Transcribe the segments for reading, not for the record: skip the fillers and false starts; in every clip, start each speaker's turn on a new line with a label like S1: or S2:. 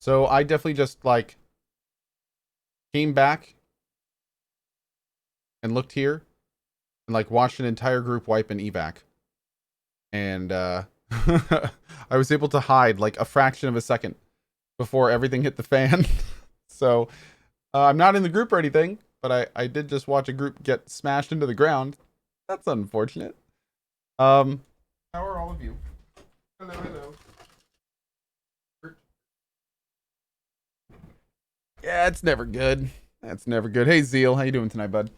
S1: So I definitely just like came back and looked here and like watched an entire group wipe an evac. And I was able to hide like a fraction of a second before everything hit the fan. So I'm not in the group or anything, but I did just watch a group get smashed into the ground. That's unfortunate. How are all of you? Hello, hello. Yeah, it's never good. That's never good. Hey Zeal, how you doing tonight, bud?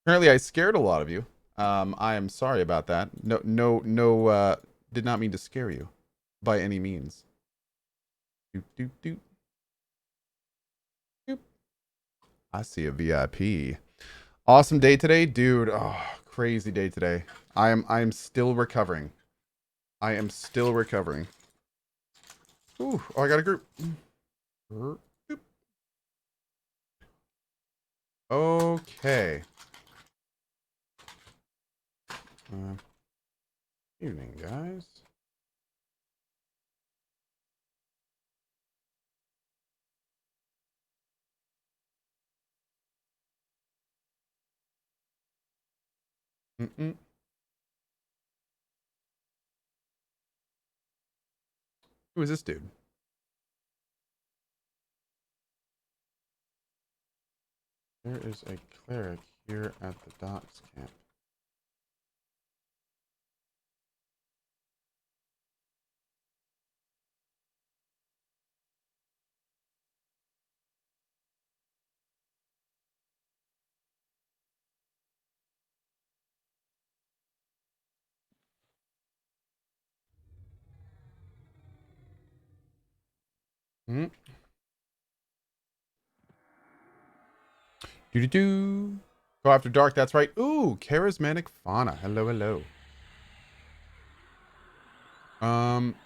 S1: Apparently I scared a lot of you. I am sorry about that. No, did not mean to scare you by any means. Doop, doop, doop. Doop. I see a VIP. Awesome day today, dude. Oh, crazy day today. I am still recovering. I am still recovering. Ooh, oh, I got a group. Boop. Okay. Evening, guys. Mm-mm. Who is this dude? There is a cleric here at the docks camp. Hmm. Do do do. Go after dark. That's right. Ooh, charismatic fauna. Hello, hello. Um.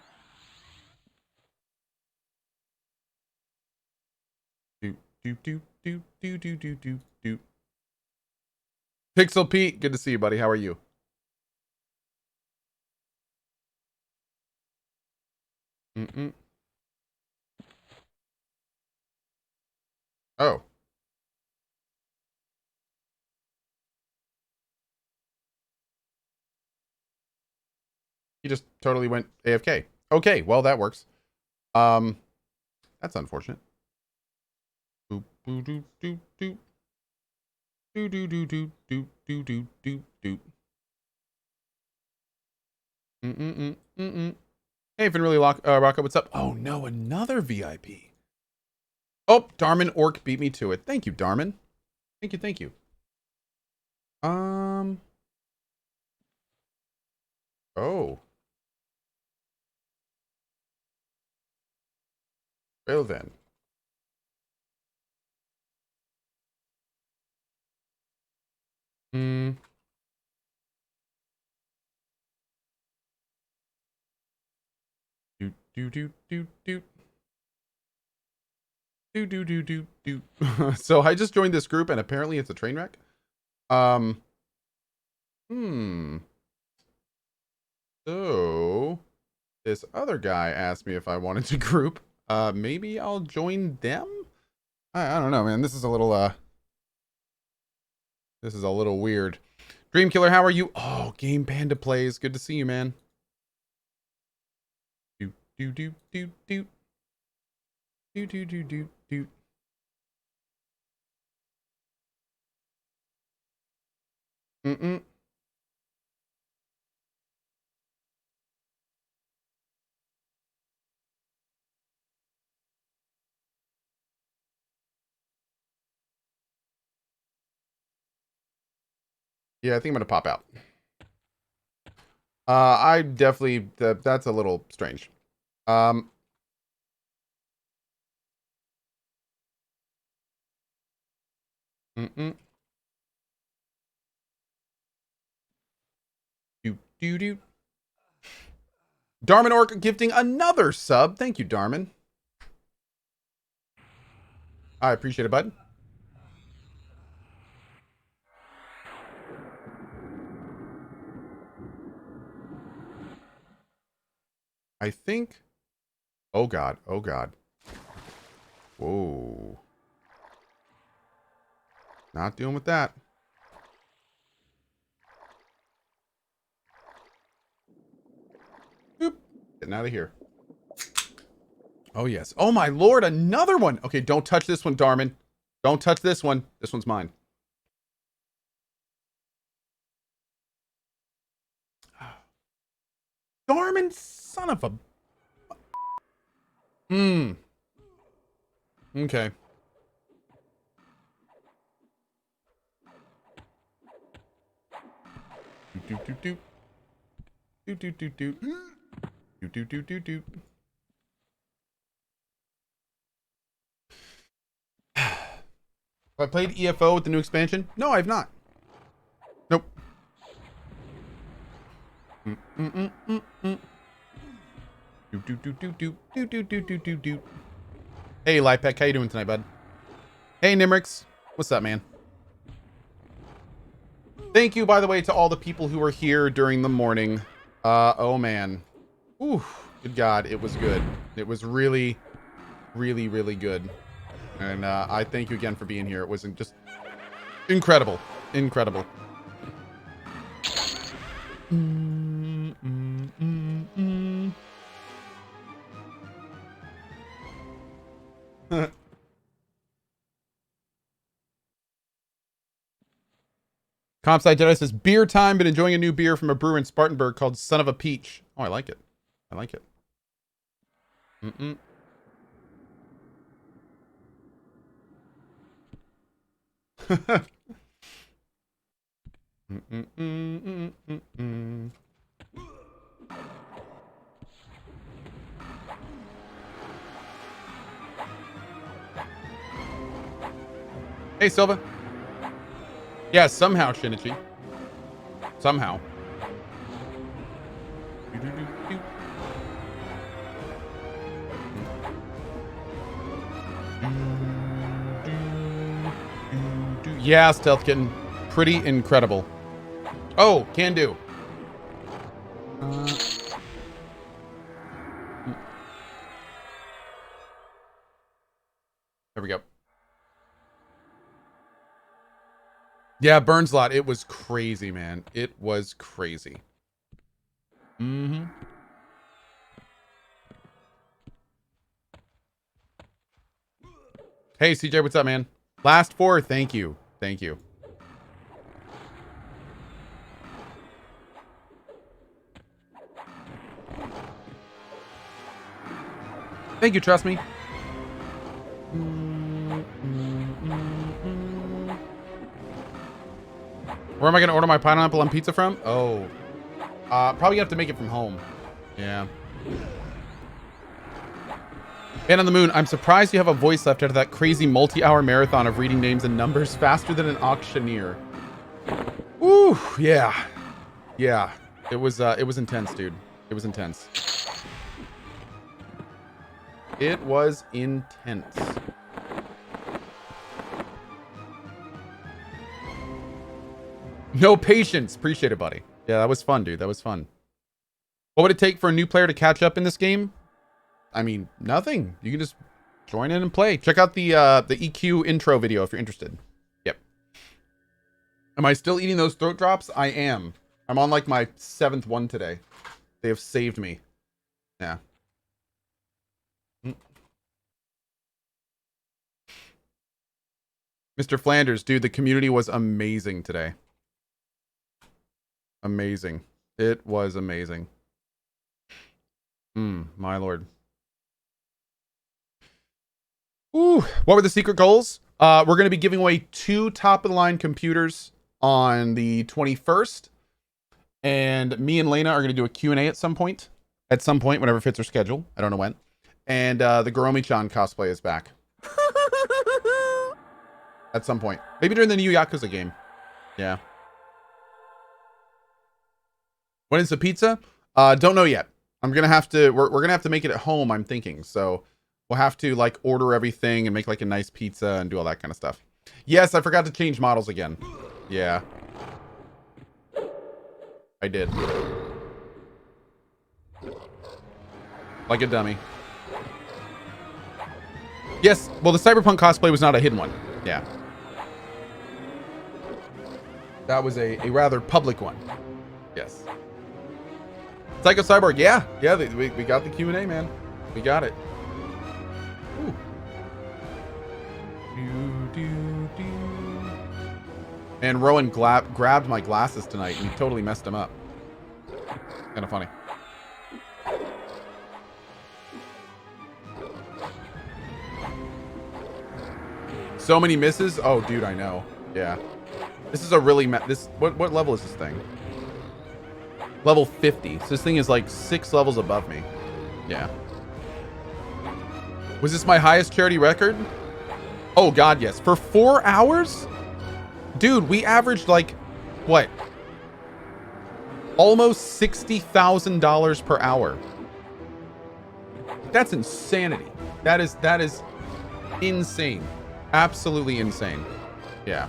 S1: Do do do do do do do do do. Pixel Pete, good to see you, buddy. How are you? Mm-mm. Oh, he just totally went AFK. Okay, well that works. Um, that's unfortunate. Boop boo doo doo doo doo doo doo doo doo doo doo doo doo. Mm-mm. Mm-mm. Hey, Finley Rocco, what's up? Oh no, another VIP. Oh, Darman Orc beat me to it. Thank you, Darman. Thank you, thank you. Um. Oh. Well then. Hmm. Do do do do do do do do do do. So I just joined this group and apparently it's a train wreck. Um. Hmm. So this other guy asked me if I wanted to group. Maybe I'll join them. I don't know, man. This is a little weird. Dream Killer, how are you? Oh, Game Panda plays. Good to see you, man. Do do do do do do do do do do. Mm-mm. Yeah, I think I'm gonna pop out. I definitely that's a little strange. Um, mm-mm. Do do do. Darman Orc gifting another sub. Thank you, Darman. I appreciate it, bud. I think. Oh God. Oh God. Whoa. Not dealing with that. Boop. Getting out of here. Oh, yes. Oh, my lord. Another one. Okay, don't touch this one, Darman. Don't touch this one. This one's mine. Darman, son of a... Okay. Do do do do do do do do do do do do. Have I played EFO with the new expansion? No, I've not. Nope. Do do do do do do do do do do do. Hey, Lipek, how you doing tonight, bud? Hey, Nimrix, what's up, man? Thank you, by the way, to all the people who were here during the morning. Oh man, ooh, good God, it was good. It was really, really, really good. And I thank you again for being here. It was just incredible, incredible. Compside Jedi says, beer time, been enjoying a new beer from a brewer in Spartanburg called Son of a Peach. Oh, I like it. I like it. Hey, Silva. Yeah, somehow, Shinichi. Somehow. Yeah, Stealth Kitten. Pretty incredible. Oh, can do. There we go. Yeah, Burns Lot. It was crazy, man. It was crazy. Mm-hmm. Hey, CJ, what's up, man? Last 4, thank you. Thank you. Thank you, trust me. Where am I going to order my pineapple on pizza from? Oh. Probably have to make it from home. Yeah. Man on the Moon, I'm surprised you have a voice left after that crazy multi-hour marathon of reading names and numbers faster than an auctioneer. Ooh, yeah. Yeah. It was intense, dude. It was intense. It was intense. No patience. Appreciate it, buddy. Yeah, that was fun, dude. That was fun. What would it take for a new player to catch up in this game? I mean, nothing. You can just join in and play. Check out the EQ intro video if you're interested. Yep. Am I still eating those throat drops? I am. I'm on like my 7th one today. They have saved me. Yeah. Mr. Flanders, dude, the community was amazing today. Amazing. It was amazing. My lord. Ooh, what were the secret goals? We're going to be giving away 2 top-of-the-line computers on the 21st. And me and Lena are going to do a Q&A at some point. At some point, whenever fits our schedule. I don't know when. And the Goromi-chan cosplay is back. At some point. Maybe during the new Yakuza game. Yeah. When is the pizza? Don't know yet. I'm gonna have to. We're gonna have to make it at home. I'm thinking. So we'll have to like order everything and make like a nice pizza and do all that kind of stuff. Yes, I forgot to change models again. Yeah, I did. Like a dummy. Yes, well, the Cyberpunk cosplay was not a hidden one. Yeah. That was a rather public one. Yes. Psycho Cyborg, yeah. Yeah, we got the Q&A, man. We got it. Ooh. And Rowan grabbed my glasses tonight and he totally messed them up. Kind of funny. So many misses. Oh, dude, I know. Yeah. This is a really what level is this thing? Level 50. So this thing is like 6 levels above me. Yeah. Was this my highest charity record? Oh god, yes. For 4 hours? Dude, we averaged like what? Almost $60,000 per hour. That's insanity. That is insane. Absolutely insane. Yeah.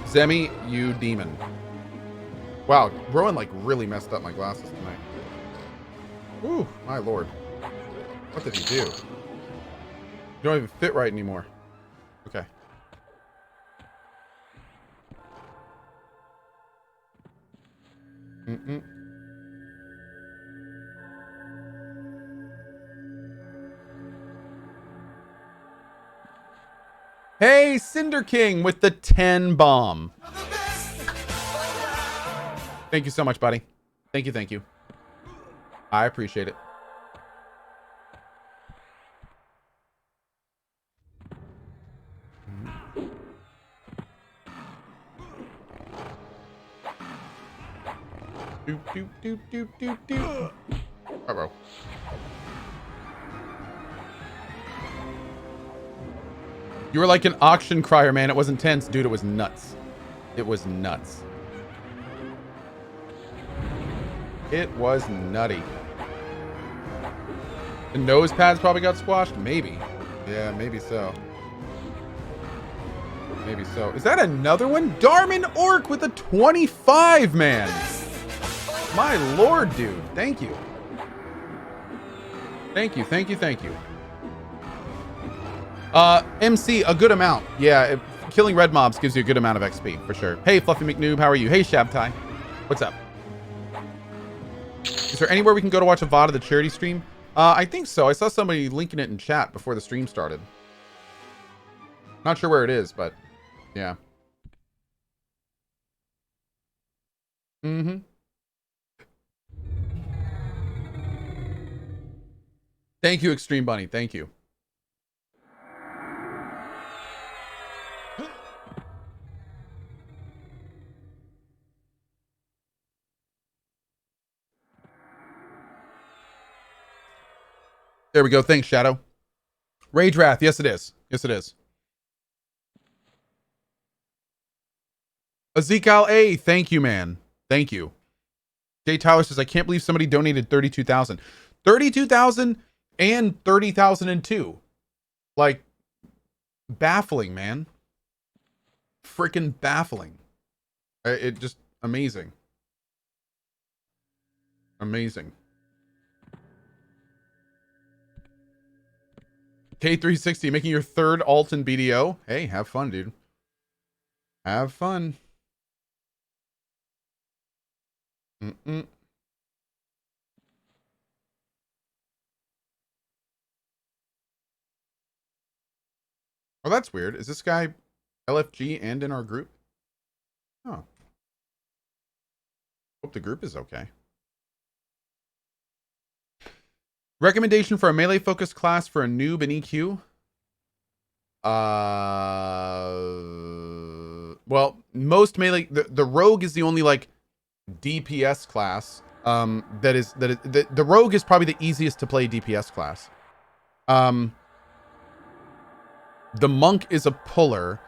S1: Zemi, you demon. Wow, Rowan like really messed up my glasses tonight. Ooh, my lord. What did he do? You don't even fit right anymore. Okay. Mm-mm. Hey, Cinder King with the 10 bomb. Thank you so much, buddy. Thank you, thank you. I appreciate it. Doop, doop, doop, doop, doop, doop. Uh-oh. You were like an auction crier, man. It wasn't tense. Dude, it was nuts. It was nuts. It was nutty. The nose pads probably got squashed? Maybe. Yeah, maybe so. Maybe so. Is that another one? Darman Orc with a 25, man. My lord, dude. Thank you. Thank you, thank you, thank you. MC, a good amount. Yeah, killing red mobs gives you a good amount of XP, for sure. Hey, Fluffy McNoob, how are you? Hey, Shabtai. What's up? Is there anywhere we can go to watch a VOD of the charity stream? I think so. I saw somebody linking it in chat before the stream started. Not sure where it is, but yeah. Mm-hmm. Thank you, Extreme Bunny. Thank you. There we go. Thanks, Shadow. Rage Wrath. Yes, it is. Yes, it is. Ezekiel A. Thank you, man. Thank you. Jay Tyler says, I can't believe somebody donated 32,000. 32,000 and 30,002. Like, baffling, man. Freaking baffling. It just amazing. Amazing. K360 making your third alt in BDO. Hey, have fun, dude. Have fun. Mm-mm. Oh, that's weird. Is this guy LFG and in our group? Oh. Hope the group is okay. Recommendation for a melee focused class for a noob in EQ? Well, most melee, the rogue is the only like DPS class. The rogue is probably the easiest to play DPS class. The monk is a puller,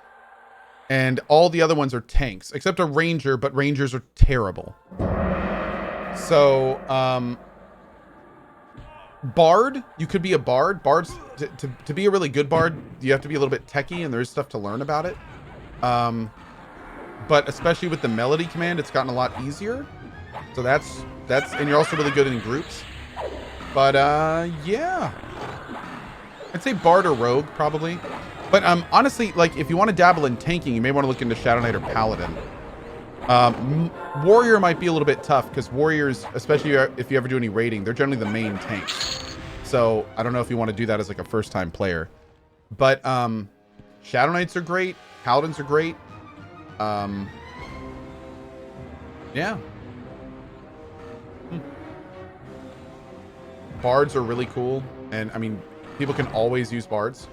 S1: and all the other ones are tanks, except a ranger, but rangers are terrible. So, bard, you could be a bard. Bards, to be a really good bard, you have to be a little bit techie, and there's stuff to learn about it. But especially with the melody command, it's gotten a lot easier. So that's and you're also really good in groups. But yeah. I'd say Bard or Rogue, probably. But honestly, like, if you want to dabble in tanking, you may want to look into Shadow Knight or Paladin. Warrior might be a little bit tough, because Warriors, especially if you ever do any raiding, they're generally the main tanks. So, I don't know if you want to do that as, like, a first-time player. But, Shadow Knights are great. Paladins are great. Yeah. Bards are really cool. And, I mean, people can always use bards.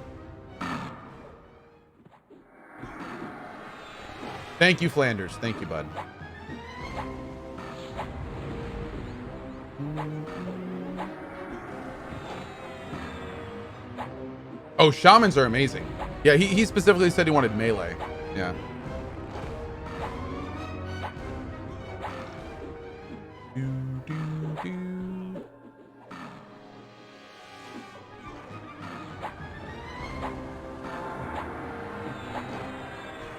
S1: Thank you, Flanders. Thank you, bud. Oh, shamans are amazing. Yeah, he specifically said he wanted melee. Yeah.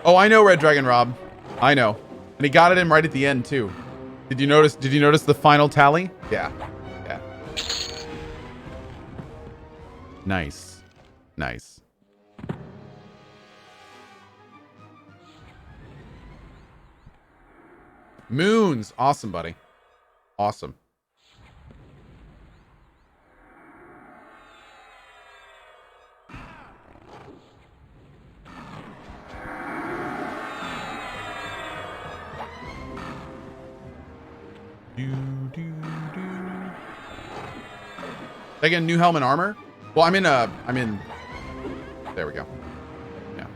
S1: Oh, I know Red Dragon Rob. I know. And he got it in right at the end too. Did you notice the final tally? Yeah. Yeah. Nice. Nice. Moons. Awesome, buddy. Awesome. Again, new helm and armor. Well, I'm in. There we go. Yeah.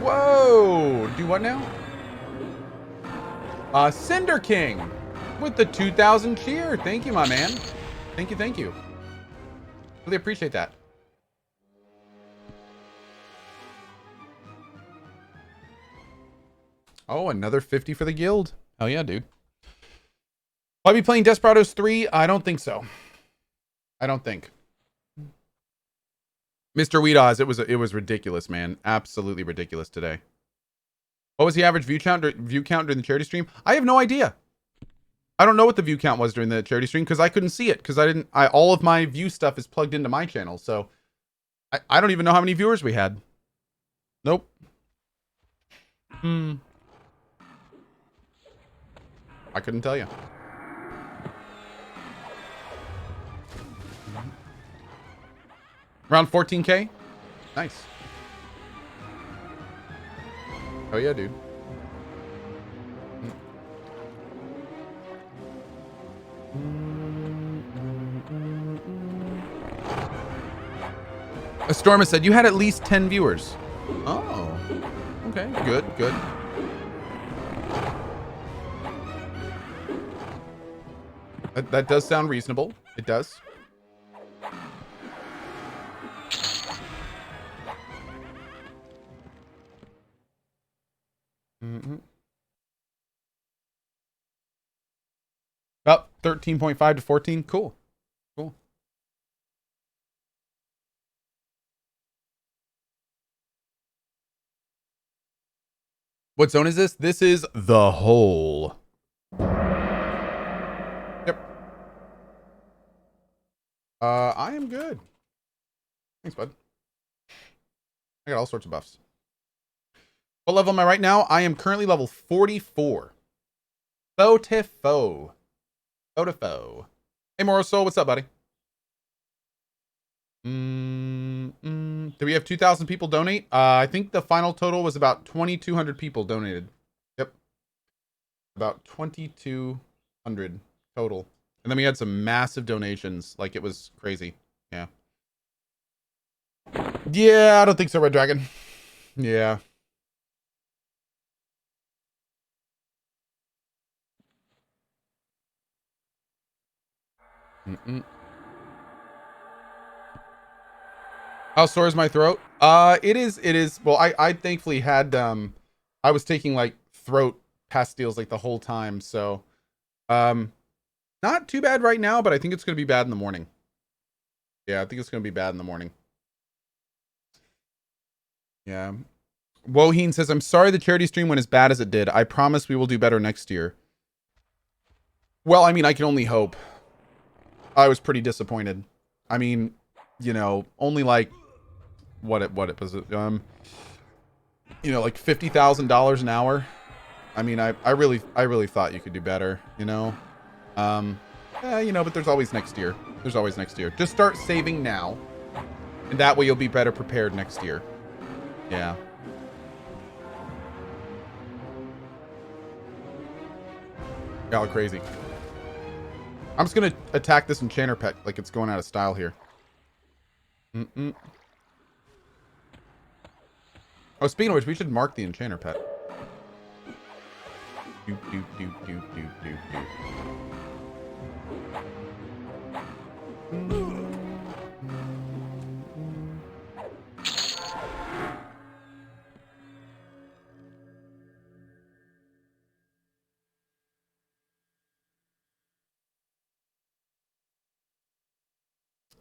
S1: Whoa! Do what now? Cinder King with the 2,000 cheer. Thank you, my man. Thank you. Thank you. Really appreciate that. Oh, another 50 for the guild. Hell yeah, dude. Will I be playing Desperados 3? I don't think so. I don't think. Mr. Weed Oz, it was ridiculous, man. Absolutely ridiculous today. What was the average view count during the charity stream? I have no idea. I don't know what the view count was during the charity stream because I couldn't see it because all of my view stuff is plugged into my channel. So I don't even know how many viewers we had. Nope. I couldn't tell you. Around 14K? Nice. Oh yeah, dude. Astorma said you had at least 10 viewers. Oh. Okay, good. That does sound reasonable. It does. About 13.5 to 14. Cool. What zone is this? This is the hole. Yep. I am good. Thanks, bud. I got all sorts of buffs. What level am I right now? I am currently level 44. Fotifo. Hey, Morosol, what's up, buddy? Do we have 2,000 people donate? I think the final total was about 2,200 people donated. Yep. About 2,200 total. And then we had some massive donations. Like, it was crazy. Yeah. Yeah, I don't think so, Red Dragon. Yeah. How sore is my throat? It is. Well, I thankfully had, I was taking like throat pastilles like the whole time. So, not too bad right now, but I think it's going to be bad in the morning. Yeah, I think it's going to be bad in the morning. Yeah. Woheen says, I'm sorry the charity stream went as bad as it did. I promise we will do better next year. Well, I mean, I can only hope. I was pretty disappointed. I mean, you know, only like what it was it you know, like $50,000 an hour. I mean, I really thought you could do better, you know. You know, but there's always next year. There's always next year. Just start saving now, and that way you'll be better prepared next year. Yeah. Y'all are crazy. I'm just gonna attack this enchanter pet like it's going out of style here. Oh, speaking of which, we should mark the enchanter pet. Doop, doop, doop, doop, doop, doop, doop.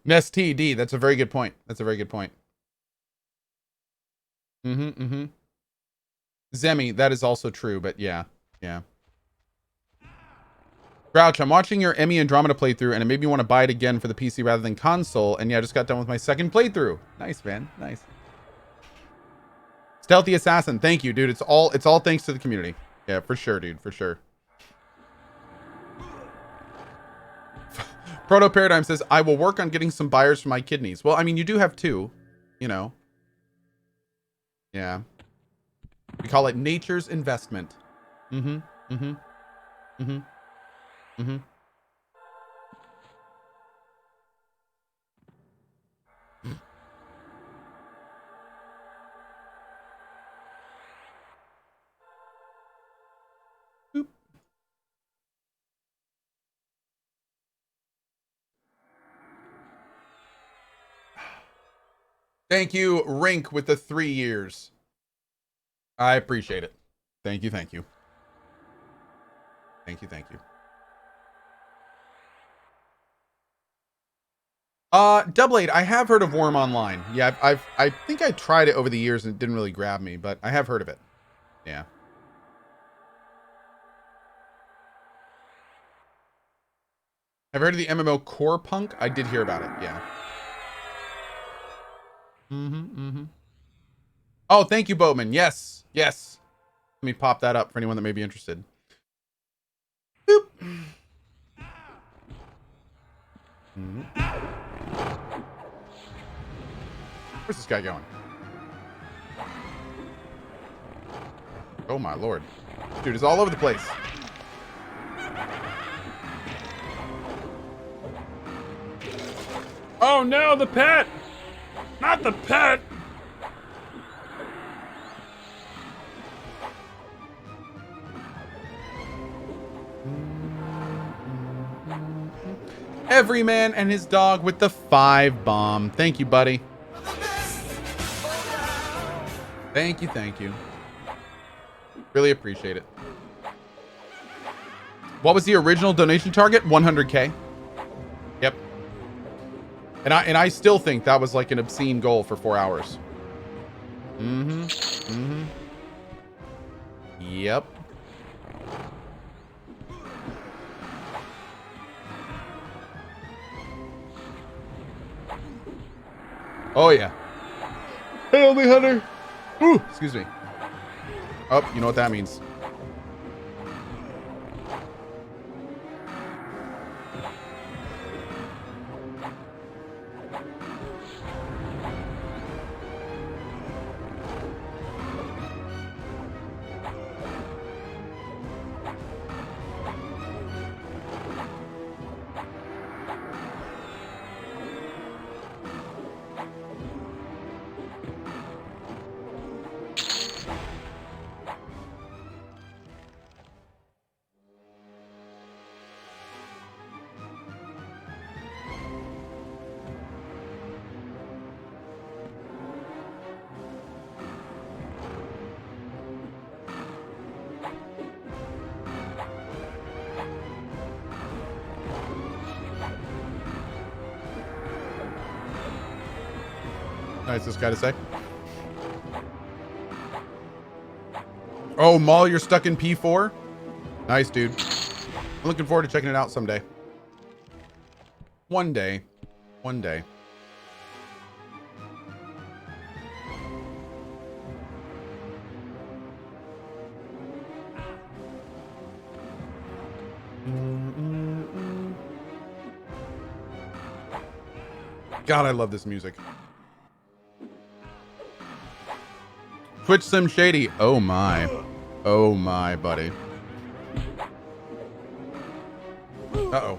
S1: Nest TD, that's a very good point. That's a very good point. Zemi, that is also true, but yeah. Yeah. Grouch, I'm watching your Emmy Andromeda playthrough, and it made me want to buy it again for the PC rather than console. And yeah, I just got done with my second playthrough. Nice, man. Nice. Stealthy Assassin, thank you, dude. It's all thanks to the community. Yeah, for sure, dude. For sure. Proto Paradigm says, I will work on getting some buyers for my kidneys. Well, I mean, you do have two, you know. Yeah. We call it nature's investment. Boop. Thank you, Rink, with the 3 years. I appreciate it. Thank you, thank you. Thank you, thank you. Double 8, I have heard of Worm Online. Yeah, I think I tried it over the years and it didn't really grab me, but I have heard of it. Yeah. I've heard of the MMO Core Punk. I did hear about it, yeah. Oh, thank you, Boatman. Yes, yes. Let me pop that up for anyone that may be interested. Boop. Where's this guy going? Oh my lord. Dude, it's all over the place.
S2: Oh no, the pet! Not the pet!
S1: Every man and his dog with the 5 bomb. Thank you, buddy. Thank you, thank you. Really appreciate it. What was the original donation target? 100K. Yep. And I still think that was like an obscene goal for 4 hours. Yep. Oh yeah. Hey, only hunter. Ooh, excuse me. Oh, you know what that means. Nice, this guy to say. Oh, Maul, you're stuck in P4? Nice, dude. I'm looking forward to checking it out someday. One day. One day. God, I love this music. Twitch Sim Shady. Oh my. Oh my, buddy. Uh-oh.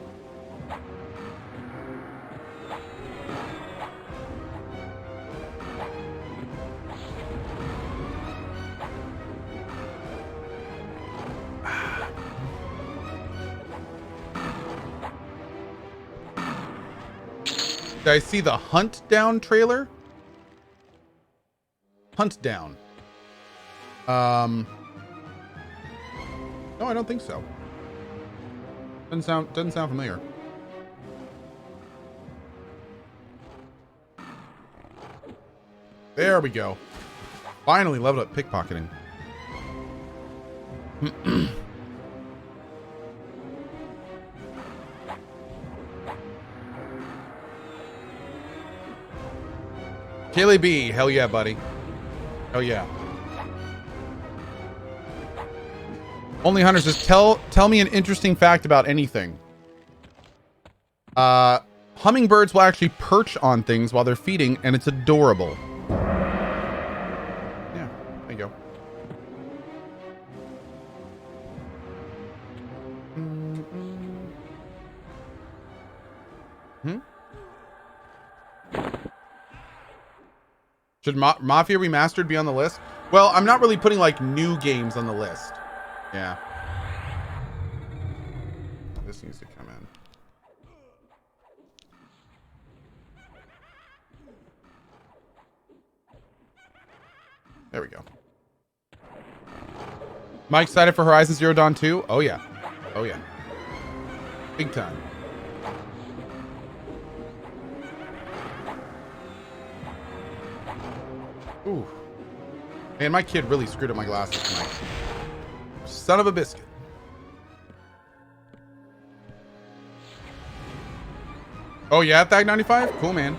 S1: Did I see the Hunt Down trailer? Hunt Down. No, I don't think so. Doesn't sound familiar. There we go. Finally leveled up pickpocketing. Kaylee B, hell yeah, buddy. Hell yeah. Only Hunter says, tell me an interesting fact about anything. Hummingbirds will actually perch on things while they're feeding, and it's adorable. Yeah, there you go. Should Mafia Remastered be on the list? Well, I'm not really putting like new games on the list. Yeah. This needs to come in. There we go. Am I excited for Horizon Zero Dawn 2? Oh yeah. Oh yeah. Big time. Ooh. Man, my kid really screwed up my glasses tonight. Son of a biscuit. Oh yeah, Thag 95? Cool, man.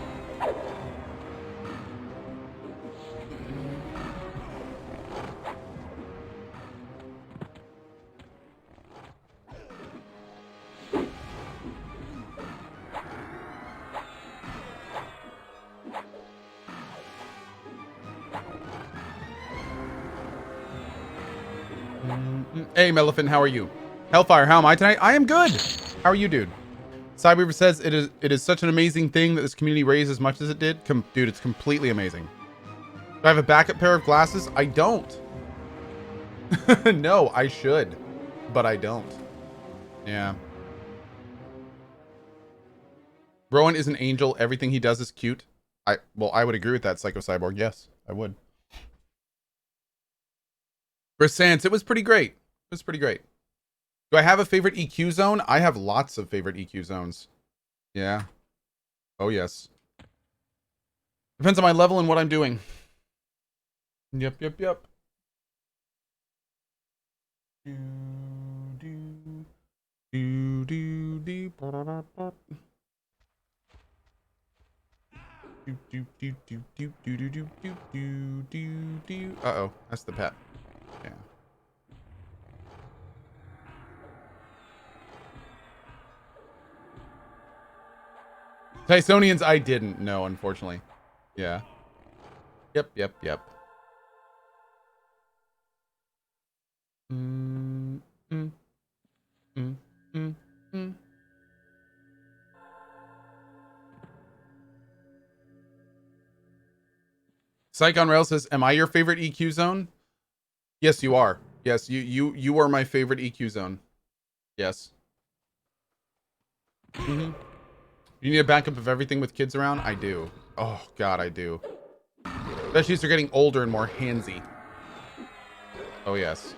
S1: Hey, Melephant, how are you? Hellfire, how am I tonight? I am good. How are you, dude? Cyberweaver says it is such an amazing thing that this community raised as much as it did. Dude, it's completely amazing. Do I have a backup pair of glasses? I don't. No, I should, but I don't. Yeah. Rowan is an angel. Everything he does is cute. Well, I would agree with that, Psycho Cyborg. Yes, I would. Brisance, it was pretty great. It was pretty great. Do I have a favorite EQ zone? I have lots of favorite EQ zones. Yeah. Oh, yes. Depends on my level and what I'm doing. Yep. Uh-oh, that's the pet. Yeah. Tysonians, I didn't know, unfortunately. Yeah. Yep. Psych on Rail says, am I your favorite EQ zone? Yes, you are. Yes, you are my favorite EQ zone. Yes. You need a backup of everything with kids around? I do. Oh, God, I do. Especially as they're getting older and more handsy. Oh, yes.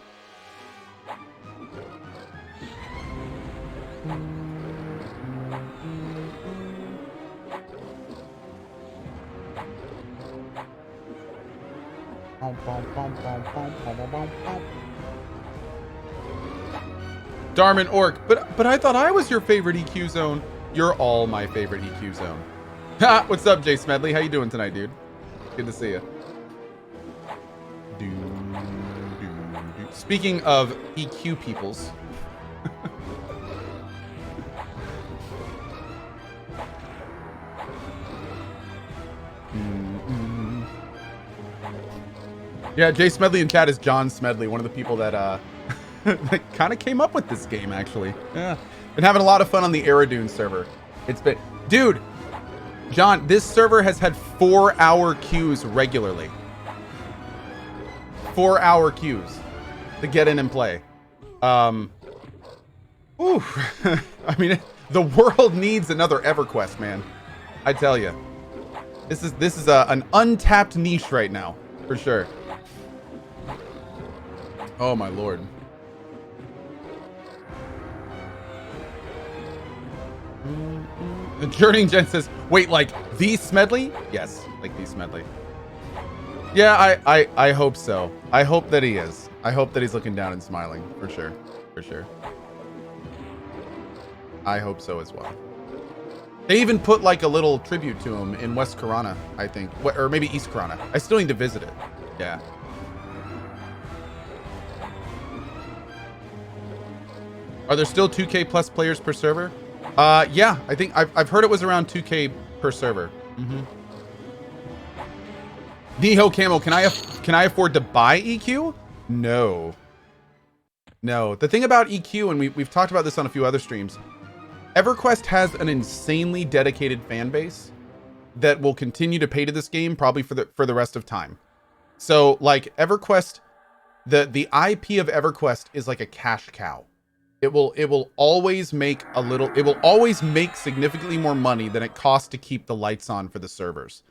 S1: Darman Orc, but I thought I was your favorite EQ zone. You're all my favorite EQ zone. Ha! What's up, Jay Smedley? How you doing tonight, dude? Good to see you. Speaking of EQ peoples. Yeah, Jay Smedley in chat is John Smedley, one of the people that that kind of came up with this game, actually. Yeah. Been having a lot of fun on the Aerodune server. It's been... Dude! John, this server has had 4-hour queues regularly. 4-hour queues to get in and play. Ooh. I mean, the world needs another EverQuest, man. I tell you. This is an untapped niche right now, for sure. Oh my lord. The Journeying Gen says, wait, like the Smedley? Yes, like the Smedley. Yeah, I hope so. I hope that he is. I hope that he's looking down and smiling, for sure. For sure. I hope so as well. They even put like a little tribute to him in West Corona, I think. Or maybe East Corona. I still need to visit it. Yeah. Are there still 2K plus players per server? Yeah, I think I've heard it was around 2K per server. Mm-hmm. Neho Camo, can I afford to buy EQ? No. No. The thing about EQ, and we've talked about this on a few other streams, EverQuest has an insanely dedicated fan base that will continue to pay to this game probably for the rest of time. So like EverQuest, the IP of EverQuest is like a cash cow. It will always make significantly more money than it costs to keep the lights on for the servers.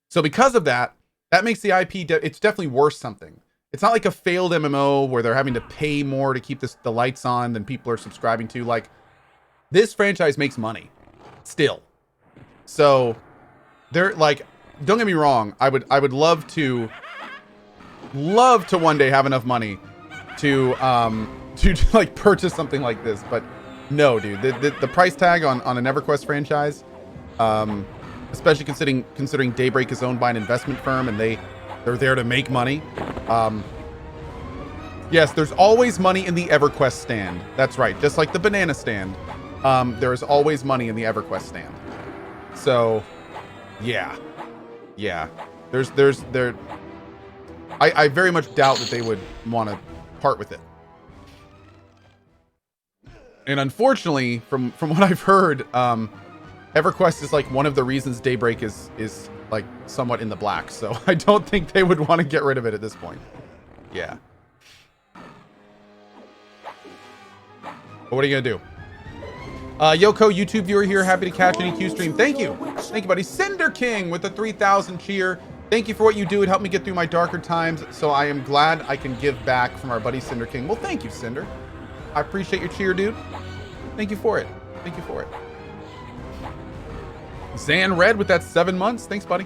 S1: So because of that, that makes the IP, it's definitely worth something. It's not like a failed MMO where they're having to pay more to keep the lights on than people are subscribing to. Like, this franchise makes money still. So they're like, don't get me wrong, I would love to one day have enough money to like purchase something like this, but no, dude, the price tag on an EverQuest franchise, especially considering Daybreak is owned by an investment firm and they're there to make money. Yes, there's always money in the EverQuest stand. That's right, just like the banana stand. There is always money in the EverQuest stand. So, yeah. I very much doubt that they would want to part with it. And unfortunately, from what I've heard, EverQuest is like one of the reasons Daybreak is like somewhat in the black. So I don't think they would want to get rid of it at this point. Yeah. But what are you gonna do? Yoko, YouTube viewer here, happy to catch an EQ stream. Thank you, buddy. Cinder King with the 3,000 cheer. Thank you for what you do. It helped me get through my darker times. So I am glad I can give back from our buddy Cinder King. Well, thank you, Cinder. I appreciate your cheer, dude. Thank you for it. Thank you for it. Zan Red with that 7 months. Thanks, buddy.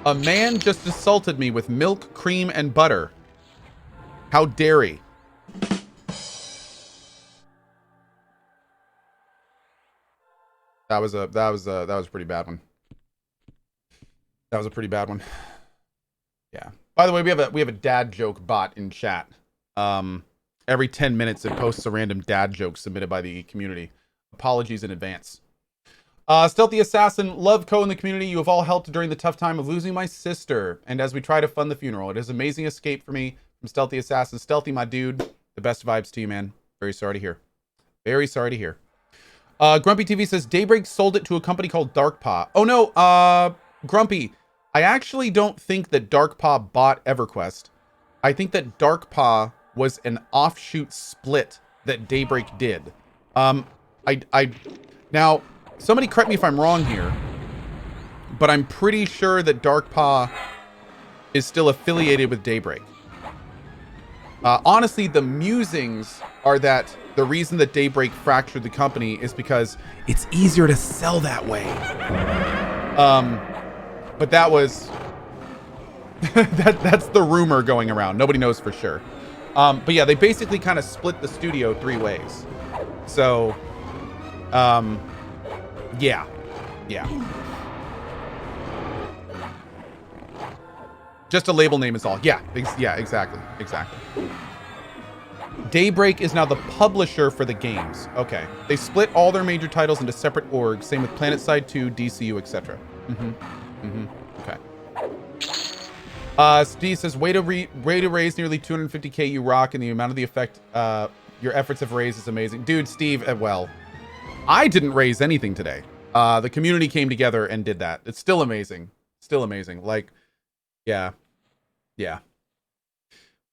S1: A man just assaulted me with milk, cream, and butter. How dare he? That was a pretty bad one. That was a pretty bad one. Yeah. By the way, we have a dad joke bot in chat. Every 10 minutes it posts a random dad joke submitted by the community. Apologies in advance. Stealthy Assassin, love Cohh in the community. You have all helped during the tough time of losing my sister, and as we try to fund the funeral. It is an amazing escape for me from Stealthy Assassin. Stealthy, my dude, the best vibes to you, man. Very sorry to hear. Very sorry to hear. Grumpy TV says Daybreak sold it to a company called Darkpaw. Oh no, Grumpy, I actually don't think that Darkpaw bought EverQuest. I think that Darkpaw was an offshoot split that Daybreak did. Now, somebody correct me if I'm wrong here, but I'm pretty sure that Darkpaw is still affiliated with Daybreak. Honestly, the musings are that the reason that Daybreak fractured the company is because it's easier to sell that way. But that was That's the rumor going around. Nobody knows for sure. But yeah, they basically kind of split the studio 3 ways. So, yeah. Just a label name is all. Yeah, exactly. Daybreak is now the publisher for the games. Okay. They split all their major titles into separate orgs. Same with PlanetSide 2, DCU, etc. Okay. Steve says, way to raise nearly 250k, you rock, and the amount of the effect your efforts have raised is amazing. Dude, Steve, well, I didn't raise anything today. The community came together and did that. It's still amazing. Like, yeah.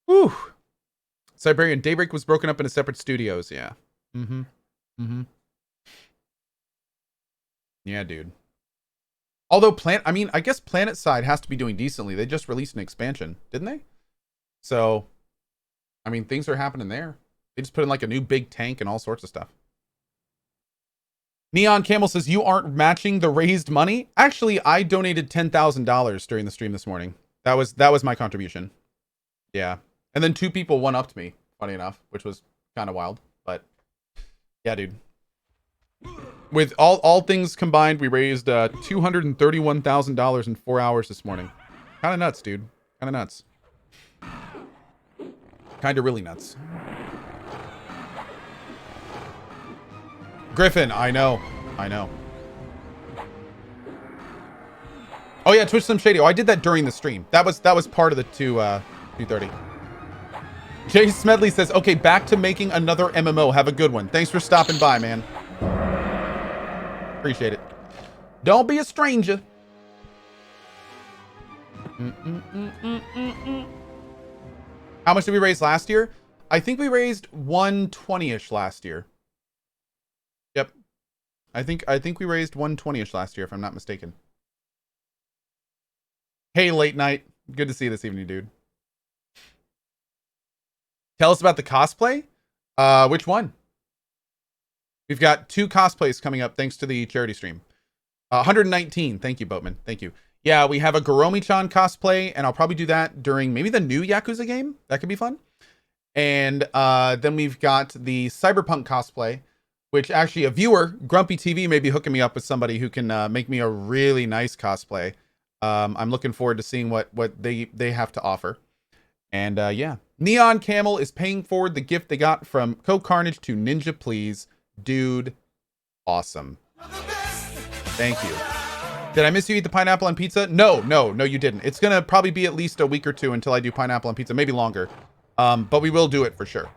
S1: Whew. Siberian Daybreak was broken up into separate studios. Yeah. Yeah, dude. Although I guess PlanetSide has to be doing decently. They just released an expansion, didn't they? So, I mean, things are happening there. They just put in like a new big tank and all sorts of stuff. Neon Camel says, you aren't matching the raised money? Actually, I donated $10,000 during the stream this morning. That was my contribution. Yeah. And then 2 people one-upped me, funny enough, which was kind of wild. But, yeah, dude. With all things combined, we raised $231,000 in 4 hours this morning. Kind of nuts, dude. Kind of nuts. Kind of really nuts. Griffin, I know. Oh yeah, Twitch Slim Shady. Oh, I did that during the stream. That was part of the 2:30. Jay Smedley says, okay, back to making another MMO. Have a good one. Thanks for stopping by, man. Appreciate it. Don't be a stranger. How much did we raise last year? I think we raised 120-ish last year. Yep. I think we raised 120-ish last year, if I'm not mistaken. Hey, late night. Good to see you this evening, dude. Tell us about the cosplay. Which one? We've got 2 cosplays coming up thanks to the charity stream. 119. Thank you, Boatman. Thank you. Yeah, we have a Goromi-chan cosplay, and I'll probably do that during maybe the new Yakuza game. That could be fun. And then we've got the Cyberpunk cosplay, which actually a viewer, Grumpy TV, may be hooking me up with somebody who can make me a really nice cosplay. I'm looking forward to seeing what they have to offer. And yeah, Neon Camel is paying forward the gift they got from CohhCarnage to Ninja Please. Dude, awesome. Thank you. Did I miss you eat the pineapple on pizza? No, you didn't. It's gonna probably be at least a week or 2 until I do pineapple on pizza, maybe longer. But we will do it for sure.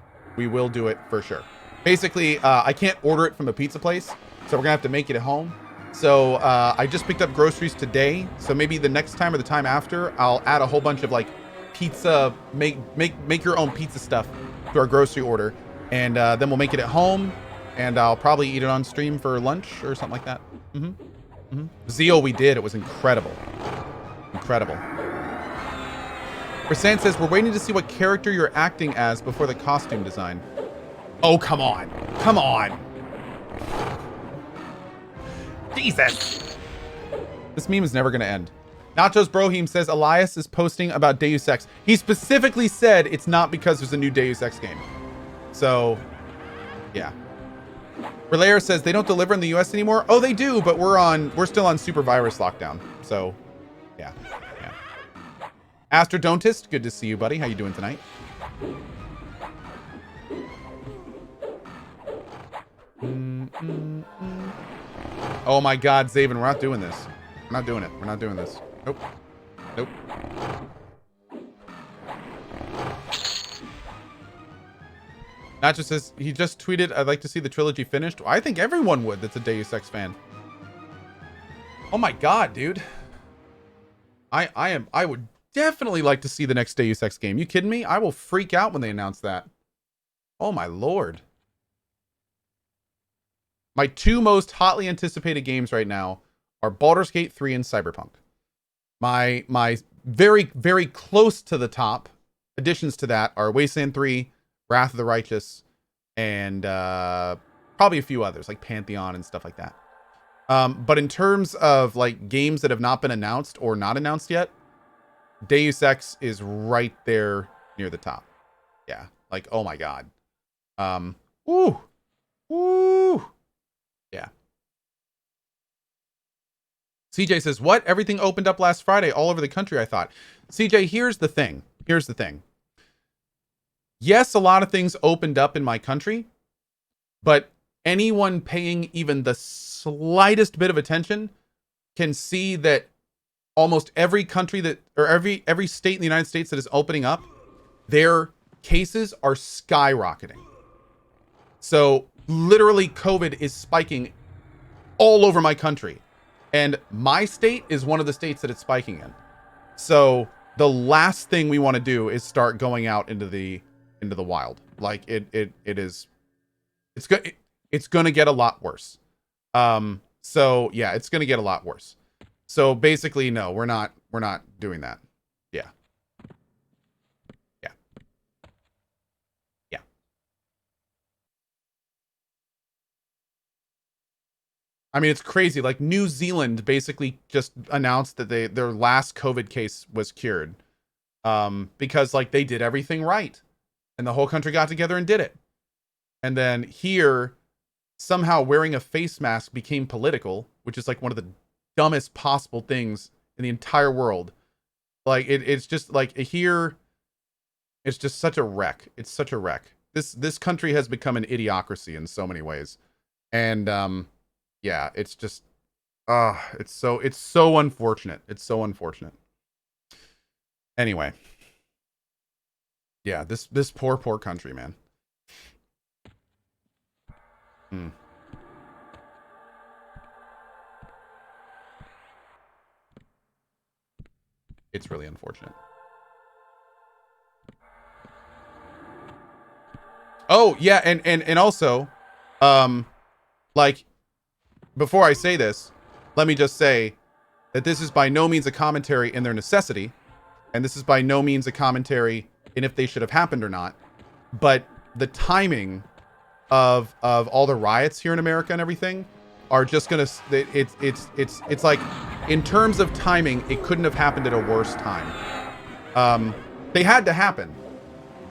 S1: Basically, I can't order it from a pizza place, so we're gonna have to make it at home. So I just picked up groceries today, so maybe the next time or the time after, I'll add a whole bunch of like pizza, make your own pizza stuff to our grocery order, and then we'll make it at home, and I'll probably eat it on stream for lunch or something like that. Zeal, we did. It was incredible. Percent says, we're waiting to see what character you're acting as before the costume design. Oh, come on. Jesus. This meme is never going to end. Nachos Brohim says, Elias is posting about Deus Ex. He specifically said it's not because there's a new Deus Ex game. So, yeah. Relayer says they don't deliver in the US anymore. Oh, they do, but we're still on super virus lockdown. So, yeah. Astrodontist, good to see you, buddy. How you doing tonight? Oh my God, Zaven, we're not doing this. We're not doing it. We're not doing this. Nope. Nacho says, he just tweeted, I'd like to see the trilogy finished. I think everyone would that's a Deus Ex fan. Oh my God, dude. I would definitely like to see the next Deus Ex game. You kidding me? I will freak out when they announce that. Oh my Lord. My 2 most hotly anticipated games right now are Baldur's Gate 3 and Cyberpunk. My very, very close to the top additions to that are Wasteland 3, Wrath of the Righteous, and probably a few others like Pantheon and stuff like that. But in terms of like games that have not been announced or not announced yet, Deus Ex is right there near the top. Yeah. Like, oh my God. Woo. Woo. Yeah. CJ says, what? Everything opened up last Friday all over the country, I thought. CJ, here's the thing. Here's the thing. Yes, a lot of things opened up in my country, but anyone paying even the slightest bit of attention can see that almost every country that, or every state in the United States that is opening up, their cases are skyrocketing. So literally COVID is spiking all over my country. And my state is one of the states that it's spiking in. So the last thing we want to do is start going out into the wild. Like it's going to get a lot worse. So yeah, it's going to get a lot worse. So basically, no, we're not doing that. Yeah. Yeah. Yeah. I mean, it's crazy. Like New Zealand basically just announced that their last COVID case was cured. Because like they did everything right and the whole country got together and did it. And then here, somehow wearing a face mask became political, which is like one of the dumbest possible things in the entire world. Like it's just like here, it's just such a wreck. It's such a wreck. This country has become an idiocracy in so many ways. And yeah, it's just it's so unfortunate. It's so unfortunate. Anyway. Yeah, this poor country, man. It's really unfortunate. Oh, yeah, and also, like, before I say this, let me just say that this is by no means a commentary in their necessity, and this is by no means a commentary in if they should have happened or not, but the timing of all the riots here in America and everything are just gonna, it's like, in terms of timing, it couldn't have happened at a worse time. They had to happen.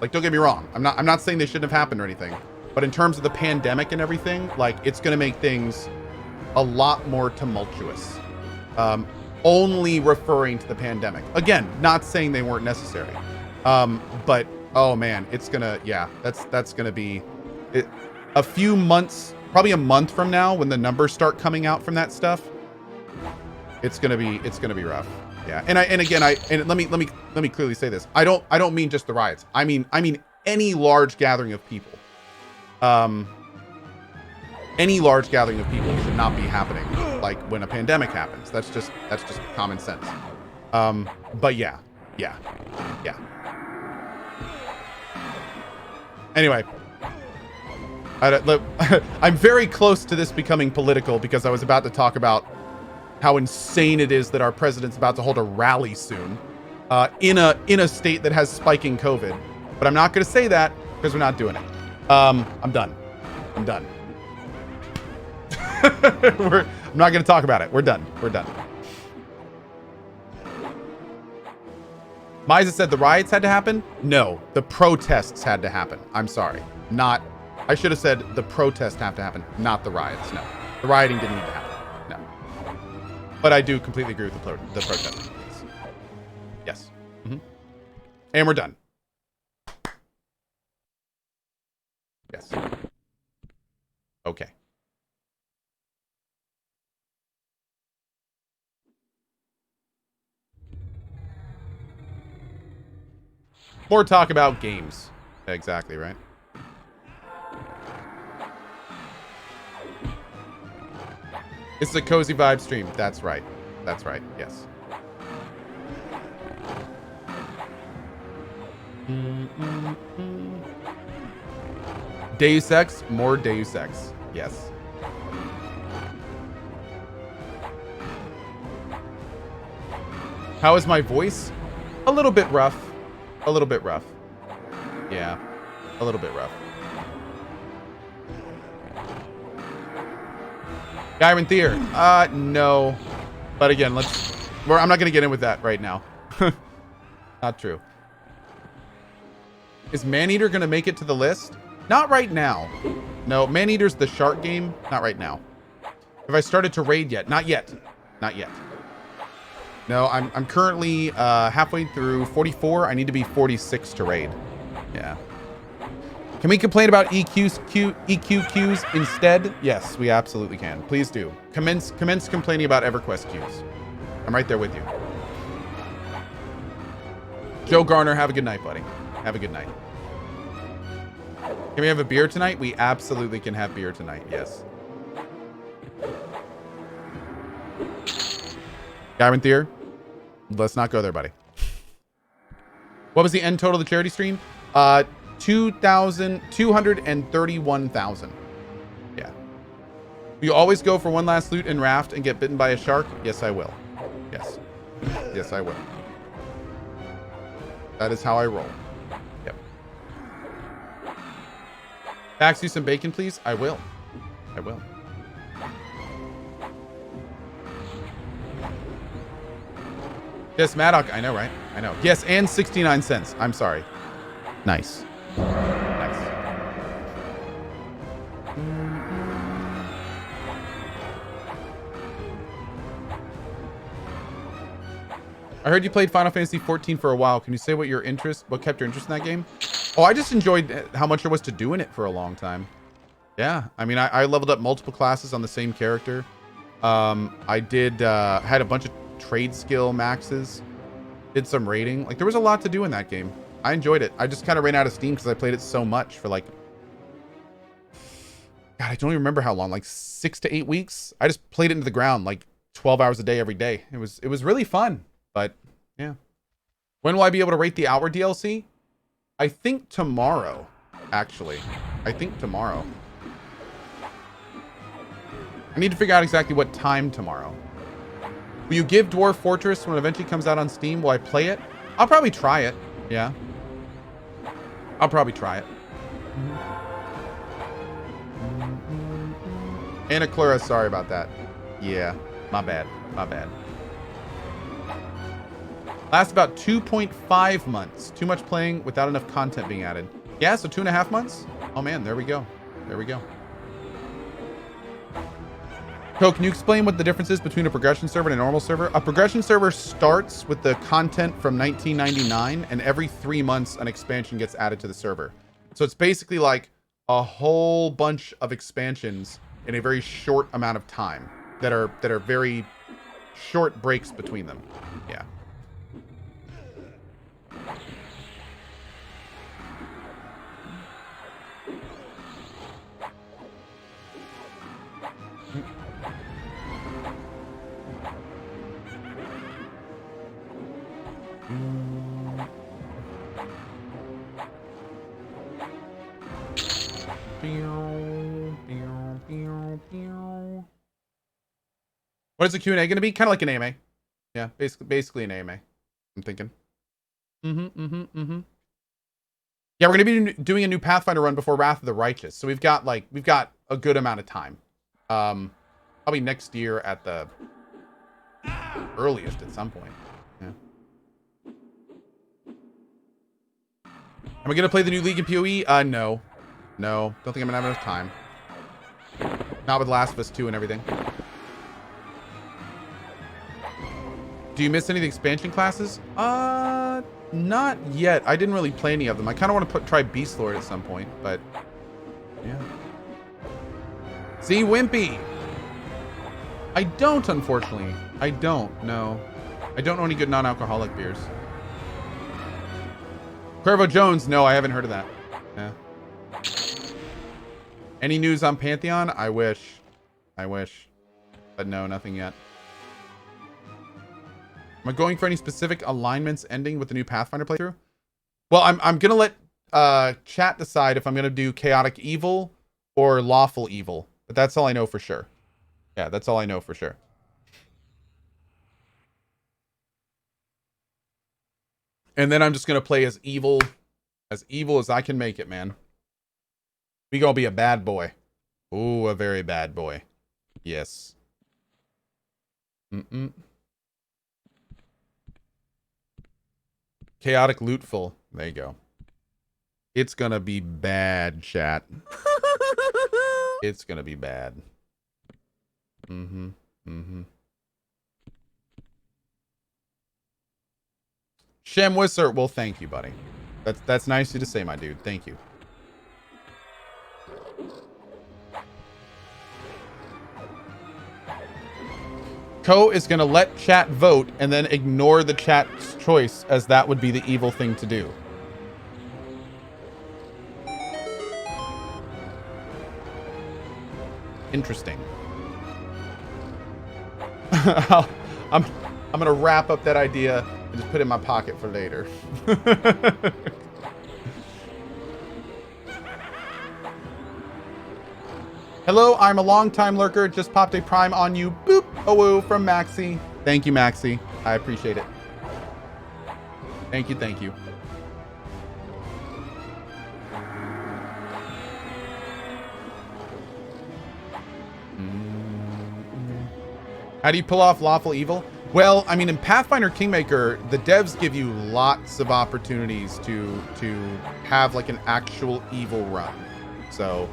S1: Like, don't get me wrong. I'm not saying they shouldn't have happened or anything, but in terms of the pandemic and everything, like, it's gonna make things a lot more tumultuous. Only referring to the pandemic. Again, not saying they weren't necessary. But oh man, it's gonna, yeah, that's gonna be a few months, probably a month from now, when the numbers start coming out from that stuff. It's gonna be rough. Yeah, and again, let me clearly say this. I don't mean just the riots. I mean any large gathering of people. Any large gathering of people should not be happening like when a pandemic happens. That's just common sense. But yeah. Anyway, I'm very close to this becoming political because I was about to talk about how insane it is that our president's about to hold a rally soon in a state that has spiking COVID. But I'm not going to say that because we're not doing it. I'm done. I'm not going to talk about it. We're done. Miza said the riots had to happen. No, the protests had to happen. I'm sorry. I should have said the protests have to happen, not the riots. No, the rioting didn't need to happen. No. But I do completely agree with the protesting. Yes. Mm-hmm. And we're done. Yes. Okay. More talk about games. Exactly, right? It's a cozy vibe stream. That's right. Yes. Deus Ex, more Deus Ex. Yes. How is my voice? A little bit rough. Yeah, a little bit rough. Gyron Thier, no. But again, I'm not going to get in with that right now. Not true. Is Maneater going to make it to the list? Not right now. No, Maneater's the shark game. Not right now. Have I started to raid yet? Not yet. Not yet. No, I'm currently halfway through 44. I need to be 46 to raid. Yeah. Can we complain about EQ queues instead? Yes, we absolutely can. Please do. Commence complaining about EverQuest queues. I'm right there with you. Joe Garner, have a good night, buddy. Have a good night. Can we have a beer tonight? We absolutely can have beer tonight, yes. Gavin Thier, let's not go there, buddy. What was the end total of the charity stream? 231,000. Yeah. Will you always go for one last loot and raft and get bitten by a shark? Yes, I will. Yes. Yes, I will. That is how I roll. Yep. Pax you some bacon, please? I will. I will. Yes, Maddock. I know, right? I know. Yes, and 69 cents. I'm sorry. Nice. Nice. I heard you played Final Fantasy 14 for a while. Can you say what kept your interest in that game? Oh, I just enjoyed how much there was to do in it for a long time. Yeah, I mean, I leveled up multiple classes on the same character. I did, had a bunch of trade skill maxes. Did some raiding. Like, there was a lot to do in that game. I enjoyed it. I just kind of ran out of steam because I played it so much for like... God, I don't even remember how long. Like 6 to 8 weeks? I just played it into the ground like 12 hours a day every day. It was really fun. But, yeah. When will I be able to rate the Hour DLC? I think tomorrow, actually. I think tomorrow. I need to figure out exactly what time tomorrow. Will you give Dwarf Fortress when it eventually comes out on Steam? Will I play it? I'll probably try it. Yeah. I'll probably try it. Anna Clara, sorry about that. Yeah, my bad. My bad. Last about 2.5 months. Too much playing without enough content being added. Yeah, so 2.5 months? Oh man, there we go. There we go. Cohh, can you explain what the difference is between a progression server and a normal server? A progression server starts with the content from 1999, and every 3 months an expansion gets added to the server. So it's basically like a whole bunch of expansions in a very short amount of time that are very short breaks between them. Yeah. What is the Q&A going to be? Kind of like an AMA. Yeah, basically an AMA. I'm thinking. Yeah, we're going to be doing a new Pathfinder run before Wrath of the Righteous. So we've got a good amount of time. Probably next year at the earliest at some point. Yeah. Am I going to play the new League in PoE? No. No. Don't think I'm going to have enough time. Not with Last of Us 2 and everything. Do you miss any of the expansion classes? Not yet. I didn't really play any of them. I kind of want to try Beast Lord at some point, but yeah. See, Wimpy. I don't, unfortunately. I don't. No. I don't know any good non-alcoholic beers. Cuervo Jones. No, I haven't heard of that. Yeah. Any news on Pantheon? I wish. I wish. But no, nothing yet. Am I going for any specific alignments ending with the new Pathfinder playthrough? Well, I'm gonna let chat decide if I'm gonna do chaotic evil or lawful evil. But that's all I know for sure. Yeah, that's all I know for sure. And then I'm just gonna play as evil as I can make it, man. We gonna be a bad boy. Ooh, a very bad boy. Yes. Chaotic lootful. There you go. It's gonna be bad, chat. It's gonna be bad. Mm-hmm. Mm-hmm. Shem Wisser, well, thank you, buddy. That's nice of you to say, my dude. Thank you. Cohh is gonna let chat vote and then ignore the chat's choice, as that would be the evil thing to do. Interesting. I'm gonna wrap up that idea and just put it in my pocket for later. Hello, I'm a long-time lurker. Just popped a prime on you. Boop. Oh, from Maxi. Thank you, Maxi. I appreciate it. Thank you, thank you. How do you pull off lawful evil? Well, I mean, in Pathfinder Kingmaker, the devs give you lots of opportunities to have like an actual evil run. So,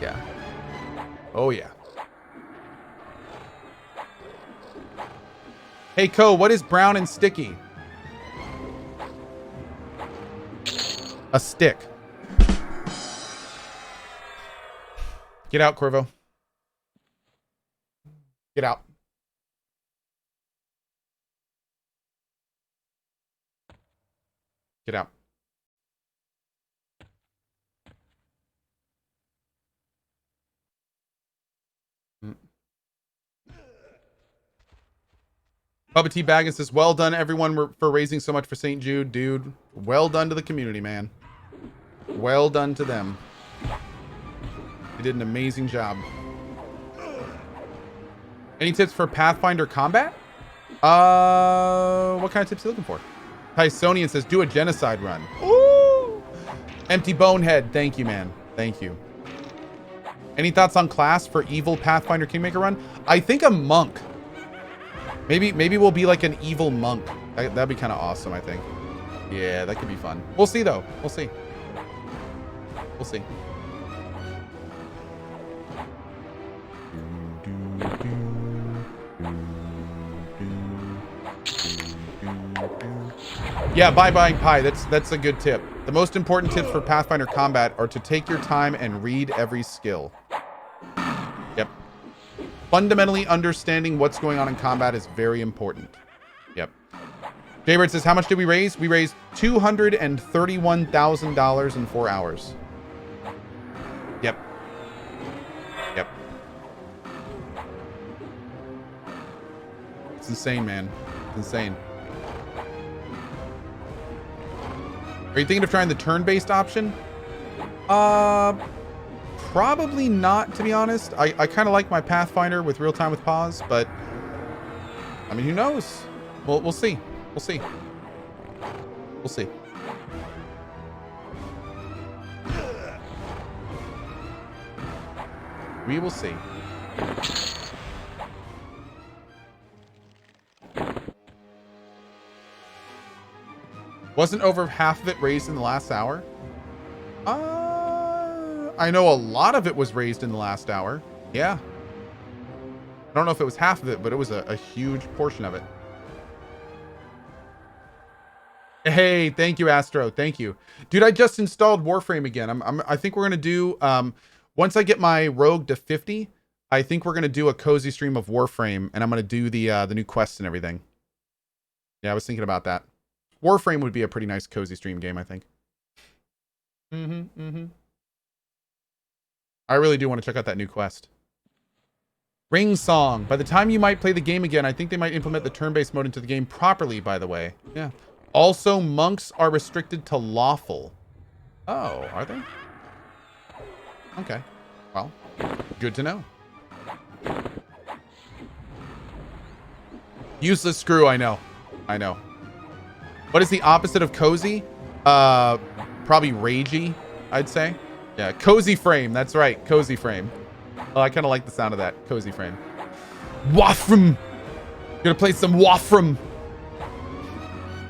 S1: yeah. Oh, yeah. Hey, Cohh, what is brown and sticky? A stick. Get out, Corvo. Get out. Get out. Bubba T. Baggins says, well done, everyone, for raising so much for St. Jude. Dude, well done to the community, man. Well done to them. They did an amazing job. Any tips for Pathfinder combat? What kind of tips are you looking for? Tysonian says, do a genocide run. Ooh! Empty Bonehead, thank you, man. Thank you. Any thoughts on class for evil Pathfinder Kingmaker run? I think a monk. Maybe we'll be like an evil monk. That'd be kind of awesome, I think. Yeah, that could be fun. We'll see, though. We'll see. We'll see. Yeah, buying pie. That's a good tip. The most important tips for Pathfinder combat are to take your time and read every skill. Yep. Fundamentally understanding what's going on in combat is very important. Yep. Jaybird says, how much did we raise? We raised $231,000 in 4 hours. Yep. Yep. It's insane, man. It's insane. Are you thinking of trying the turn-based option? Probably not, to be honest. I kind of like my Pathfinder with real-time with pause, but I mean, who knows? We'll see. We'll see. We'll see. We will see. Wasn't over half of it raised in the last hour? I know a lot of it was raised in the last hour. Yeah. I don't know if it was half of it, but it was a huge portion of it. Hey, thank you, Astro. Thank you. Dude, I just installed Warframe again. I think we're going to do, once I get my rogue to 50, I think we're going to do a cozy stream of Warframe, and I'm going to do the new quests and everything. Yeah, I was thinking about that. Warframe would be a pretty nice cozy stream game, I think. I really do want to check out that new quest. Ring Song. By the time you might play the game again, I think they might implement the turn-based mode into the game properly, by the way. Yeah. Also, monks are restricted to lawful. Oh, are they? Okay. Well, good to know. Useless screw, I know. I know. What is the opposite of cozy? Probably ragey, I'd say. Yeah, cozy frame. That's right, cozy frame. Oh, I kind of like the sound of that, cozy frame. Wafrum. Gonna play some Wafrum.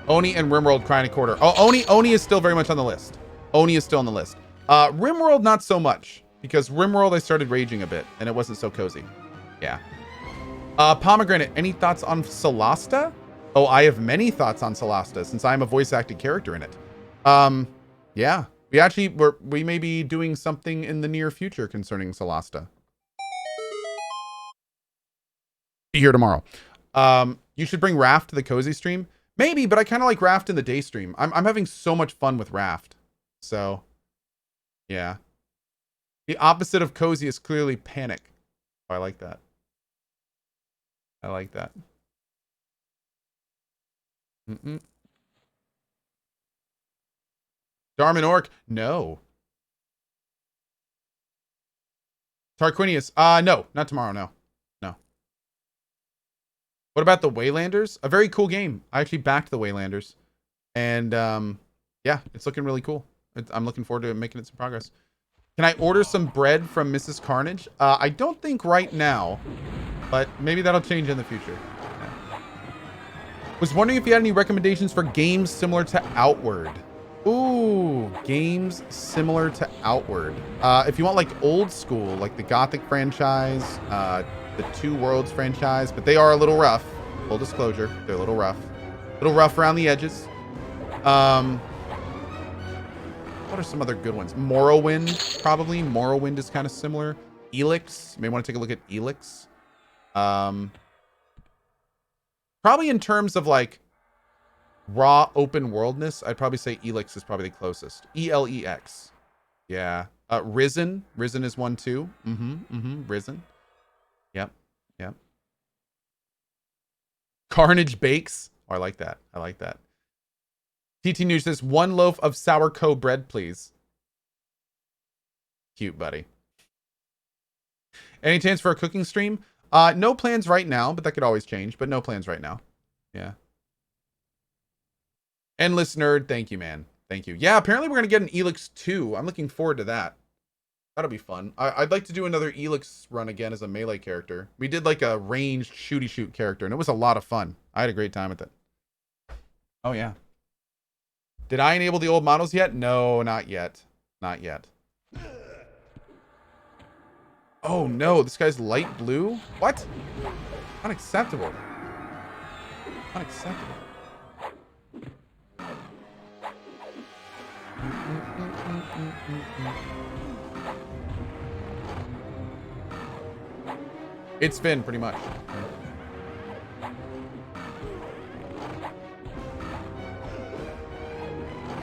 S1: Oni and Rimworld crying a quarter. Oh, Oni is still very much on the list. Oni is still on the list. Rimworld, not so much. Because Rimworld, I started raging a bit, and it wasn't so cozy. Yeah. Pomegranate, any thoughts on Solasta? Oh, I have many thoughts on Solasta, since I'm a voice acting character in it. Yeah. We may be doing something in the near future concerning Solasta. Be here tomorrow. You should bring Raft to the cozy stream. Maybe, but I kind of like Raft in the day stream. I'm having so much fun with Raft. So, yeah. The opposite of cozy is clearly panic. Oh, I like that. I like that. Darman Orc? No. Tarquinius? No, not tomorrow. No. What about the Waylanders? A very cool game. I actually backed the Waylanders. And, yeah, it's looking really cool. I'm looking forward to making it some progress. Can I order some bread from Mrs. Carnage? I don't think right now, but maybe that'll change in the future. Yeah. Was wondering if you had any recommendations for games similar to Outward. Ooh, games similar to Outward. If you want like old school, like the Gothic franchise, the Two Worlds franchise, but they are a little rough. Full disclosure, they're a little rough. A little rough around the edges. What are some other good ones? Morrowind, probably. Morrowind is kind of similar. Elix, you may want to take a look at Elix. Probably in terms of like raw open worldness, I'd probably say Elix is probably the closest. ELEX. Yeah. Risen. Risen is one too. Risen. Yep. Carnage Bakes. Oh, I like that. I like that. TT News says, 1 loaf of sour Cohh bread, please. Cute, buddy. Any chance for a cooking stream? No plans right now, but that could always change. But no plans right now. Yeah. Endless Nerd, thank you, man. Thank you. Yeah, apparently we're going to get an Elix 2. I'm looking forward to that. That'll be fun. I'd like to do another Elix run again as a melee character. We did like a ranged shooty shoot character, and it was a lot of fun. I had a great time with it. Oh, yeah. Did I enable the old models yet? No, not yet. Not yet. Oh, no. This guy's light blue? What? Unacceptable. Unacceptable. It's Finn, pretty much.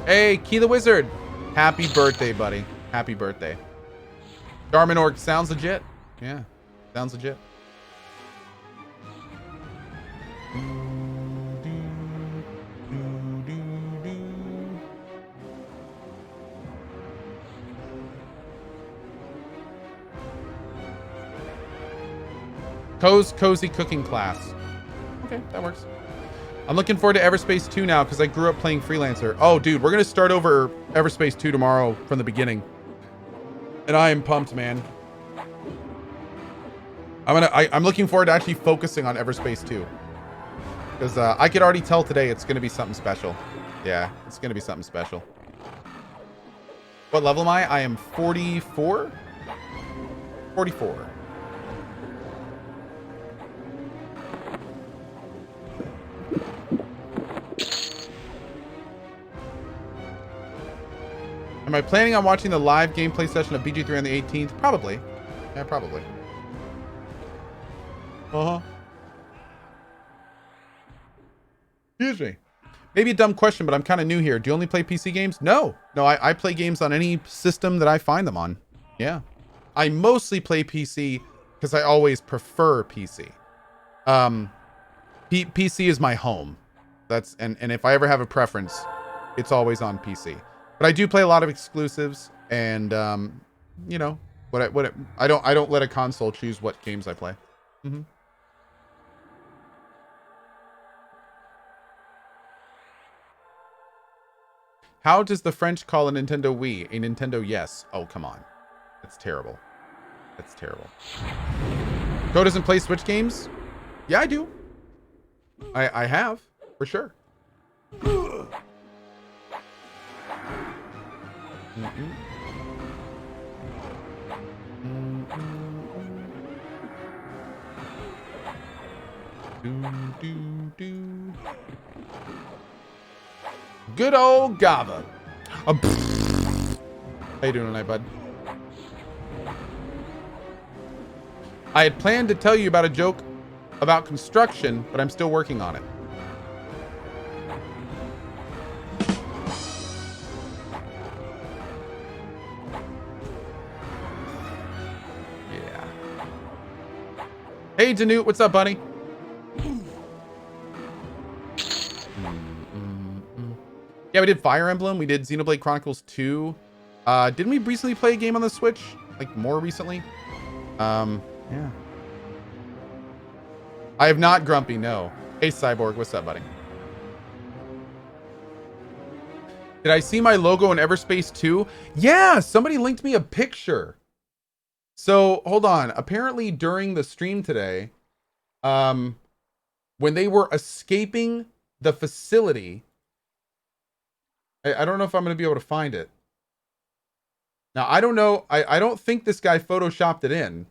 S1: Hey, Key the Wizard. Happy birthday, buddy. Happy birthday. Darman Orc sounds legit. Yeah, sounds legit. Cohh's cozy cooking class. Okay, that works. I'm looking forward to Everspace 2 now because I grew up playing Freelancer. Oh, dude, we're going to start over Everspace 2 tomorrow from the beginning. And I am pumped, man. I'm looking forward to actually focusing on Everspace 2. Because I could already tell today it's going to be something special. Yeah, it's going to be something special. What level am I? I am 44? 44. Am I planning on watching the live gameplay session of BG3 on the 18th? Probably. Yeah, probably. Uh-huh. Excuse me. Maybe a dumb question, but I'm kind of new here. Do you only play PC games? No. No, I play games on any system that I find them on. Yeah. I mostly play PC because I always prefer PC. PC is my home. That's and if I ever have a preference, it's always on PC. But I do play a lot of exclusives, and you know, I don't let a console choose what games I play. Mm-hmm. How does the French call a Nintendo Wii a Nintendo Yes? Oh, come on. That's terrible. That's terrible. Cohh doesn't play Switch games? Yeah, I do. I have, for sure. Good old Gava. How you doing tonight, bud? I had planned to tell you about a joke about construction, but I'm still working on it. Yeah. Hey, Danute, what's up, buddy? Yeah, we did Fire Emblem. We did Xenoblade Chronicles 2. Didn't we recently play a game on the Switch? Like, more recently? Yeah. I have not, Grumpy, no. Hey, Cyborg, what's up, buddy? Did I see my logo in Everspace 2? Yeah, somebody linked me a picture. So, hold on. Apparently, during the stream today, when they were escaping the facility... I don't know if I'm going to be able to find it. Now, I don't know. I don't think this guy photoshopped it in.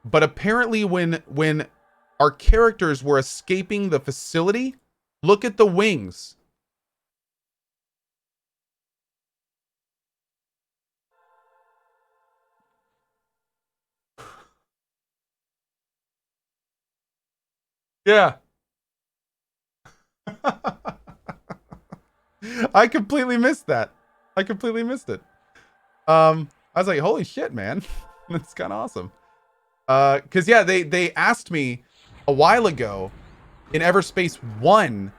S1: But apparently when our characters were escaping the facility, look at the wings. Yeah. I completely missed that. I completely missed it. I was like, holy shit, man. That's kind of awesome. Cause yeah, they asked me a while ago in Everspace 1,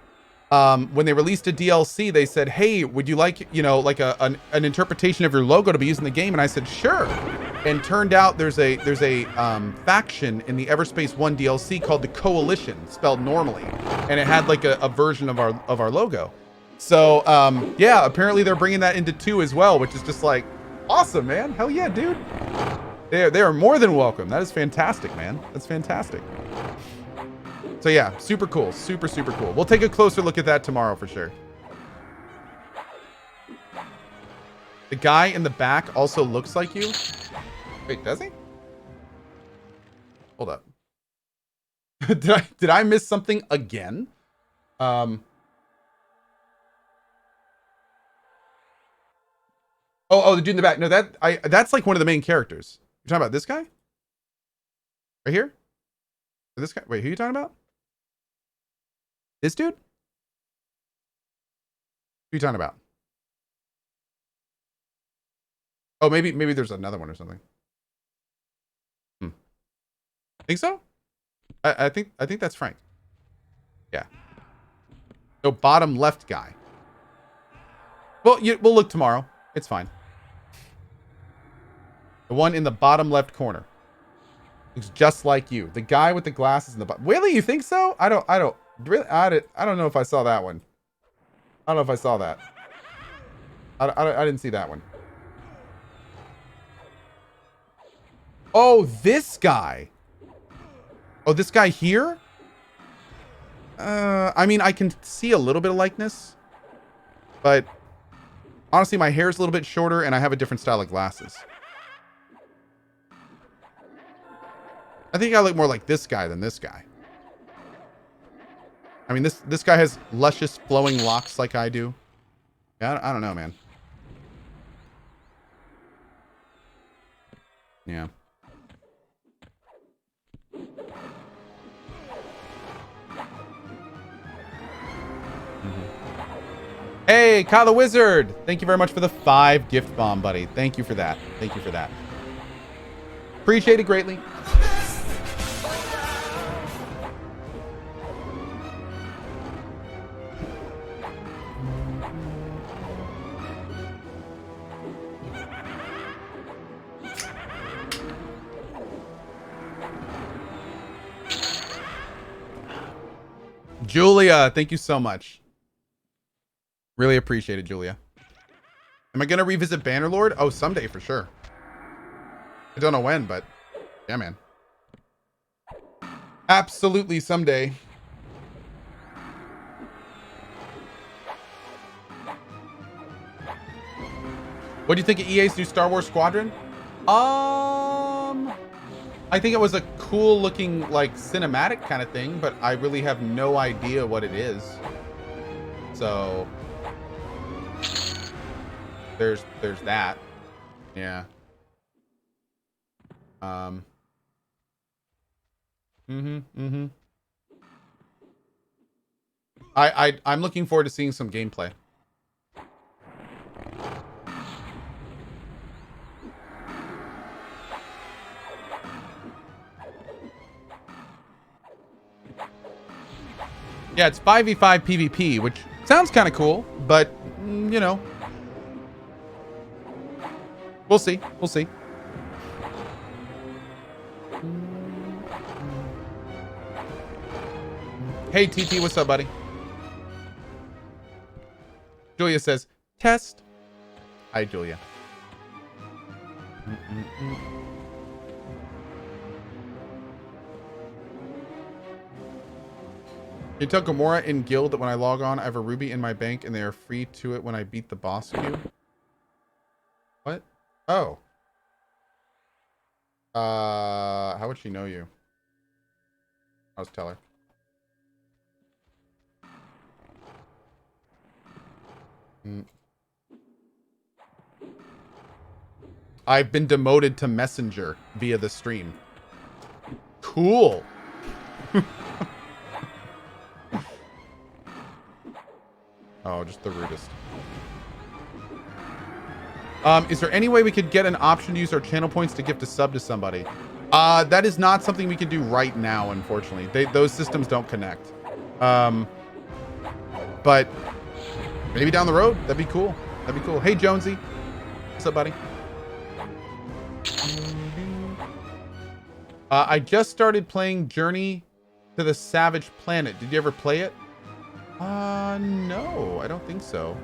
S1: when they released a DLC, they said, hey, would you like, you know, like an interpretation of your logo to be used in the game? And I said, sure. And turned out there's a faction in the Everspace 1 DLC called the Coalition, spelled normally. And it had like a version of our logo. So, yeah, apparently they're bringing that into 2 as well, which is just like, awesome, man. Hell yeah, dude. They are more than welcome. That is fantastic, man. That's fantastic. So yeah, super cool. Super, super cool. We'll take a closer look at that tomorrow for sure. The guy in the back also looks like you. Wait, does he? Hold up. Did I miss something again? Oh, the dude in the back. No, that's like one of the main characters. You're talking about this guy? Right here? Or this guy? Wait, who are you talking about? This dude? Who are you talking about? Oh, maybe there's another one or something. Think so? I think that's Frank. Yeah. So bottom left guy. Well, we'll look tomorrow. It's fine. The one in the bottom left corner. Looks just like you. The guy with the glasses in the bottom. Really? You think so? I don't really. I don't know if I saw that one. I don't know if I saw that. I didn't see that one. Oh, this guy. Oh, this guy here? I mean, I can see a little bit of likeness. But honestly, my hair is a little bit shorter and I have a different style of glasses. I think I look more like this guy than this guy. I mean, this guy has luscious flowing locks like I do. Yeah, I don't know, man. Yeah. Hey, Kyle the Wizard! Thank you very much for the 5 gift bomb, buddy. Thank you for that. Thank you for that. Appreciate it greatly. Julia, thank you so much. Really appreciate it, Julia. Am I going to revisit Bannerlord? Oh, someday for sure. I don't know when, but yeah, man. Absolutely someday. What do you think of EA's new Star Wars Squadron? I think it was a cool looking, like, cinematic kind of thing, but I really have no idea what it is. So there's that. Yeah. I'm looking forward to seeing some gameplay. Yeah, it's 5v5 PvP, which sounds kind of cool, but, you know. We'll see. We'll see. Hey, TT, what's up, buddy? Julia says, test. Hi, Julia. You tell Gamora in guild that when I log on, I have a ruby in my bank and they are free to it when I beat the boss queue. What? Oh. How would she know you? I'll just tell her. I've been demoted to messenger via the stream. Cool. Oh, just the rudest. Is there any way we could get an option to use our channel points to gift a sub to somebody? That is not something we can do right now, unfortunately. Those systems don't connect. But maybe down the road. That'd be cool. That'd be cool. Hey, Jonesy. What's up, buddy? I just started playing Journey to the Savage Planet. Did you ever play it? No, I don't think so.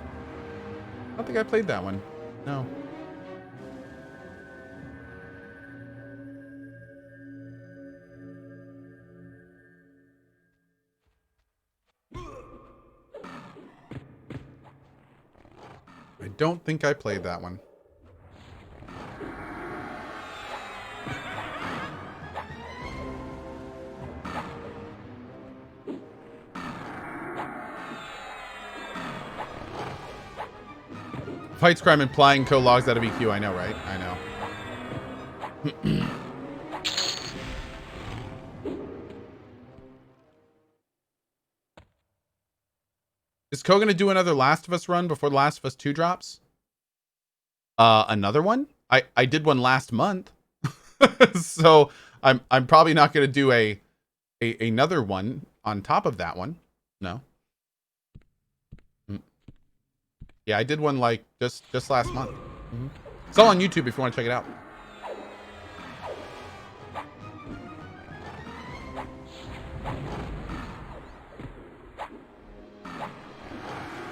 S1: I don't think I played that one. No. I don't think I played that one. Fights crime implying Cohh logs out of EQ. I know, right? I know. Is Cohh going to do another Last of Us run before The Last of Us 2 drops? Another one? I did one last month. So I'm probably not going to do another one on top of that one. No. Yeah, I did one like just last month. It's all on YouTube if you want to check it out.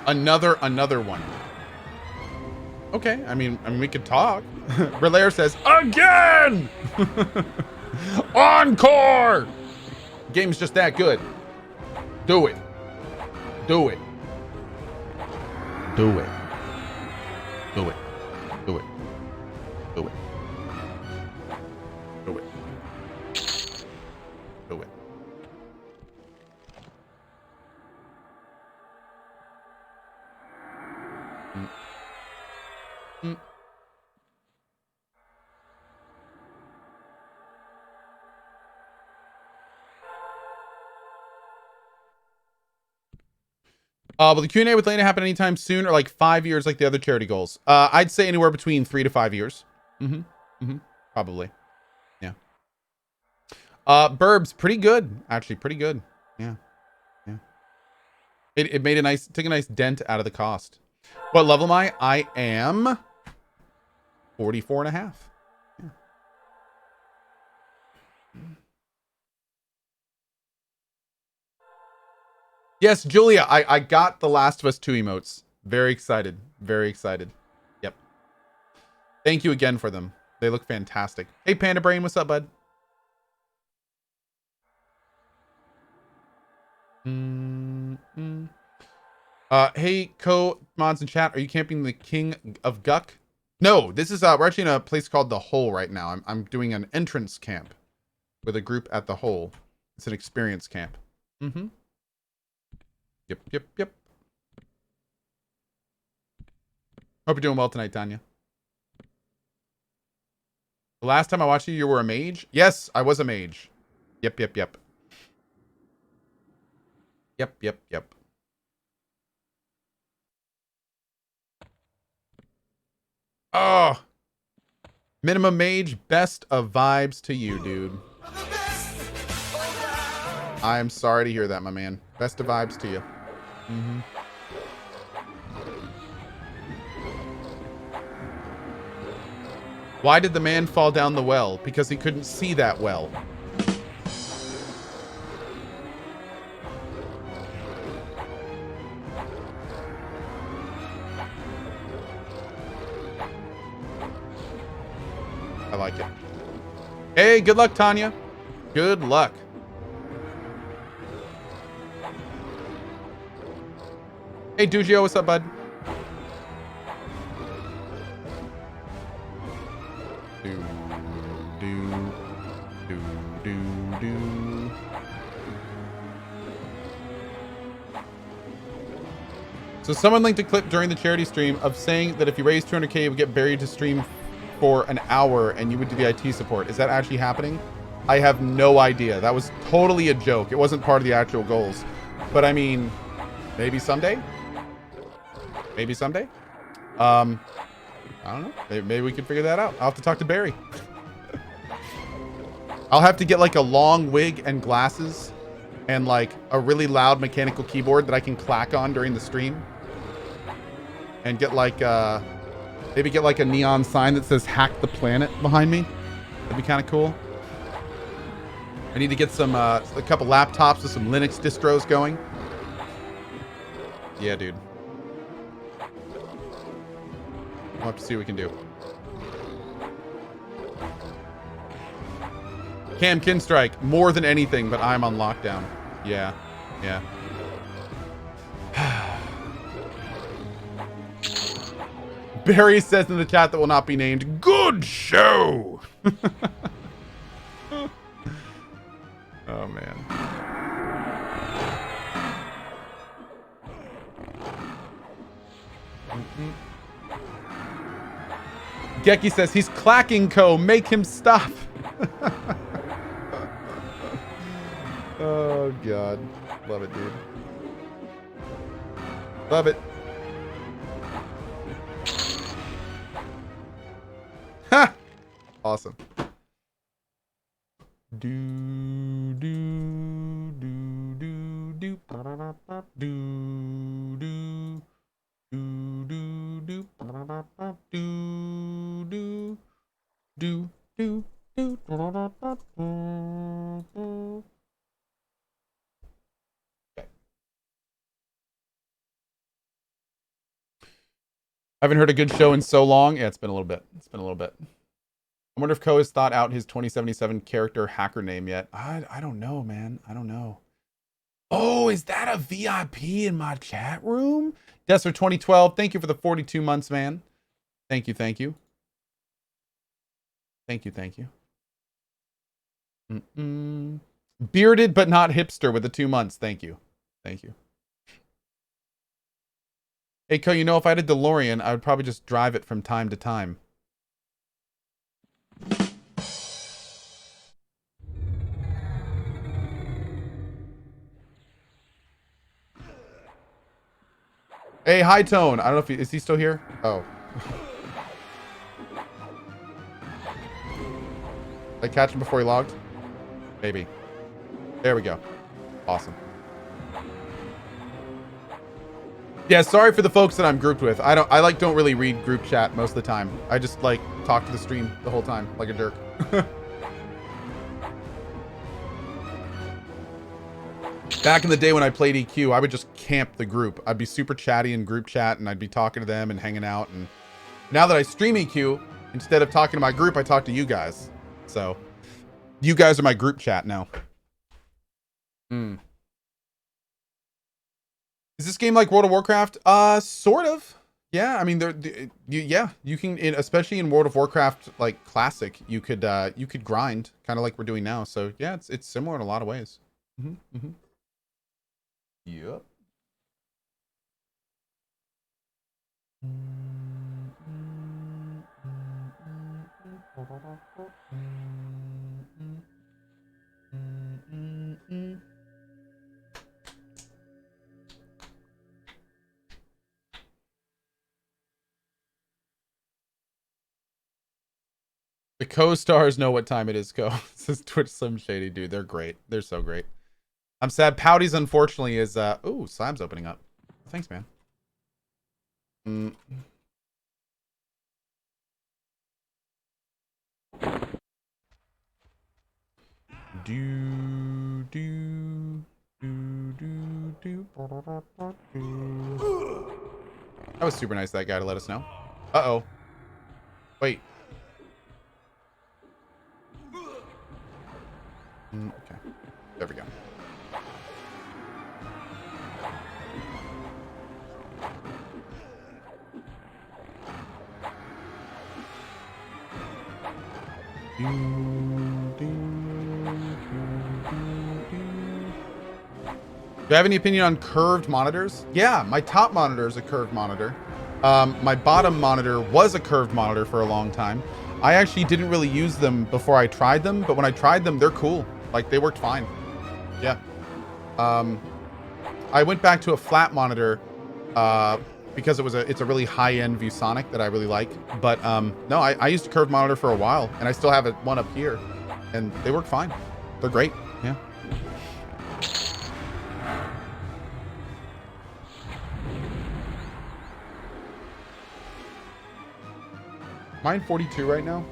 S1: Another one. Okay, I mean we could talk. Relayer says again. Encore. Game's just that good. Do it. Do it. Do it. Do it. Do it. Do it. Do it. Do it. Will the Q&A with Lena happen anytime soon or like 5 years like the other charity goals? I'd say anywhere between 3 to 5 years. Probably. Yeah. Burbs, pretty good. Actually, pretty good. Yeah. Yeah. It made took a nice dent out of the cost. What level am I? I am 44 and a half. Yeah. Yes, Julia, I got the Last of Us 2 emotes. Very excited. Very excited. Yep. Thank you again for them. They look fantastic. Hey, Panda Brain, what's up, bud? Hey, Cohh, mods in chat, are you camping the King of Guck? No, this is we're actually in a place called the Hole right now. I'm doing an entrance camp with a group at the Hole. It's an experience camp. Mm-hmm. Yep. Hope you're doing well tonight, Tanya. The last time I watched you, you were a mage? Yes, I was a mage. Yep. Yep. Oh, minimum mage, best of vibes to you, dude. I am sorry to hear that, my man. Best of vibes to you. Mm-hmm. Why did the man fall down the well? Because he couldn't see that well. I like it. Hey, good luck, Tanya. Good luck. Hey, Dugio, what's up, bud? Do. So someone linked a clip during the charity stream of saying that if you raise 200K, you would get buried to stream for an hour and you would do the IT support. Is that actually happening? I have no idea. That was totally a joke. It wasn't part of the actual goals. But I mean, maybe someday? Maybe someday? I don't know. Maybe we can figure that out. I'll have to talk to Barry. I'll have to get like a long wig and glasses and like a really loud mechanical keyboard that I can clack on during the stream. And get like maybe get like a neon sign that says "Hack the Planet" behind me. That'd be kind of cool. I need to get some a couple laptops with some Linux distros going. Yeah, dude. We'll have to see what we can do. Cam Kinstrike, more than anything, but I'm on lockdown. Yeah. Barry says in the chat that will not be named, good show! Oh, man. Geki says, he's clacking, Cohh. Make him stop. Oh, God. Love it, dude. Love it. Ha! Awesome. Do, do, do, do, do, ba-da-da-ba, do, do, do, do, do, ba-da-da-ba, do, do, do, do, do, ba-da-da-ba, do. Okay. I haven't heard a good show in so long. Yeah, it's been a little bit. I wonder if Cohh has thought out his 2077 character hacker name yet. I don't know, man. I don't know. Oh, is that a VIP in my chat room? Desper 2012, thank you for the 42 months, man. Thank you. Thank you. Bearded but not hipster with the 2 months. Thank you. Hey, Cohh, you know, if I had a DeLorean, I would probably just drive it from time to time. Hey, High Tone. I don't know if is he still here? Oh. Did I catch him before he logged? Maybe. There we go. Awesome. Yeah, sorry for the folks that I'm grouped with. I don't really read group chat most of the time. I just like talk to the stream the whole time like a jerk. Back in the day when I played EQ, I would just camp the group. I'd be super chatty in group chat and I'd be talking to them and hanging out. And now that I stream EQ, instead of talking to my group, I talk to you guys. So you guys are my group chat now. Is this game like World of Warcraft? Sort of. Yeah, I mean, yeah, you can, especially in World of Warcraft, like Classic, you could grind, kind of like we're doing now. So yeah, it's similar in a lot of ways. Yep. The co-stars know what time it is, Cohh. This is Twitch Slim Shady, dude. They're great. They're so great. I'm sad. Pouty's unfortunately is ooh, Slam's opening up. Thanks, man. Do do do do do. That was super nice, that guy, to let us know. Uh-oh. Wait. Okay. There we go. Do you have any opinion on curved monitors? Yeah, my top monitor is a curved monitor. My bottom monitor was a curved monitor for a long time. I actually didn't really use them before I tried them, but when I tried them, they're cool. Like, they worked fine. Yeah. I went back to a flat monitor because it's a really high-end ViewSonic that I really like. But no, I used a curved monitor for a while, and I still have one up here, and they work fine. They're great. Yeah. Mine 42 right now.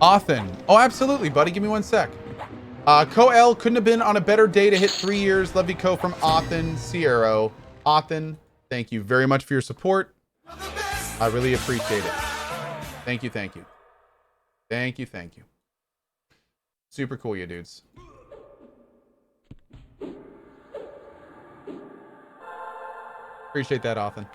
S1: Othin. Oh, absolutely, buddy. Give me 1 sec. Cohh couldn't have been on a better day to hit 3 years. Love you, Cohh, from Othin Sierra. Othin, thank you very much for your support. I really appreciate it. Thank you, thank you. Thank you, thank you. Super cool, you dudes. Appreciate that, Othin.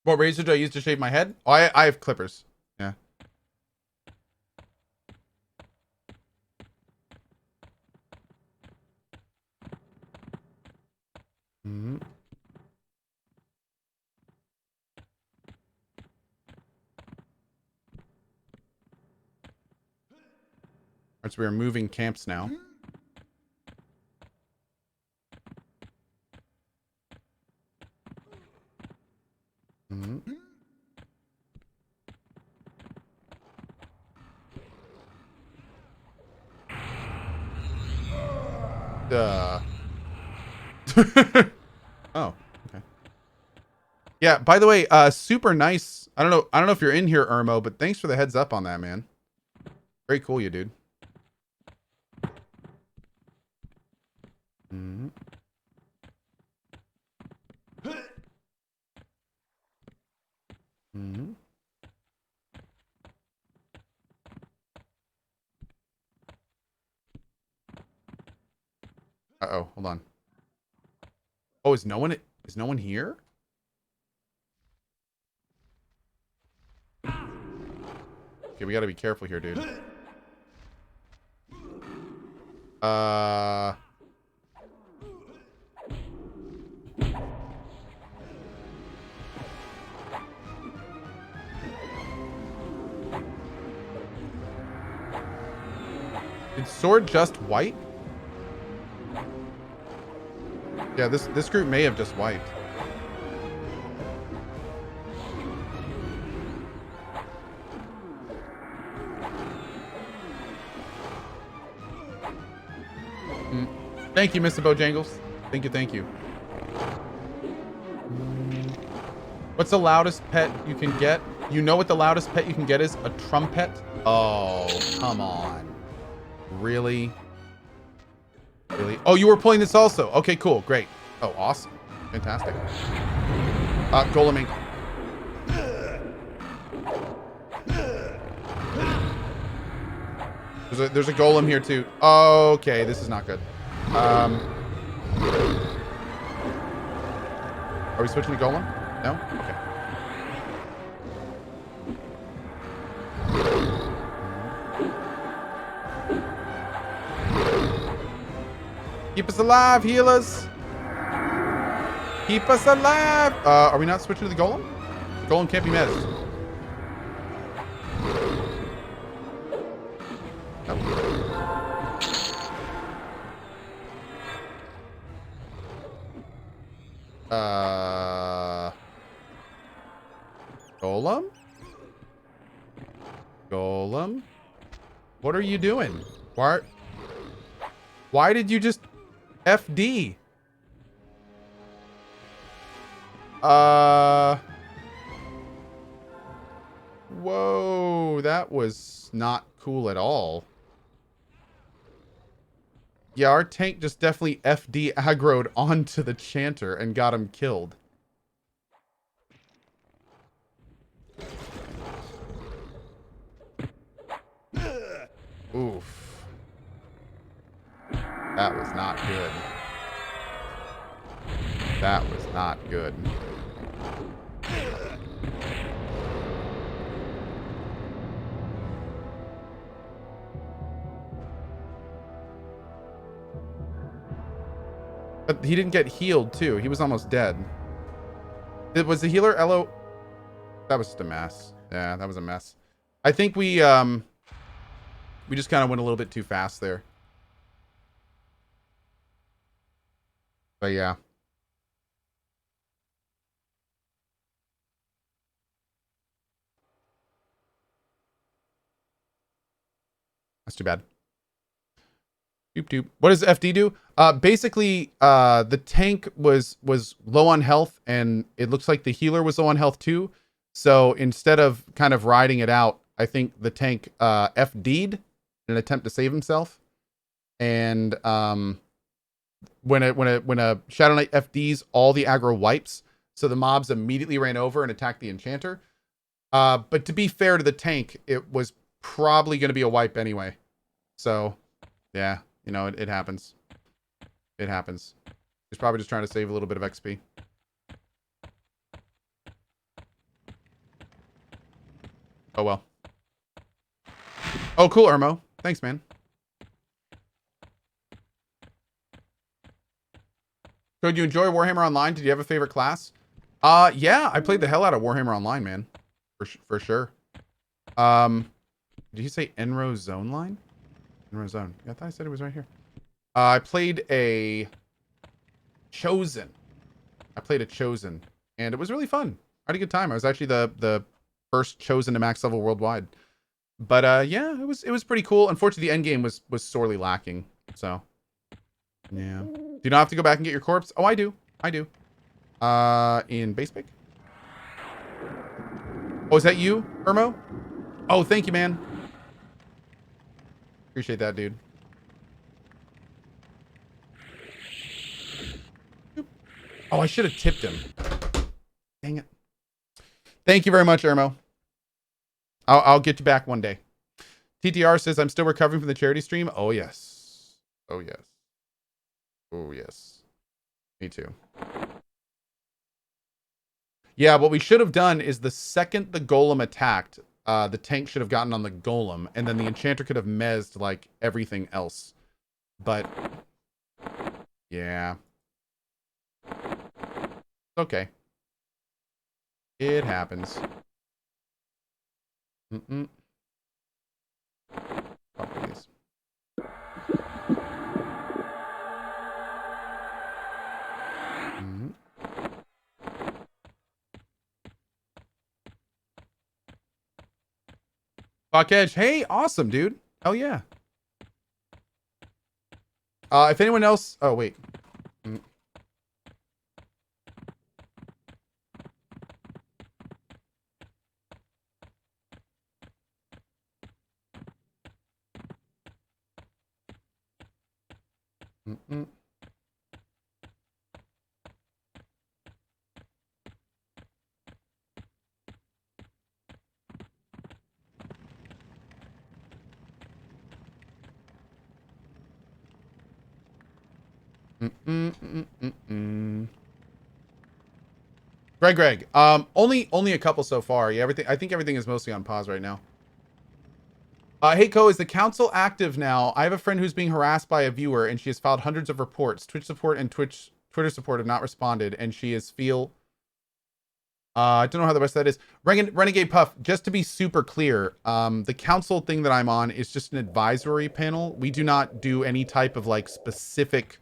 S1: What razor do I use to shave my head? Oh, I have clippers. Yeah. Alright, so we are moving camps now. Oh, okay. Yeah, by the way, super nice. I don't know if you're in here, Irmo, but thanks for the heads up on that, man. Very cool, you dude. Uh-oh, hold on. Oh, is no one here? Okay, we gotta be careful here, dude. Is sword just white? Yeah, this group may have just wiped. Mm. Thank you, Mr. Bojangles. Thank you, thank you. What's the loudest pet you can get? You know what the loudest pet you can get is? A trumpet? Oh, come on. Really? Really? Oh, you were playing this also. Okay, cool. Great. Oh, awesome. Fantastic. Golem Inc. There's a golem here too. Okay, this is not good. Are we switching to golem? No? Okay. Keep us alive, healers. Keep us alive. Are we not switching to the golem? Golem can't be mezzed. Golem? Golem? What are you doing? Why did you just FD? Whoa, that was not cool at all. Yeah, our tank just definitely FD aggroed onto the chanter and got him killed. Oof. That was not good. That was not good. But he didn't get healed too. He was almost dead. Was the healer Elo? That was just a mess. Yeah, that was a mess. I think we just kind of went a little bit too fast there. But yeah. That's too bad. Doop doop. What does FD do? Basically, the tank was low on health, and it looks like the healer was low on health too. So instead of kind of riding it out, I think the tank FD'd in an attempt to save himself. And when a Shadow Knight FDs, all the aggro wipes, so the mobs immediately ran over and attacked the enchanter. But to be fair to the tank, it was probably going to be a wipe anyway. So, yeah, you know, it happens. It happens. He's probably just trying to save a little bit of XP. Oh, well. Oh, cool, Irmo. Thanks, man. So, do you enjoy Warhammer Online? Did you have a favorite class? Yeah, I played the hell out of Warhammer Online, man. For sure. Did you say Enro Zone line? Enro Zone. Yeah, I thought I said it was right here. I played a Chosen. And it was really fun. I had a good time. I was actually the first Chosen to max level worldwide. But yeah, it was pretty cool. Unfortunately, the end game was sorely lacking. So yeah. Do you not have to go back and get your corpse? Oh, I do. In base pick? Oh, is that you, Irmo? Oh, thank you, man. Appreciate that, dude. Oh, I should have tipped him. Dang it. Thank you very much, Irmo. I'll get you back one day. TTR says, I'm still recovering from the charity stream. Oh, yes. Oh, yes. Oh, yes. Me too. Yeah, what we should have done is the second the golem attacked, the tank should have gotten on the golem, and then the enchanter could have mezzed, like, everything else. But, yeah. Okay. It happens. Properties. Fuck Edge. Hey, awesome, dude. Hell yeah. If anyone else, oh wait. Mm. Mm-mm. Mm-mm-mm-mm-mm. Greg. Only a couple so far. Yeah, I think everything is mostly on pause right now. Hey, Cohh, is the council active now? I have a friend who's being harassed by a viewer, and she has filed hundreds of reports. Twitch support and Twitter support have not responded, and she is I don't know how the rest of that is. Renegade Puff, just to be super clear, the council thing that I'm on is just an advisory panel. We do not do any type of like specific,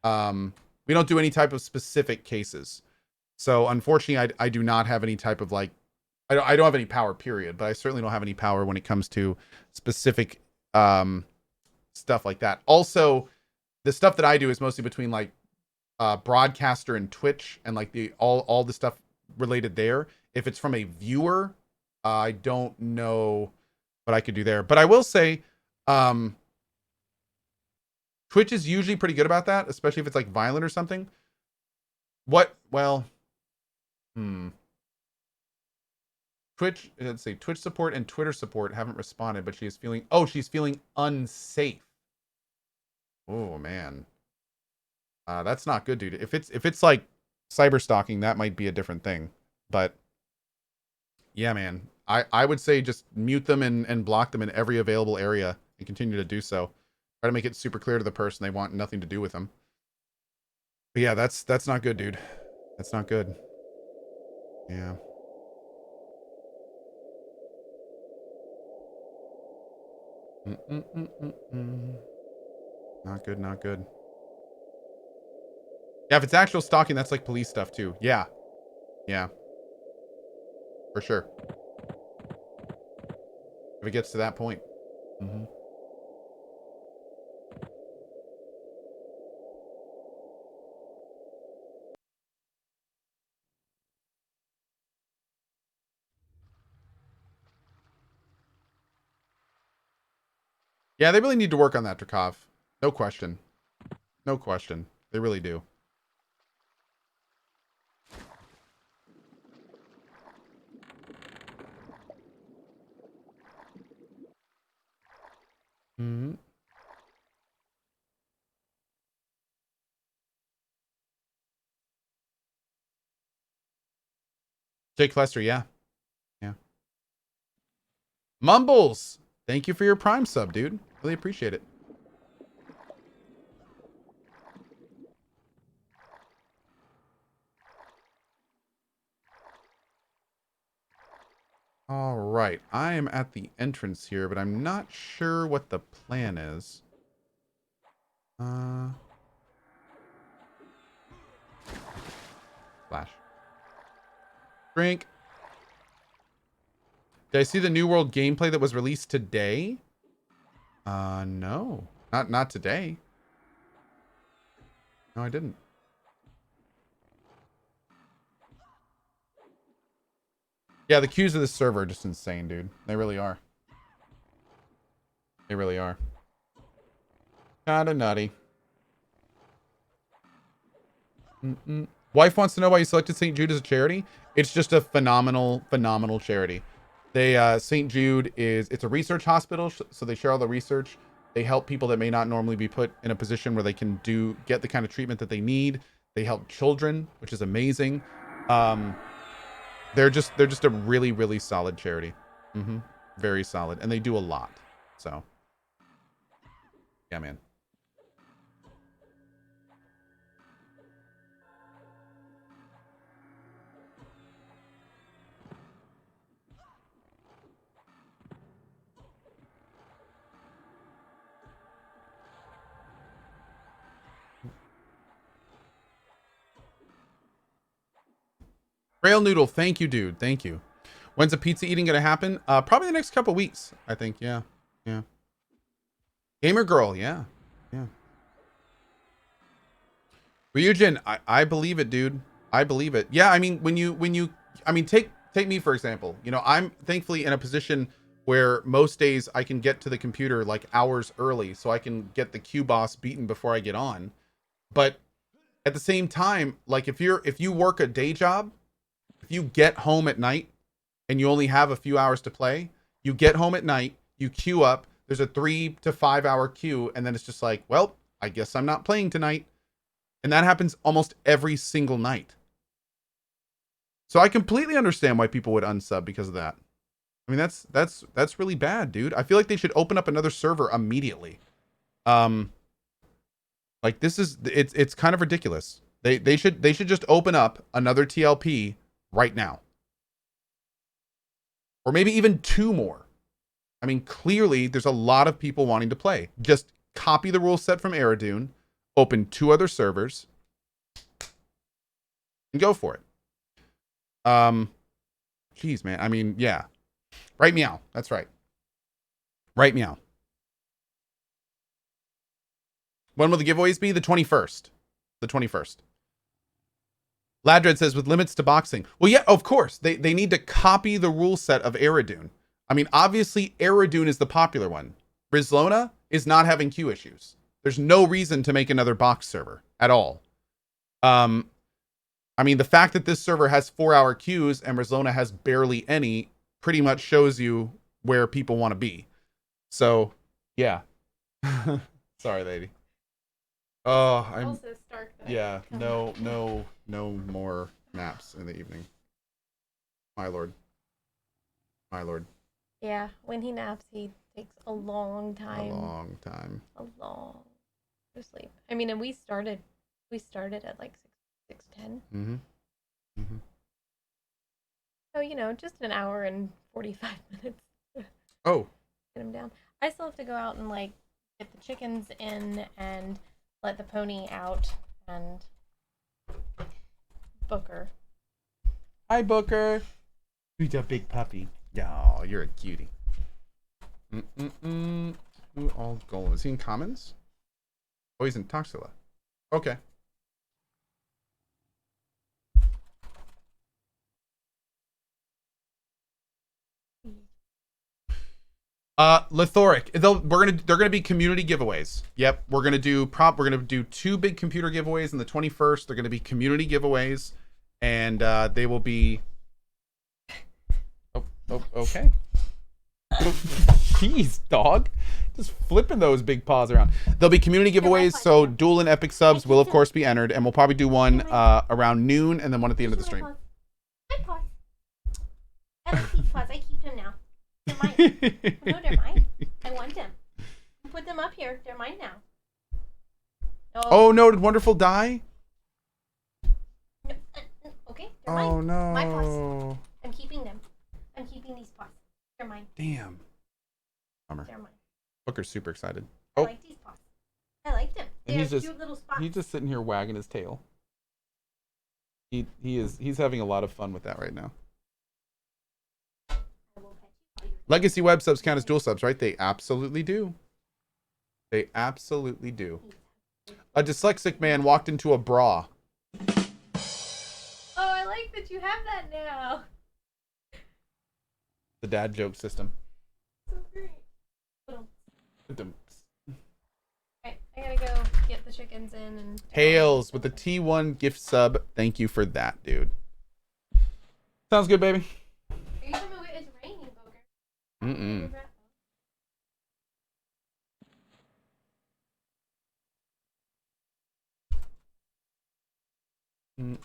S1: we don't do any type of specific cases. So unfortunately, I do not have any type of like, I don't have any power, period, but I certainly don't have any power when it comes to specific stuff like that. Also, the stuff that I do is mostly between like broadcaster and Twitch and like the all the stuff related there. If it's from a viewer, I don't know what I could do there. But I will say, Twitch is usually pretty good about that, especially if it's like violent or something. Twitch, let's see, Twitch support and Twitter support haven't responded, but she's feeling unsafe. Oh man. That's not good, dude. If it's like cyber stalking, that might be a different thing. But yeah, man. I would say just mute them and block them in every available area and continue to do so. Try to make it super clear to the person they want nothing to do with them. But yeah, that's not good, dude. That's not good. Yeah. Not good, not good. Yeah, if it's actual stalking, that's like police stuff too. Yeah. Yeah. For sure. If it gets to that point. Mm-hmm. Yeah, they really need to work on that, Drakov. No question. No question. They really do. Mm-hmm. Jake Lester, yeah. Yeah. Mumbles! Thank you for your Prime sub, dude. Really appreciate it. All right. I am at the entrance here, but I'm not sure what the plan is. Flash. Drink. Did I see the New World gameplay that was released today? No. Not today. No, I didn't. Yeah, the queues of this server are just insane, dude. They really are. They really are. Kinda nutty. Wife wants to know why you selected St. Jude as a charity. It's just a phenomenal charity. They St. Jude it's a research hospital, so they share all the research. They help people that may not normally be put in a position where they can get the kind of treatment that they need. They help children, which is amazing. They're just a really solid charity. Very solid, and they do a lot. So yeah, man. Rail Noodle, thank you, dude. Thank you. When's the pizza eating gonna happen? Probably the next couple weeks, I think. Yeah. Yeah. Gamer Girl, yeah. Yeah. Ryujin, I believe it, dude. I believe it. Yeah, I mean, I mean, take me for example. You know, I'm thankfully in a position where most days I can get to the computer like hours early, so I can get the Q boss beaten before I get on. But at the same time, like if you work a day job, if you get home at night and you only have a few hours to play, you get home at night, you queue up, there's a 3 to 5 hour queue, and then it's just like, well, I guess I'm not playing tonight. And that happens almost every single night. So I completely understand why people would unsub because of that. I mean, that's really bad, dude. I feel like they should open up another server immediately. Like this is it's kind of ridiculous. They should just open up another TLP right now. Or maybe even 2 more. I mean, clearly there's a lot of people wanting to play. Just copy the rule set from Eridune, open 2 other servers, and go for it. Jeez, man. I mean, yeah. Right meow. That's right. Right meow. When will the giveaways be? The 21st. The 21st. Ladred says, with limits to boxing. Well, yeah, of course. They need to copy the rule set of Eridune. I mean, obviously, Eridune is the popular one. Rizlona is not having queue issues. There's no reason to make another box server at all. I mean, the fact that this server has 4-hour queues and Rizlona has barely any pretty much shows you where people want to be. So, yeah. Sorry, lady. Oh, I'm
S3: also Stark.
S1: Yeah, no more naps in the evening. My lord. My lord.
S3: Yeah, when he naps, he takes a long time.
S1: A long time.
S3: A long to sleep. I mean, and we started at like 6:10.
S1: Mm-hmm. Mm-hmm.
S3: So, you know, just an hour and 45 minutes.
S1: Oh.
S3: Get him down. I still have to go out and like get the chickens in and let the pony out and Booker.
S1: Hi, Booker. Who's a big puppy? Oh, you're a cutie. Who all golem? Is he in commons? Oh, he's in Toxila. Okay. Lithoric. They're gonna be community giveaways. Yep, we're gonna do 2 big computer giveaways on the 21st. They're gonna be community giveaways, and they will be. Oh, okay. Jeez, dog. Just flipping those big paws around. There'll be community giveaways, so dual and epic subs will of course be entered, and we'll probably do one around noon and then one at the end of the stream.
S3: My paws. I like these paws. I keep them now. They're mine. No, they're mine. I want them. Put them up here. They're mine now.
S1: Oh no, did Wonderful die?
S3: No, okay, they're mine.
S1: Oh no.
S3: My paws. I'm keeping them. I'm keeping these paws. They're mine.
S1: Damn. Bummer.
S3: They're mine.
S1: Booker's super excited.
S3: I like these paws. I like them. They
S1: And
S3: have cute little spots.
S1: he's just sitting here wagging his tail. He's having a lot of fun with that right now. Legacy web subs count as dual subs, right? They absolutely do. They absolutely do. A dyslexic man walked into a bra.
S3: Oh, I like that you have that now.
S1: The dad joke system.
S3: So great.
S1: Them.
S3: Alright, I gotta go get the chickens in and
S1: Hails with the T1 gift sub. Thank you for that, dude. Sounds good, baby.
S3: Are you coming with? It's raining, Booker.
S1: Mm-mm. Mm.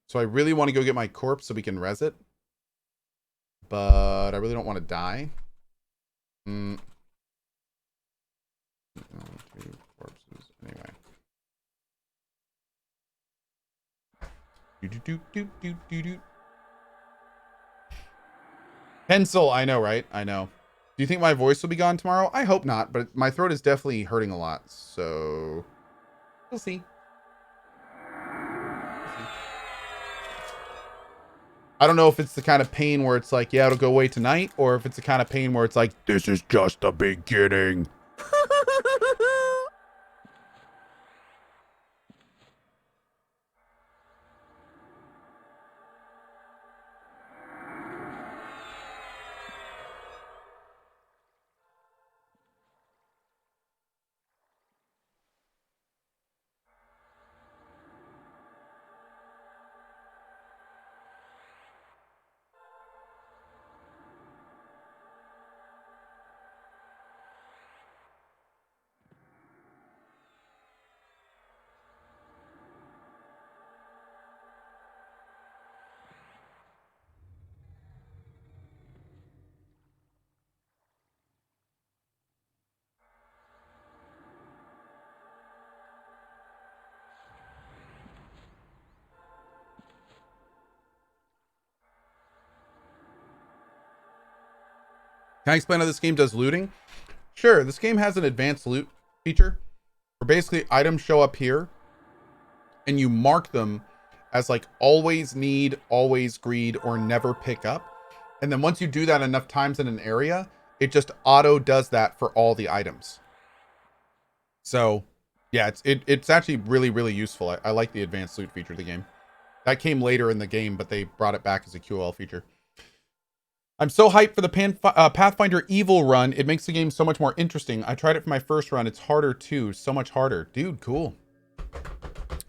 S1: So I really want to go get my corpse so we can res it. But I really don't want to die. 1, 2 corpses. Anyway. Do. Pencil, I know, right? I know. Do you think my voice will be gone tomorrow? I hope not, but my throat is definitely hurting a lot, so we'll see. I don't know if it's the kind of pain where it's like, yeah, it'll go away tonight, or if it's the kind of pain where it's like, this is just the beginning. Can I explain how this game does looting? Sure, this game has an advanced loot feature where basically items show up here and you mark them as like always need, always greed, or never pick up. And then once you do that enough times in an area, it just auto does that for all the items. So yeah, it's actually really, really useful. I like the advanced loot feature of the game. That came later in the game, but they brought it back as a QL feature. I'm so hyped for the Pathfinder Evil run. It makes the game so much more interesting. I tried it for my first run. It's harder too. So much harder. Dude, cool.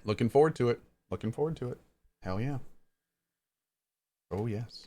S1: Looking forward to it. Looking forward to it. Hell yeah. Oh, yes.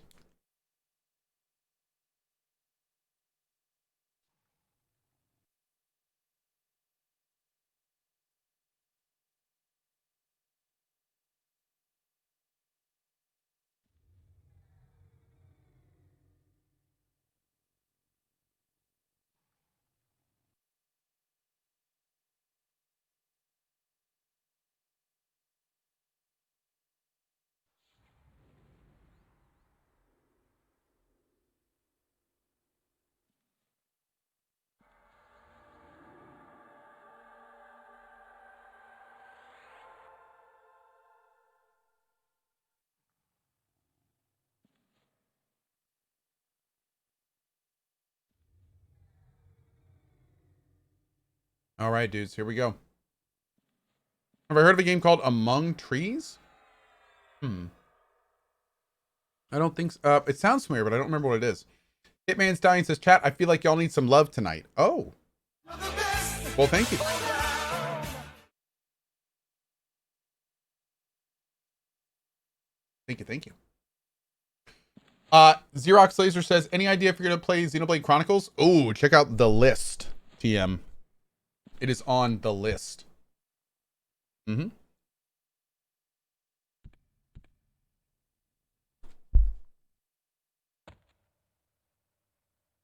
S1: All right, dudes, here we go. Have I heard of a game called Among Trees? I don't think so. It sounds familiar, but I don't remember what it is. Hitman's Dying says, chat, I feel like y'all need some love tonight. Oh. Well, thank you. Thank you, thank you. Xerox Laser says, any idea if you're going to play Xenoblade Chronicles? Oh, check out the list, TM. It is on the list. Mm-hmm.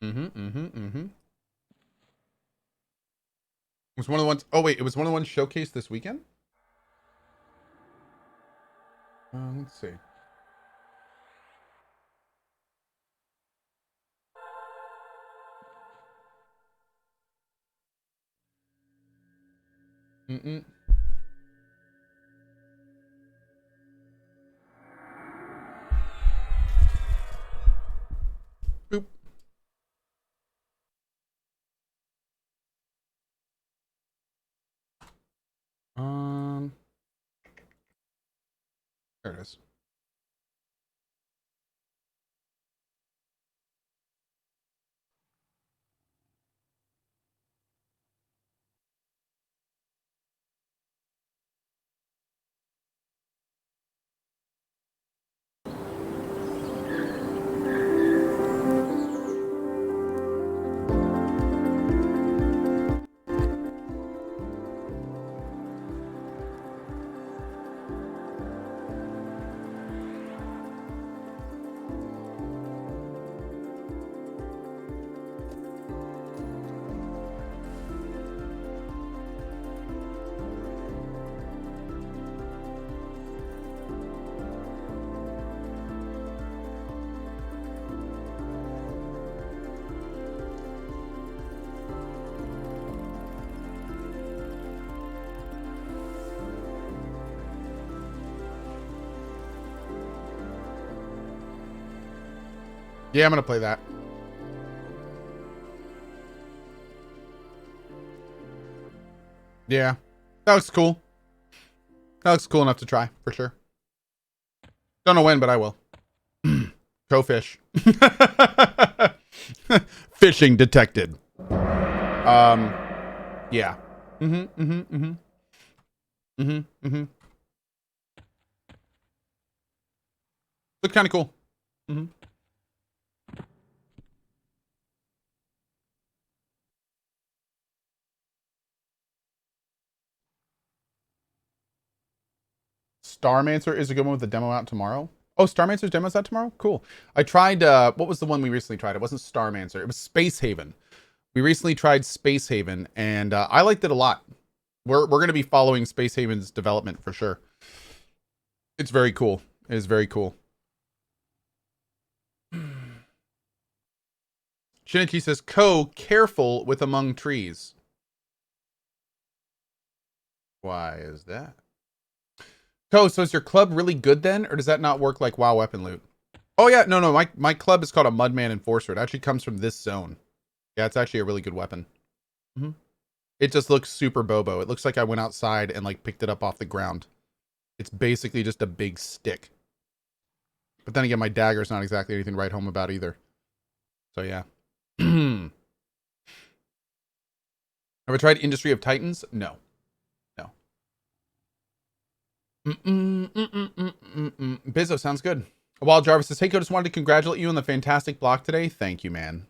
S1: It was one of the ones. Oh wait, it was one of the ones showcased this weekend. Let's see. Boop. There it is. Yeah, I'm gonna play that. Yeah, that looks cool. That looks cool enough to try for sure. Don't know when, but I will. Go fish. Fishing detected. Yeah. Look kind of cool. Starmancer is a good one with the demo out tomorrow. Oh, Starmancer's demo's out tomorrow? Cool. I tried, what was the one we recently tried? It wasn't Starmancer. It was Space Haven. We recently tried Space Haven, and I liked it a lot. We're going to be following Space Haven's development for sure. It's very cool. It is very cool. Shinichi says, Cohh, careful with among trees. Why is that? Cohh, so is your club really good then? Or does that not work like WoW weapon loot? Oh yeah, no, my club is called a Mudman Enforcer. It actually comes from this zone. Yeah, it's actually a really good weapon. It just looks super bobo. It looks like I went outside and like picked it up off the ground. It's basically just a big stick. But then again, my dagger's not exactly anything to write home about either. So yeah. Have I tried Industry of Titans? No. No. Bizzo, sounds good. Wild Jarvis says, hey, Cohh, just wanted to congratulate you on the fantastic block today. Thank you, man.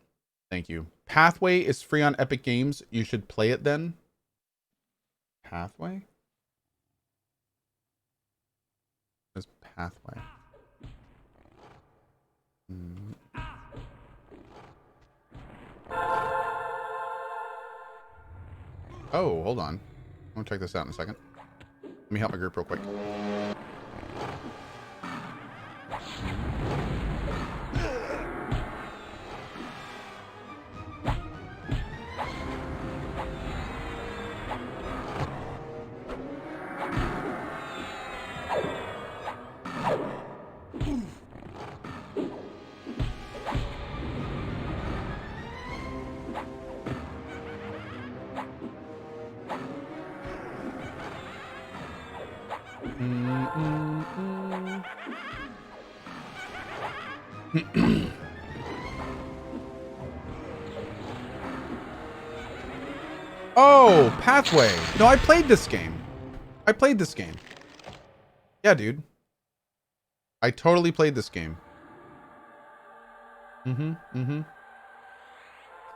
S1: Thank you. Pathway is free on Epic Games. You should play it then. Pathway? There's Pathway. Oh, hold on. I'm gonna check this out in a second. Let me help my group real quick. Oh, Pathway. No, I played this game. Yeah, dude. I totally played this game.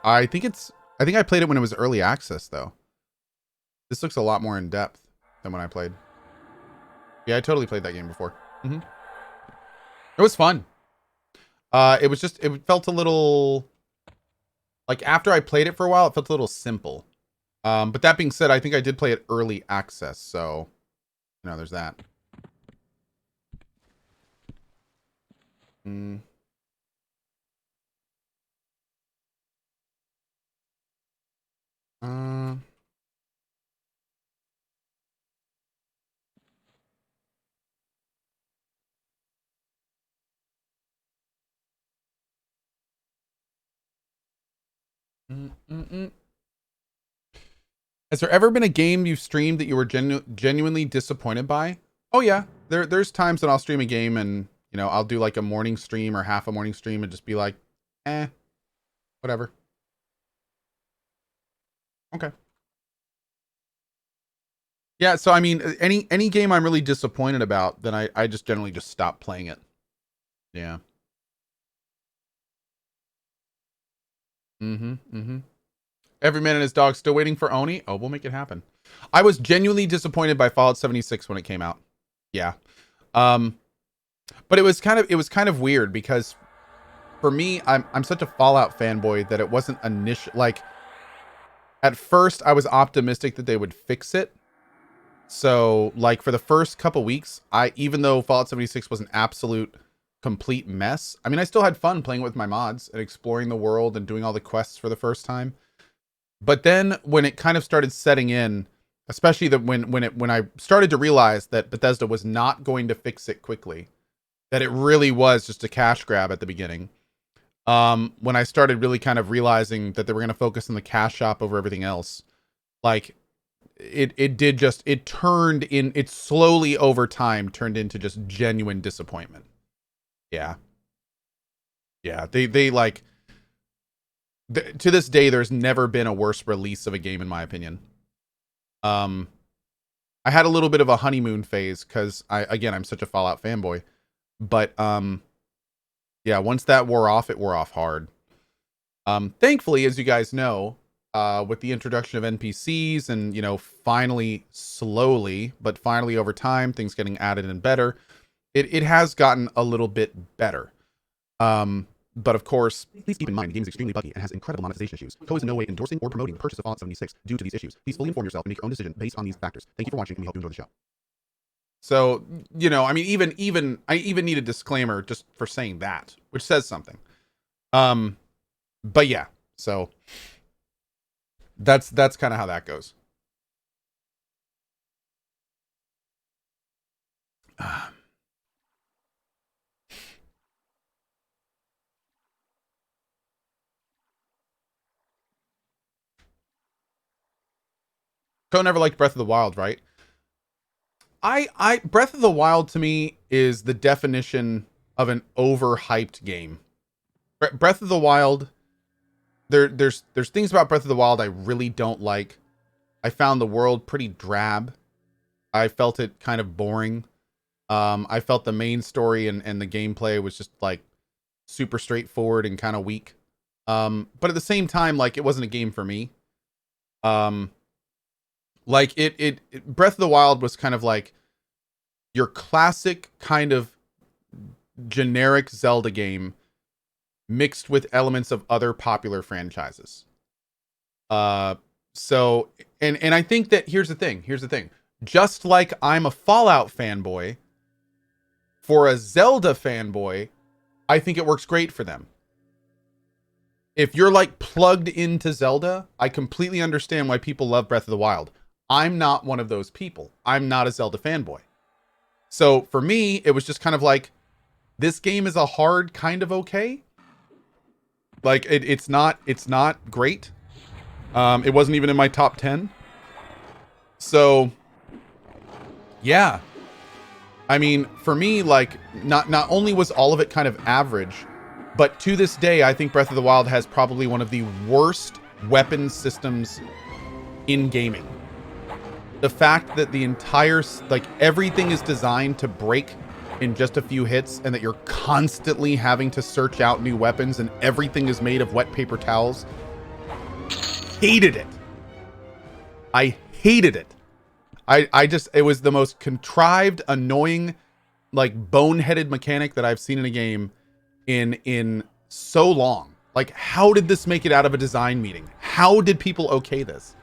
S1: I think I played it when it was early access, though. This looks a lot more in depth than when I played. Yeah, I totally played that game before. It was fun. It felt a little... Like, after I played it for a while, it felt a little simple. But that being said, I think I did play it early access, so... You know, there's that. Has there ever been a game you've streamed that you were genuinely disappointed by? Oh yeah, there's times that I'll stream a game and, you know, I'll do like a morning stream or half a morning stream and just be like, whatever. Okay. Yeah, so I mean, any game I'm really disappointed about, then I just generally just stop playing it. Yeah. Every man and his dog still waiting for Oni. Oh, we'll make it happen. I was genuinely disappointed by Fallout 76 when it came out. Yeah. But it was kind of weird because for me, I'm such a Fallout fanboy that it wasn't initial, like, at first I was optimistic that they would fix it. So like for the first couple weeks, even though Fallout 76 was an absolute complete mess, I mean, I still had fun playing with my mods and exploring the world and doing all the quests for the first time. But then when it kind of started setting in, especially when I started to realize that Bethesda was not going to fix it quickly, that it really was just a cash grab at the beginning, when I started really kind of realizing that they were going to focus on the cash shop over everything else. Like, it slowly over time turned into just genuine disappointment. Yeah. Yeah. They like, to this day, there's never been a worse release of a game, in my opinion. I had a little bit of a honeymoon phase because I'm such a Fallout fanboy, but yeah, once that wore off, it wore off hard. Thankfully, as you guys know, with the introduction of NPCs and, you know, finally slowly, but finally over time, things getting added and better, it has gotten a little bit better. But of course, please keep in mind the game is extremely buggy and has incredible monetization issues. Cohh is in no way endorsing or promoting the purchase of Fallout 76 due to these issues. Please fully inform yourself and make your own decision based on these factors. Thank you for watching, and we hope you enjoy the show. So, you know, I mean, I even need a disclaimer just for saying that, which says something. But yeah, so that's kind of how that goes. Cohh never liked Breath of the Wild, right? I Breath of the Wild to me is the definition of an overhyped game. Breath of the Wild, there's things about Breath of the Wild I really don't like. I found the world pretty drab. I felt it kind of boring. I felt the main story and the gameplay was just like super straightforward and kind of weak. But at the same time, like, it wasn't a game for me. Like Breath of the Wild was kind of like your classic kind of generic Zelda game mixed with elements of other popular franchises. So, and I think that here's the thing. Just like I'm a Fallout fanboy, for a Zelda fanboy, I think it works great for them. If you're like plugged into Zelda, I completely understand why people love Breath of the Wild. I'm not one of those people. I'm not a Zelda fanboy. So for me, it was just kind of like, this game is a hard kind of okay. Like it's not great. It wasn't even in my top 10. So yeah. I mean, for me, like, not only was all of it kind of average, but to this day, I think Breath of the Wild has probably one of the worst weapon systems in gaming. The fact that the entire, like, everything is designed to break in just a few hits, and that you're constantly having to search out new weapons, and everything is made of wet paper towels. Hated it. I hated it. I just, it was the most contrived, annoying, like, boneheaded mechanic that I've seen in a game in so long. Like, how did this make it out of a design meeting? How did people okay this?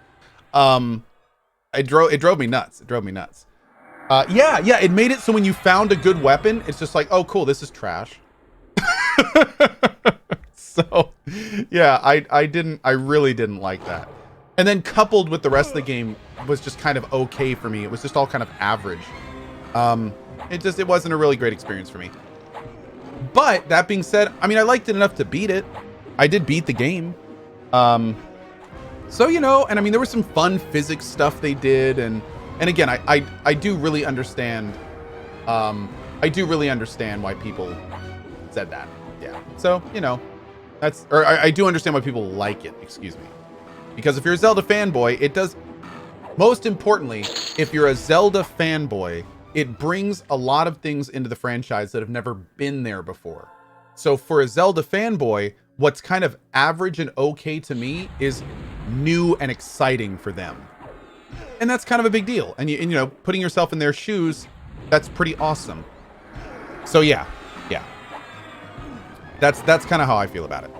S1: It drove me nuts. Yeah, it made it so when you found a good weapon, it's just like, oh, cool, this is trash. So, yeah, I really didn't like that. And then coupled with the rest of the game was just kind of okay for me. It was just all kind of average. It wasn't a really great experience for me. But that being said, I mean, I liked it enough to beat it. I did beat the game. So, you know, and I mean, there was some fun physics stuff they did. And again, I do really understand. I do really understand why people said that. Yeah. So, you know, I do understand why people like it. Excuse me. Because if you're a Zelda fanboy, it does, most importantly, if you're a Zelda fanboy, it brings a lot of things into the franchise that have never been there before. So for a Zelda fanboy, what's kind of average and okay to me is new and exciting for them. And that's kind of a big deal. And you know, putting yourself in their shoes, that's pretty awesome. So yeah. That's kind of how I feel about it.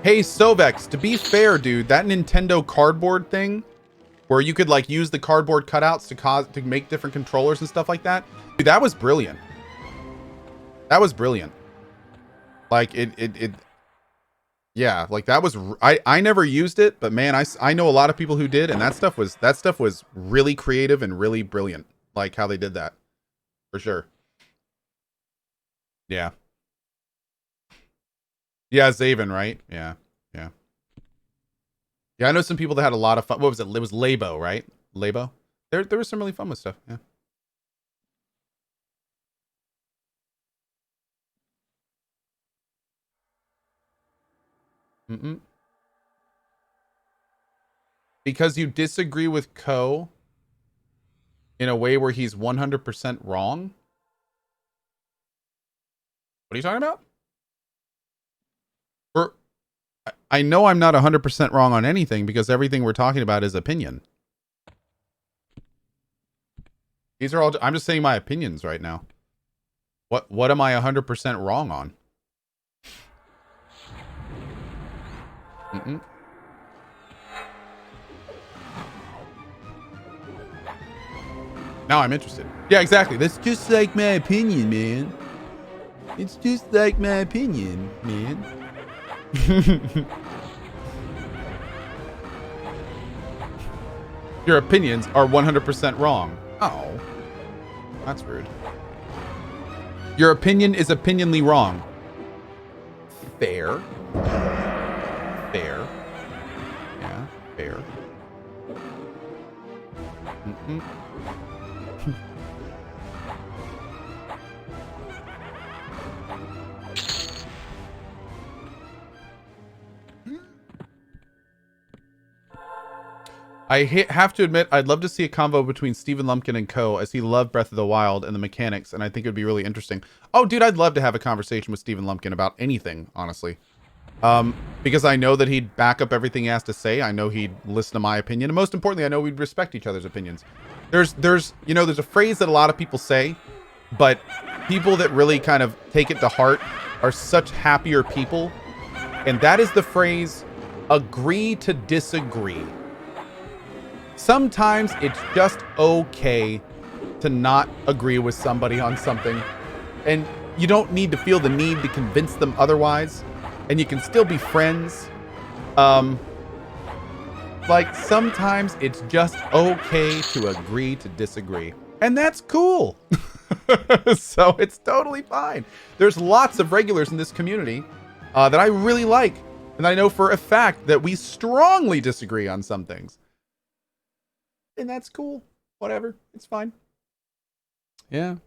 S1: Hey Sovex, to be fair, dude, that Nintendo cardboard thing where you could like use the cardboard cutouts to make different controllers and stuff like that, dude, that was brilliant. That was brilliant. Like it yeah, like that was I never used it, but man, I know a lot of people who did, and that stuff was really creative and really brilliant. Like how they did that. For sure. Yeah. Yeah, Zaven, right? Yeah. Yeah. Yeah, I know some people that had a lot of fun. What was it? It was Labo, right? Labo? There was some really fun with stuff, yeah. Mm-mm. Because you disagree with Cohh in a way where he's 100% wrong? What are you talking about? I know I'm not 100% wrong on anything because everything we're talking about is opinion. These are all, I'm just saying my opinions right now. What am I 100% wrong on? Mm-mm. Now I'm interested. Yeah, exactly. That's just like my opinion, man. It's just like my opinion, man. Your opinions are 100% wrong. Oh, that's rude. Your opinion is opinionly wrong. Fair. Fair. Yeah, fair. Mm-mm. I have to admit, I'd love to see a convo between Stephen Lumpkin and Cohh, as he loved Breath of the Wild and the mechanics, and I think it would be really interesting. Oh, dude, I'd love to have a conversation with Stephen Lumpkin about anything, honestly. Because I know that he'd back up everything he has to say. I know he'd listen to my opinion, and most importantly, I know we'd respect each other's opinions. There's a phrase that a lot of people say, but people that really kind of take it to heart are such happier people, and that is the phrase, agree to disagree. Sometimes it's just okay to not agree with somebody on something, and you don't need to feel the need to convince them otherwise, and you can still be friends. Like sometimes it's just okay to agree to disagree, and that's cool. So it's totally fine. There's lots of regulars in this community that I really like, and I know for a fact that we strongly disagree on some things. And that's cool. Whatever. It's fine. Yeah.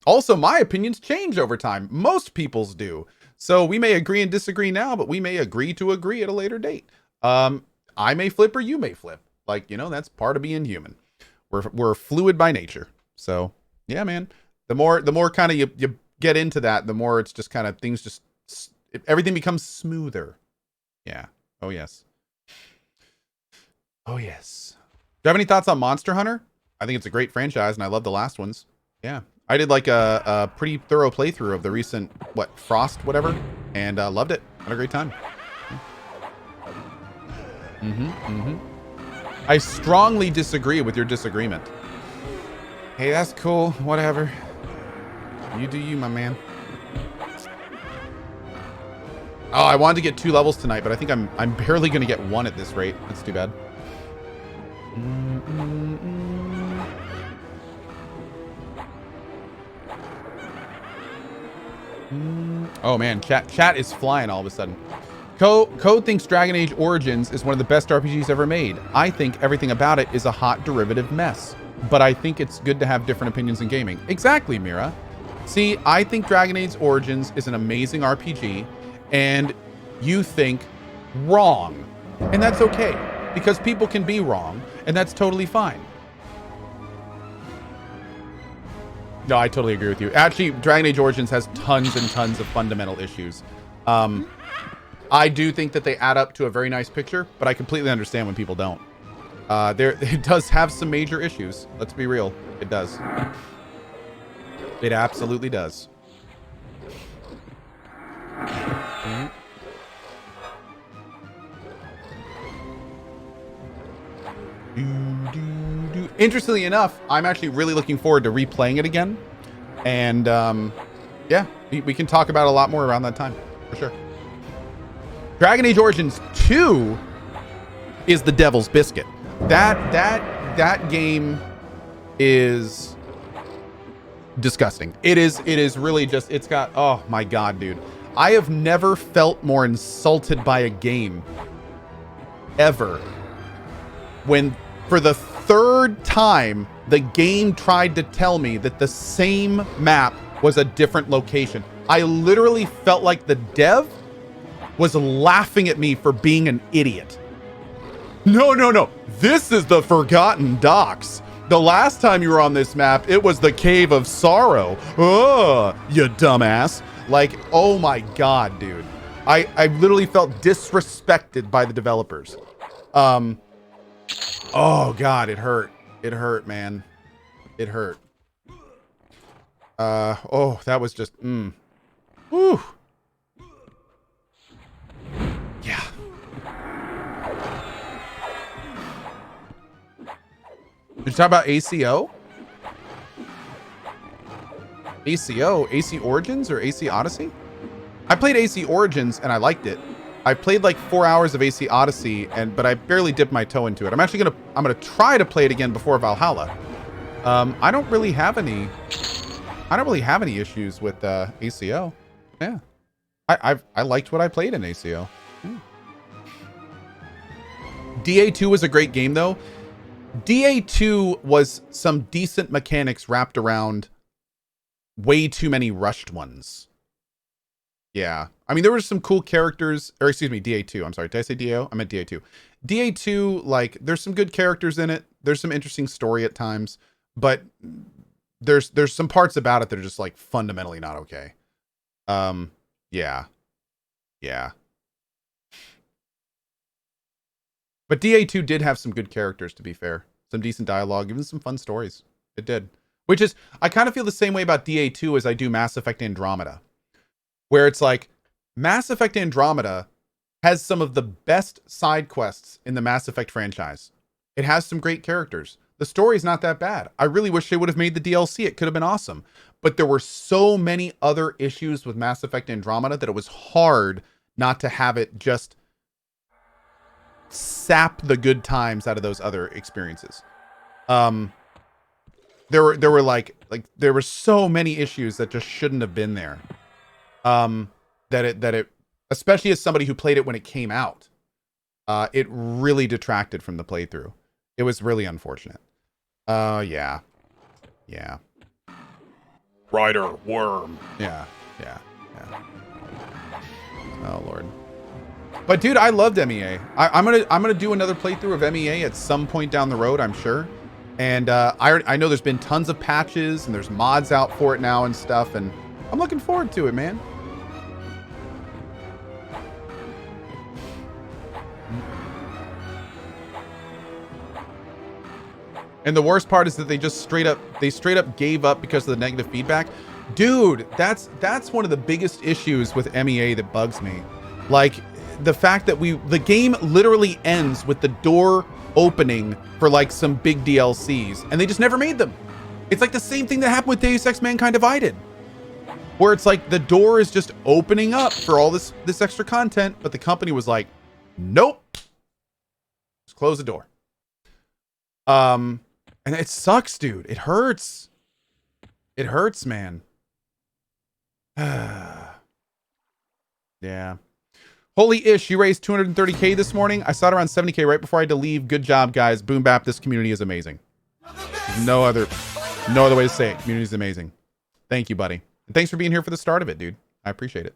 S1: Also, my opinions change over time. Most people's do. So we may agree and disagree now, but we may agree to agree at a later date. I may flip or you may flip. Like, that's part of being human. We're fluid by nature. So, yeah, man. The more kind of you get into that, the more it's just kind of things just everything becomes smoother. Yeah. Oh, yes. Oh, yes. Do you have any thoughts on Monster Hunter? I think it's a great franchise, and I love the last ones. Yeah. I did like a pretty thorough playthrough of the recent, Frost, whatever, and loved it. Had a great time. I strongly disagree with your disagreement. Hey, that's cool. Whatever. You do you, my man. Oh, I wanted to get 2 levels tonight, but I think I'm barely going to get 1 at this rate. That's too bad. Oh man, chat is flying all of a sudden. Cohh thinks Dragon Age Origins is one of the best RPGs ever made. I think everything about it is a hot derivative mess, but I think it's good to have different opinions in gaming. Exactly, Mira. See, I think Dragon Age Origins is an amazing RPG, and you think wrong, and that's okay, because people can be wrong, and that's totally fine. No, I totally agree with you. Actually, Dragon Age Origins has tons and tons of fundamental issues. I do think that they add up to a very nice picture, but I completely understand when people don't. It does have some major issues. Let's be real. It does. It absolutely does. Interestingly enough, I'm actually really looking forward to replaying it again. And Yeah, we can talk about a lot more around that time, for sure. Dragon Age Origins 2 is the devil's biscuit. That game is disgusting. It is really just, it's got, oh my god, dude. I have never felt more insulted by a game ever when for the third time the game tried to tell me that the same map was a different location. I literally felt like the dev was laughing at me for being an idiot. No. This is the Forgotten Docks. The last time you were on this map, it was the Cave of Sorrow. Oh, you dumbass. Like, oh my god, dude. I literally felt disrespected by the developers. Oh god, it hurt. It hurt, man. It hurt. Oh, that was just, Whew. Yeah. Did you talk about ACO? ACO? AC Origins or AC Odyssey? I played AC Origins and I liked it. I played like 4 hours of AC Odyssey, but I barely dipped my toe into it. I'm gonna try to play it again before Valhalla. I don't really have any issues with ACO. Yeah. I liked what I played in ACO. Yeah. DA2 was a great game though. DA2 was some decent mechanics wrapped around way too many rushed ones. Yeah. I mean, there were some cool characters, or excuse me, DA2. I'm sorry. Did I say DAO? I meant DA2. DA2, like, there's some good characters in it. There's some interesting story at times, but there's some parts about it that are just like fundamentally not okay. Yeah. But DA2 did have some good characters, to be fair. Some decent dialogue, even some fun stories. It did. Which is, I kind of feel the same way about DA2 as I do Mass Effect Andromeda. Where it's like, Mass Effect Andromeda has some of the best side quests in the Mass Effect franchise. It has some great characters. The story's not that bad. I really wish they would have made the DLC. It could have been awesome. But there were so many other issues with Mass Effect Andromeda that it was hard not to have it just sap the good times out of those other experiences. There were like there were so many issues that just shouldn't have been there. That it especially as somebody who played it when it came out, it really detracted from the playthrough. It was really unfortunate. Yeah.
S2: Rider worm.
S1: Yeah. Oh Lord. But dude, I loved MEA. I'm gonna do another playthrough of MEA at some point down the road, I'm sure. And I know there's been tons of patches and there's mods out for it now and stuff, and I'm looking forward to it, man. And the worst part is that they straight up gave up because of the negative feedback. Dude, that's one of the biggest issues with MEA that bugs me. Like the fact that the game literally ends with the door opening for like some big DLCs and they just never made them. It's like the same thing that happened with Deus Ex Mankind Divided, where it's like the door is just opening up for all this extra content, but the company was like, nope, just close the door. And it sucks, dude. It hurts. It hurts, man. Yeah. Holy ish, you raised 230K this morning. I saw it around 70K right before I had to leave. Good job, guys. Boom bap, this community is amazing. No other way to say it. Community is amazing. Thank you, buddy. And thanks for being here for the start of it, dude. I appreciate it.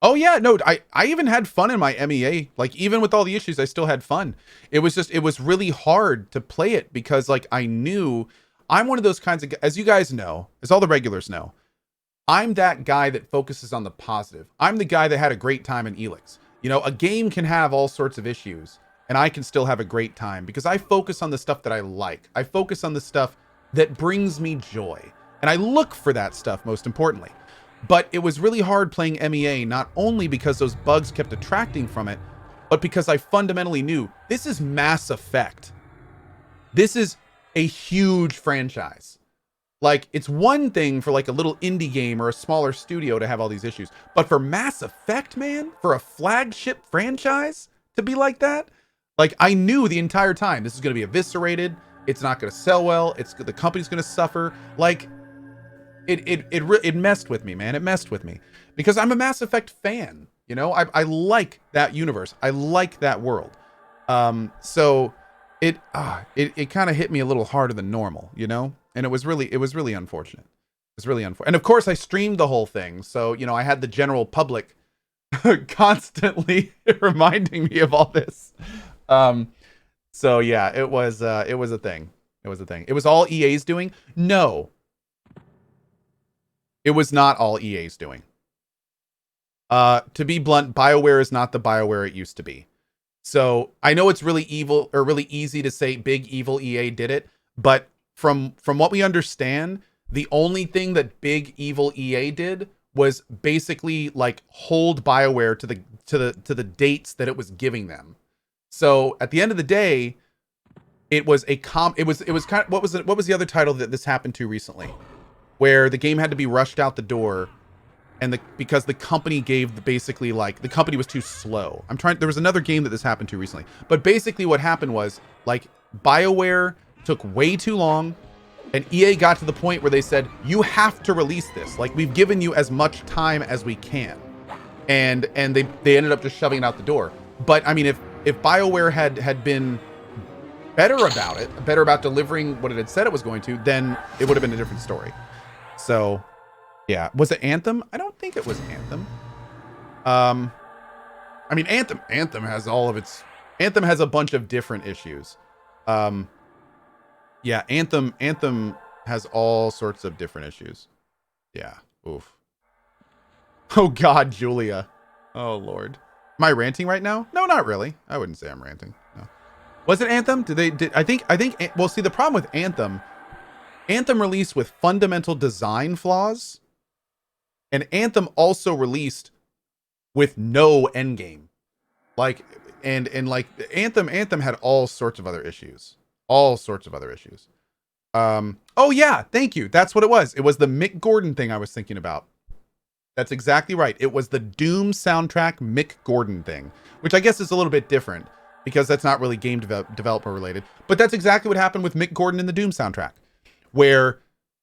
S1: Oh yeah, no, I even had fun in my MEA. Like even with all the issues, I still had fun. It was really hard to play it because like I knew I'm one of those kinds of, as you guys know, as all the regulars know, I'm that guy that focuses on the positive. I'm the guy that had a great time in Elix. You know, a game can have all sorts of issues and I can still have a great time because I focus on the stuff that I like. I focus on the stuff that brings me joy. And I look for that stuff most importantly. But it was really hard playing MEA, not only because those bugs kept detracting from it, but because I fundamentally knew this is Mass Effect. This is a huge franchise. Like, it's one thing for like a little indie game or a smaller studio to have all these issues, but for Mass Effect, man, for a flagship franchise to be like that, like, I knew the entire time this is going to be eviscerated. It's not going to sell well. The company's going to suffer. Like, it messed with me, man. It messed with me because I'm a Mass Effect fan. You know, I like that universe. I like that world. So it kind of hit me a little harder than normal, you know? And it was really unfortunate. It was really unfortunate. And of course I streamed the whole thing. So, you know, I had the general public constantly reminding me of all this. So yeah, it was a thing. It was a thing. It was all EA's doing? No. It was not all EA's doing. To be blunt, BioWare is not the BioWare it used to be. So I know it's really evil or really easy to say big evil EA did it, but from what we understand, the only thing that big evil EA did was basically like hold BioWare to the dates that it was giving them. So at the end of the day, it was kind of, what was the other title that this happened to recently, where the game had to be rushed out the door, and because the company basically like the company was too slow. There was another game that this happened to recently, but basically what happened was like BioWare took way too long, and EA got to the point where they said, you have to release this. Like, we've given you as much time as we can. And they ended up just shoving it out the door. But I mean, if BioWare had been better about delivering what it had said it was going to, then it would have been a different story. So yeah. Was it Anthem? I don't think it was Anthem. I mean, Anthem has Anthem has a bunch of different issues. Yeah, Anthem has all sorts of different issues. Yeah. Oof. Oh God, Julia. Oh Lord. Am I ranting right now? No, not really. I wouldn't say I'm ranting. No. Was it Anthem? I think, well, see, the problem with Anthem released with fundamental design flaws, and Anthem also released with no endgame. Like, and like Anthem had all sorts of other issues. Oh yeah, thank you. That's what it was. It was the Mick Gordon thing I was thinking about. That's exactly right. It was the Doom soundtrack Mick Gordon thing, which I guess is a little bit different because that's not really game developer related. But that's exactly what happened with Mick Gordon in the Doom soundtrack, where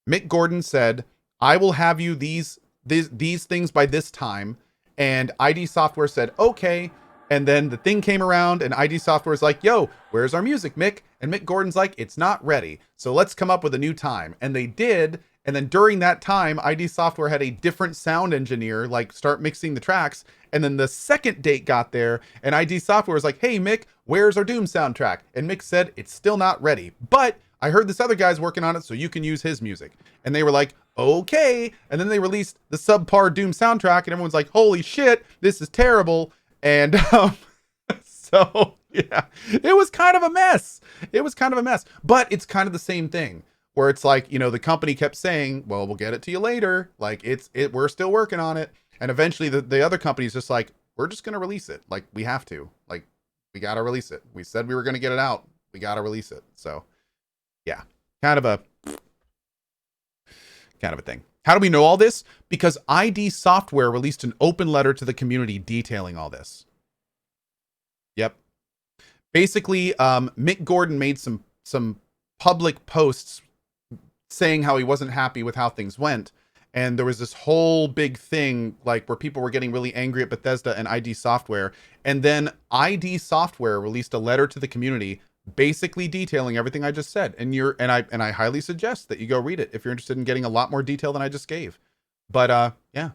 S1: Mick Gordon said, I will have you these things by this time. And ID Software said, okay. And then the thing came around and ID Software is like, yo, where's our music, Mick? And Mick Gordon's like, it's not ready. So let's come up with a new time. And they did. And then during that time, ID Software had a different sound engineer, like, start mixing the tracks. And then the second date got there and ID Software was like, hey, Mick, where's our Doom soundtrack? And Mick said, it's still not ready, but I heard this other guy's working on it, so you can use his music. And they were like, okay. And then they released the subpar Doom soundtrack and everyone's like, holy shit, this is terrible. And so yeah, it was kind of a mess. But it's kind of the same thing where it's like, you know, the company kept saying, well, we'll get it to you later. Like we're still working on it. And eventually the other company's just like, we're just going to release it. Like, we have to, like, we got to release it. We said we were going to get it out. We got to release it. So yeah, kind of a thing. How do we know all this? Because ID Software released an open letter to the community detailing all this. Yep. Basically, Mick Gordon made some public posts saying how he wasn't happy with how things went. And there was this whole big thing, like, where people were getting really angry at Bethesda and ID Software. And then ID Software released a letter to the community basically detailing everything I just said. And I highly suggest that you go read it if you're interested in getting a lot more detail than I just gave. But yeah.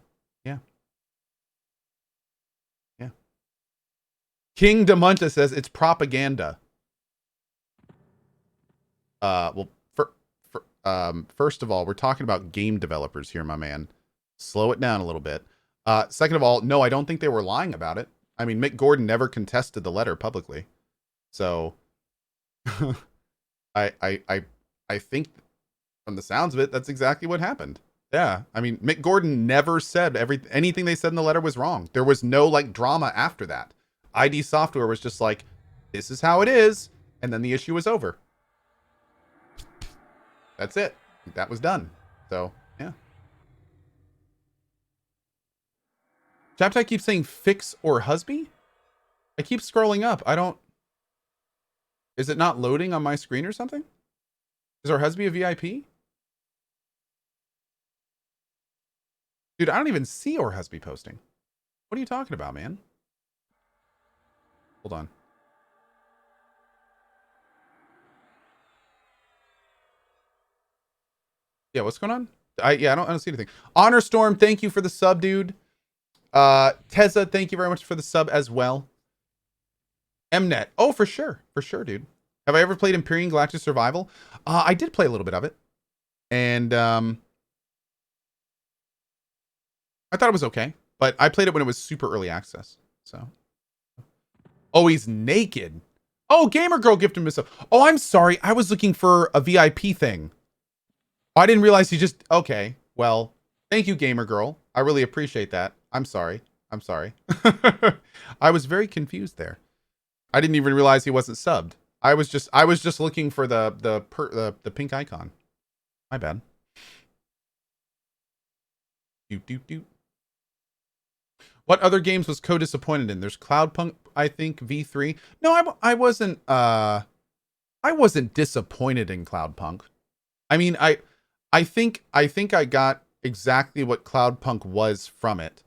S1: King Demunta says it's propaganda. Well, first of all, we're talking about game developers here, my man. Slow it down a little bit. Second of all, no, I don't think they were lying about it. I mean, Mick Gordon never contested the letter publicly. So I think from the sounds of it, that's exactly what happened. Yeah. I mean, Mick Gordon never said anything they said in the letter was wrong. There was no like drama after that. ID Software was just like, this is how it is. And then the issue was over. That's it. That was done. So, yeah. Chaptai keeps saying fix or husby? I keep scrolling up. I don't... Is it not loading on my screen or something? Is our husby a VIP? Dude, I don't even see our husby posting. What are you talking about, man? Hold on. Yeah, what's going on? I don't see anything. Honor Storm, thank you for the sub, dude. Teza, thank you very much for the sub as well. Mnet. Oh, for sure, dude. Have I ever played Empyrean Galactic Survival? I did play a little bit of it, and I thought it was okay, but I played it when it was super early access. So, oh, he's naked. Oh, Gamer Girl gifted him a sub. Oh, I'm sorry, I was looking for a VIP thing. I didn't realize he just... Okay, well, thank you, Gamer Girl. I really appreciate that. I'm sorry. I was very confused there. I didn't even realize he wasn't subbed. I was just looking for the pink icon. My bad. Doot. What other games was Cohh disappointed in? There's Cloudpunk, I think, V3. No, I wasn't disappointed in Cloudpunk. I mean, I think I got exactly what Cloudpunk was from it.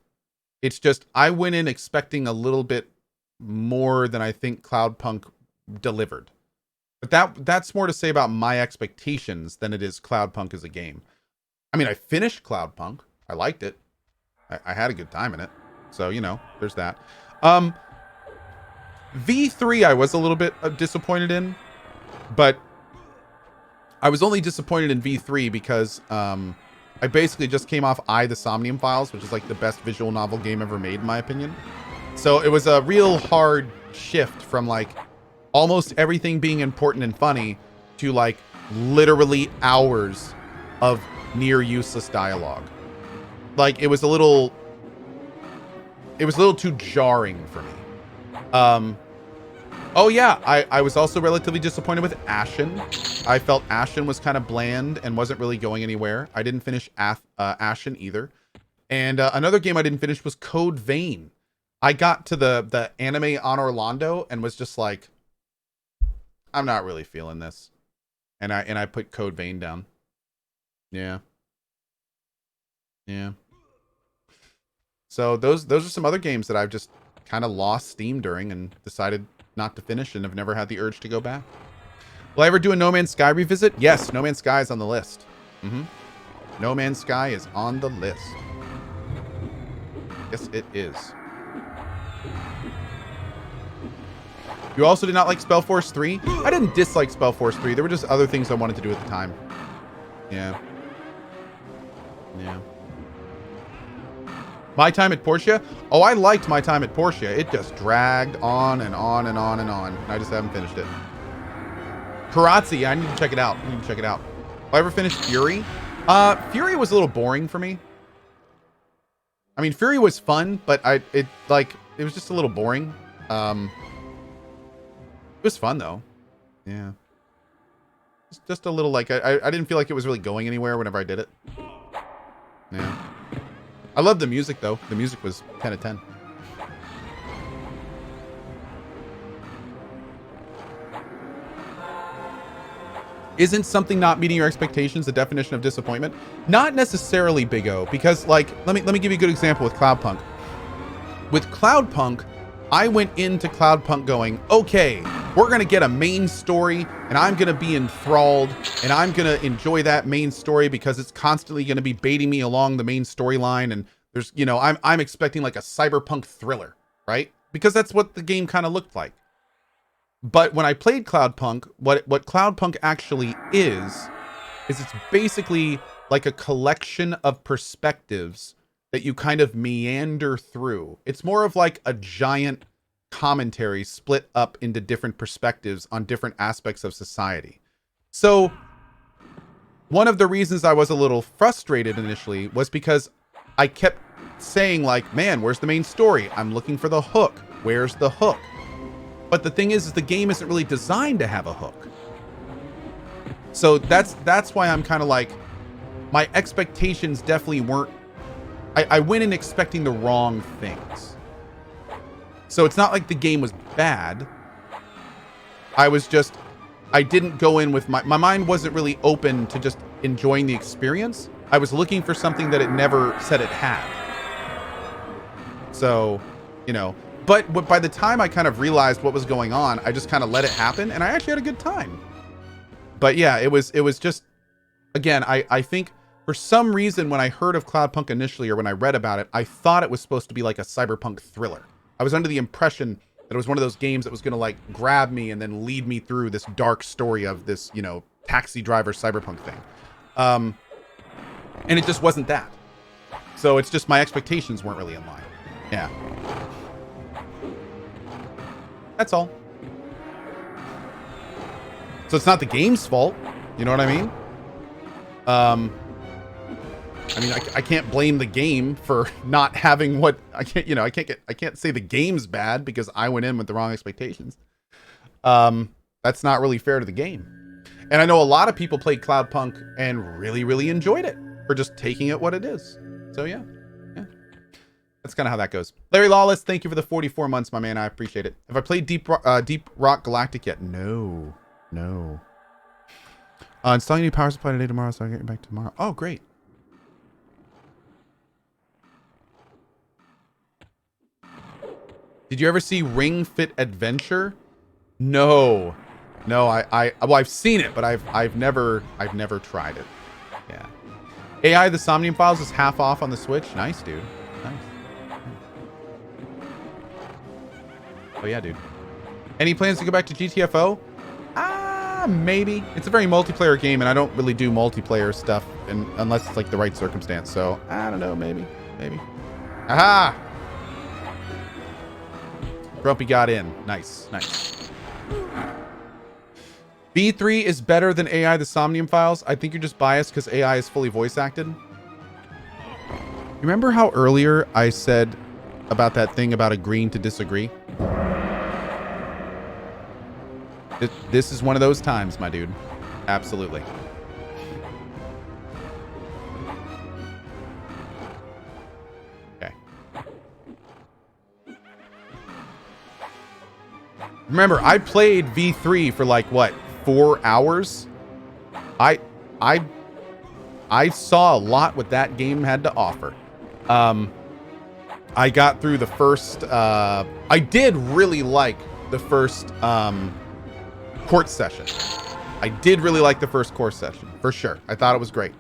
S1: It's just I went in expecting a little bit more than I think Cloudpunk delivered. But that's more to say about my expectations than it is Cloudpunk as a game. I mean, I finished Cloudpunk. I liked it. I had a good time in it. So, you know, there's that. V3 I was a little bit disappointed in, but I was only disappointed in V3 because I basically just came off the Somnium Files, which is like the best visual novel game ever made, in my opinion. So it was a real hard shift from like almost everything being important and funny to like literally hours of near useless dialogue. Like it was a little too jarring for me. Oh yeah, I was also relatively disappointed with Ashen. I felt Ashen was kind of bland and wasn't really going anywhere. I didn't finish Ashen either. And another game I didn't finish was Code Vein. I got to the anime on Orlando and was just like, I'm not really feeling this. And I put Code Vein down. Yeah. So those are some other games that I've just kind of lost steam during and decided not to finish and have never had the urge to go back. Will I ever do a No Man's Sky revisit? Yes, No Man's Sky is on the list. No Man's Sky is on the list. Yes, it is. You also did not like Spellforce 3? I didn't dislike Spellforce 3. There were just other things I wanted to do at the time. Yeah. My Time at Portia? Oh, I liked My Time at Portia. It just dragged on and on and on and on. I just haven't finished it. Karatzi, I need to check it out. Will I ever finish Fury? Fury was a little boring for me. I mean, Fury was fun, but it was just a little boring. It was fun though. Yeah. Just a little like I didn't feel like it was really going anywhere whenever I did it. Yeah. I love the music though. The music was 10 out of 10. Isn't something not meeting your expectations the definition of disappointment? Not necessarily, Big O, because like let me give you a good example with Cloudpunk. With Cloudpunk, I went into Cloudpunk going, okay, we're gonna get a main story and I'm gonna be enthralled and I'm gonna enjoy that main story because it's constantly gonna be baiting me along the main storyline, and there's, you know, I'm expecting like a cyberpunk thriller, right? Because that's what the game kind of looked like. But when I played Cloudpunk, what Cloudpunk actually is it's basically like a collection of perspectives that you kind of meander through. It's more of like a giant commentary split up into different perspectives on different aspects of society. So one of the reasons I was a little frustrated initially was because I kept saying like, man, where's the main story? I'm looking for the hook. Where's the hook? But the thing is the game isn't really designed to have a hook. So that's why I'm kind of like, my expectations definitely weren't, I went in expecting the wrong things. So it's not like the game was bad. I didn't go in with my mind wasn't really open to just enjoying the experience. I was looking for something that it never said it had. So, you know, but by the time I kind of realized what was going on, I just kind of let it happen, and I actually had a good time. But yeah, it was just, again, I think for some reason when I heard of Cloudpunk initially, or when I read about it, I thought it was supposed to be like a cyberpunk thriller. I was under the impression that it was one of those games that was going to like grab me and then lead me through this dark story of this, you know, taxi driver cyberpunk thing. And it just wasn't that. So it's just my expectations weren't really in line. Yeah. That's all. So it's not the game's fault. You know what I mean? I mean, I can't blame the game for not having what I can't, you know, I can't say the game's bad because I went in with the wrong expectations. That's not really fair to the game. And I know a lot of people played Cloudpunk and really, really enjoyed it for just taking it what it is. So yeah. That's kind of how that goes. Larry Lawless, thank you for the 44 months, my man. I appreciate it. Have I played Deep Rock Galactic yet? No. Installing a new power supply today, tomorrow, so I can get back tomorrow. Oh, great. Did you ever see Ring Fit Adventure? No. Well, I've seen it, but I've never tried it. Yeah. AI The Somnium Files is half off on the Switch. Nice, dude. Nice. Oh yeah, dude. Any plans to go back to GTFO? Maybe. It's a very multiplayer game, and I don't really do multiplayer stuff unless it's like the right circumstance. So I don't know. Maybe. Aha! Grumpy got in. Nice. V3 is better than AI The Somnium Files. I think you're just biased because AI is fully voice acted. You remember how earlier I said about that thing about agreeing to disagree? This is one of those times, my dude. Absolutely. Okay. Remember, I played V3 for like, what, 4 hours? I saw a lot what that game had to offer. I got through the first, I did really like the first, court session. I did really like the first court session, for sure. I thought it was great.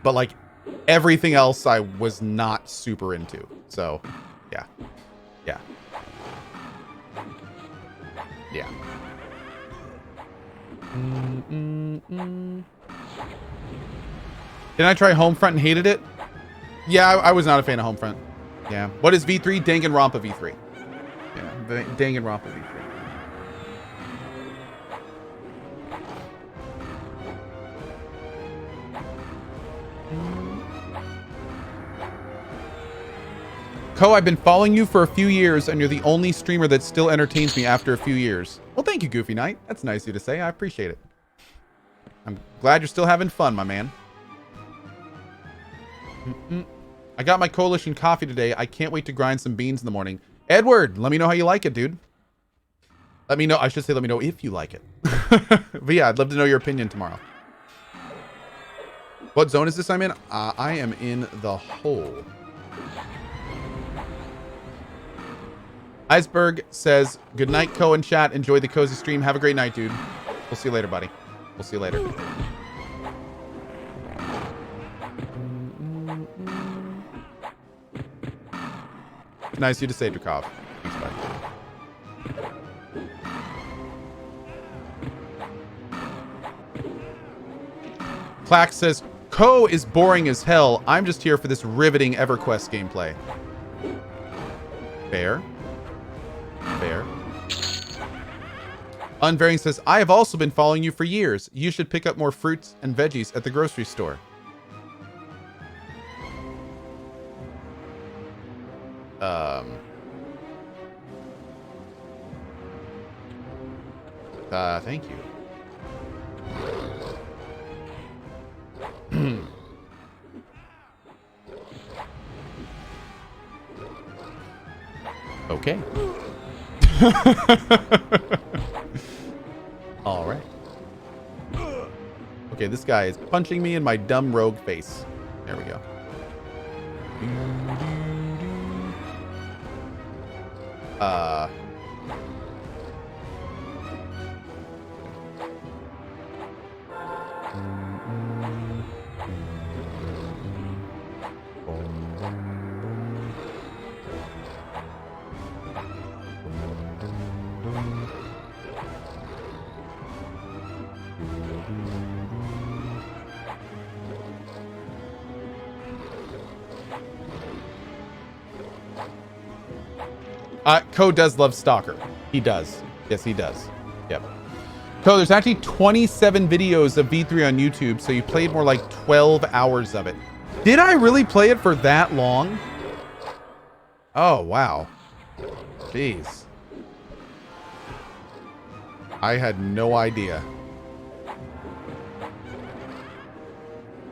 S1: But like everything else I was not super into. So, yeah. Did I try Homefront and hated it? Yeah, I was not a fan of Homefront. Yeah. What is V3? Danganronpa V3. Yeah, Danganronpa V3. Cohh, I've been following you for a few years, and you're the only streamer that still entertains me after a few years. Well, thank you, Goofy Knight. That's nice of you to say. I appreciate it. I'm glad you're still having fun, my man. I got my Coalition coffee today. I can't wait to grind some beans in the morning. Edward, let me know how you like it, dude. Let me know. I should say let me know if you like it. But yeah, I'd love to know your opinion tomorrow. What zone is this I'm in? I am in the hole. Iceberg says, good night, Cohh and chat. Enjoy the cozy stream. Have a great night, dude. We'll see you later, buddy. We'll see you later. Nice of you to say, Drakov. Thanks, buddy. Clack says, Cohh is boring as hell. I'm just here for this riveting EverQuest gameplay. Fair. Unvarying says, I have also been following you for years. You should pick up more fruits and veggies at the grocery store. Thank you. Okay. All right. Okay, this guy is punching me in my dumb rogue face. There we go. Cohh does love Stalker. He does. Yes, he does. Yep. Cohh, there's actually 27 videos of V3 on YouTube, so you played more like 12 hours of it. Did I really play it for that long? Oh, wow. Jeez. I had no idea.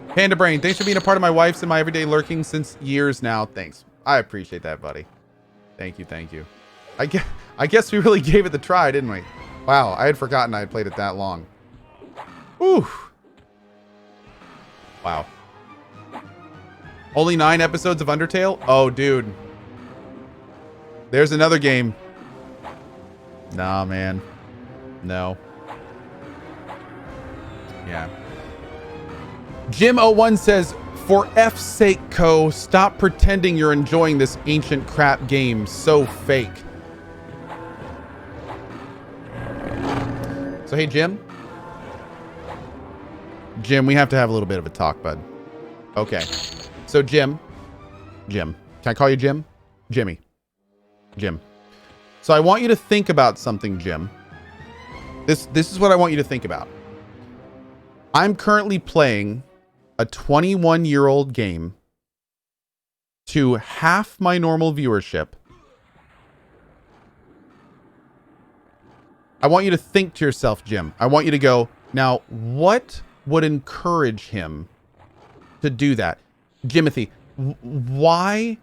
S1: Panda Brain, thanks for being a part of my wife's and my everyday lurking since years now. Thanks. I appreciate that, buddy. Thank you, thank you. I guess we really gave it the try, didn't we? Wow, I had forgotten I had played it that long. Whew. Wow. Only 9 episodes of Undertale? Oh, dude. There's another game. Nah, man. No. Yeah. Jim01 says, for F's sake, Cohh, stop pretending you're enjoying this ancient crap game. So fake. So, hey, Jim. Jim, we have to have a little bit of a talk, bud. Okay. So, Jim. Can I call you Jim? Jimmy. Jim. So, I want you to think about something, Jim. This is what I want you to think about. I'm currently playing a 21-year-old game to half my normal viewership. I want you to think to yourself, Jim. I want you to go, now, what would encourage him to do that? Jimothy, why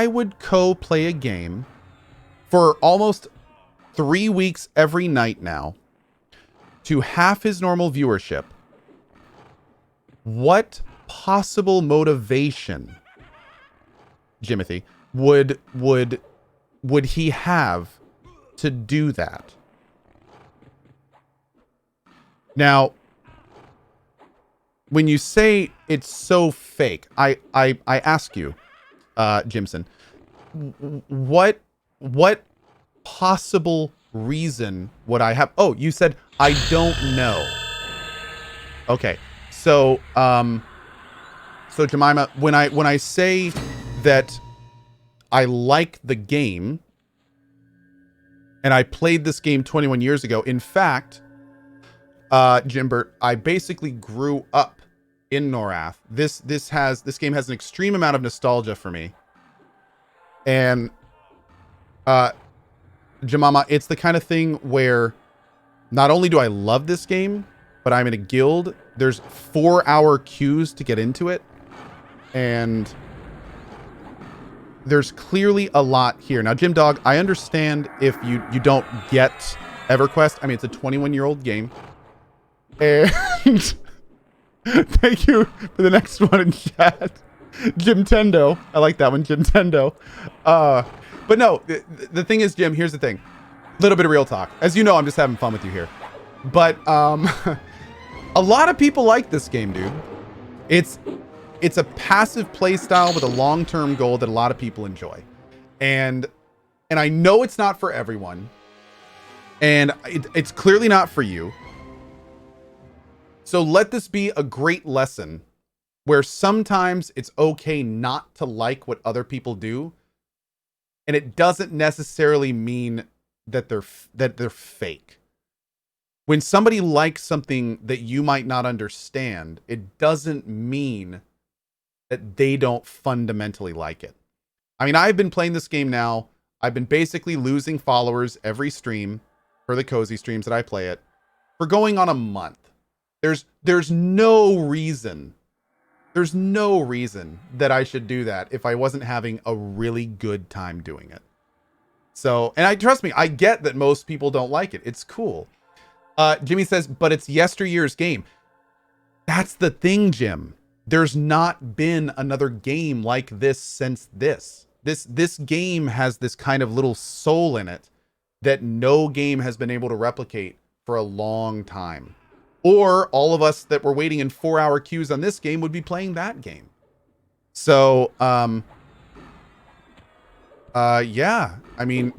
S1: would Cohh play a game for almost 3 weeks every night now to half his normal viewership? What possible motivation, Jimothy, would he have to do that? Now, when you say it's so fake, I ask you, Jimson, what possible reason would I have? Oh, you said I don't know. Okay. So Jemima, when I say that I like the game and I played this game 21 years ago, in fact, Jimbert, I basically grew up in Norath. This game has an extreme amount of nostalgia for me. And Jemima, it's the kind of thing where not only do I love this game, but I'm in a guild. There's 4-hour queues to get into it. And there's clearly a lot here. Now, Jim Dog, I understand if you don't get EverQuest. I mean, it's a 21-year-old game. And thank you for the next one in chat. Jim Tendo. I like that one, Jim Tendo. But no, the thing is, Jim, here's the thing. A little bit of real talk. As you know, I'm just having fun with you here. But a lot of people like this game, dude. It's a passive play style with a long-term goal that a lot of people enjoy. And I know it's not for everyone. And it's clearly not for you. So let this be a great lesson where sometimes it's okay not to like what other people do. And it doesn't necessarily mean that they're fake. When somebody likes something that you might not understand, it doesn't mean that they don't fundamentally like it. I mean, I've been playing this game now. I've been basically losing followers every stream for the cozy streams that I play it for going on a month. There's no reason There's no reason that I should do that if I wasn't having a really good time doing it. So, and trust me, I get that most people don't like it. It's cool. Jimmy says, but it's yesteryear's game. That's the thing, Jim. There's not been another game like this since this. This game has this kind of little soul in it that no game has been able to replicate for a long time. Or all of us that were waiting in 4-hour queues on this game would be playing that game. So, yeah. I mean,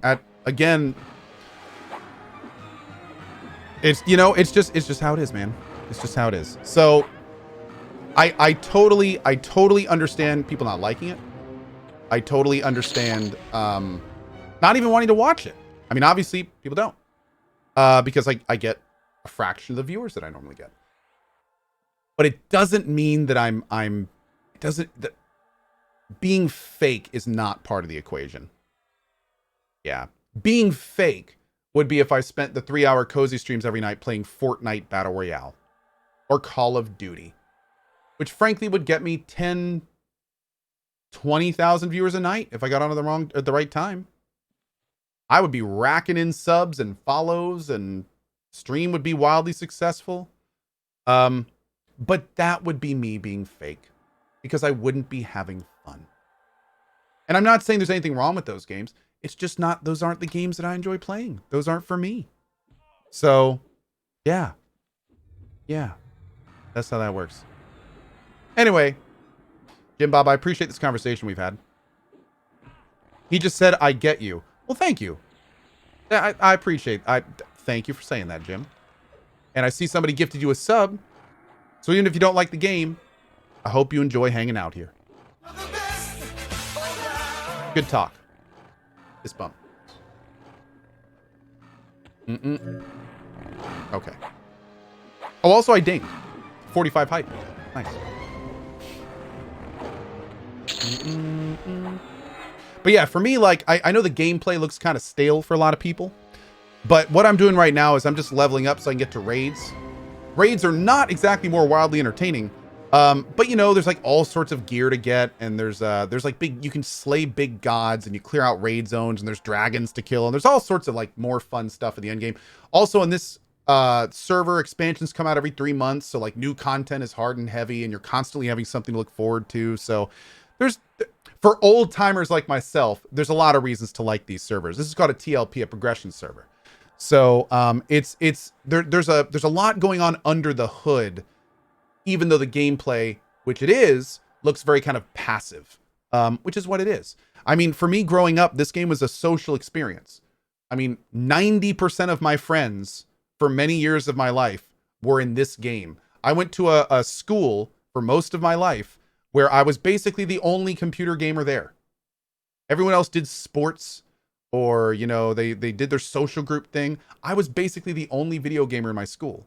S1: again, it's, you know, it's just how it is, man. It's just how it is. So I totally understand people not liking it. I totally understand, not even wanting to watch it. I mean, obviously people don't, because I get a fraction of the viewers that I normally get, but it doesn't mean that that being fake is not part of the equation. Yeah. Being fake would be if I spent the 3-hour cozy streams every night playing Fortnite Battle Royale or Call of Duty, which frankly would get me 10, 20,000 viewers a night if I got on at the right time. I would be racking in subs and follows, and stream would be wildly successful. But that would be me being fake because I wouldn't be having fun. And I'm not saying there's anything wrong with those games. It's just not, those aren't the games that I enjoy playing. Those aren't for me. So, yeah. Yeah. That's how that works. Anyway, Jim Bob, I appreciate this conversation we've had. He just said, I get you. Well, thank you. I appreciate, thank you for saying that, Jim. And I see somebody gifted you a sub. So even if you don't like the game, I hope you enjoy hanging out here. Good talk. This bump. Okay. Oh, also I dinged. 45 height. Nice. But yeah, for me, like, I know the gameplay looks kind of stale for a lot of people, but what I'm doing right now is I'm just leveling up so I can get to raids. Raids are not exactly more wildly entertaining, but you know, there's like all sorts of gear to get, and there's like you can slay big gods, and you clear out raid zones, and there's dragons to kill, and there's all sorts of like more fun stuff at the end game. Also, in this server, expansions come out every 3 months, so like new content is hard and heavy, and you're constantly having something to look forward to. So for old timers like myself, there's a lot of reasons to like these servers. This is called a TLP, a progression server. So there's a lot going on under the hood, even though the gameplay, which it is, looks very kind of passive, which is what it is. I mean, for me growing up, this game was a social experience. I mean, 90% of my friends for many years of my life were in this game. I went to a school for most of my life where I was basically the only computer gamer there. Everyone else did sports, or, you know, they did their social group thing. I was basically the only video gamer in my school.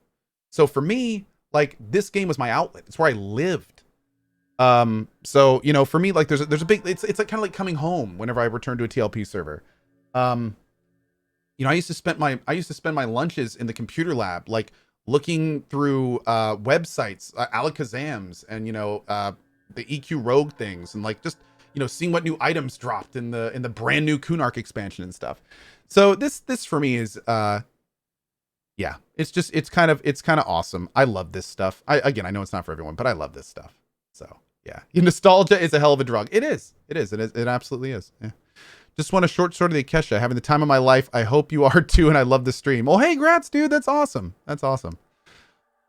S1: So for me, like, this game was my outlet. It's where I lived. So, you know, for me, like, there's a big, it's like kind of like coming home whenever I return to a TLP server. You know, I used to spend my lunches in the computer lab, like looking through websites, Alakazam's, and, you know, the EQ Rogue things, and like just, you know, seeing what new items dropped in the brand new Kunark expansion and stuff. So this for me is yeah, it's kind of awesome. I love this stuff. I know it's not for everyone, but I love this stuff. So yeah, nostalgia is a hell of a drug. It absolutely is. Yeah. Just want a short story to the Akesha. Having the time of my life. I hope you are too, and I love the stream. Oh, hey, grats, dude. That's awesome. That's awesome.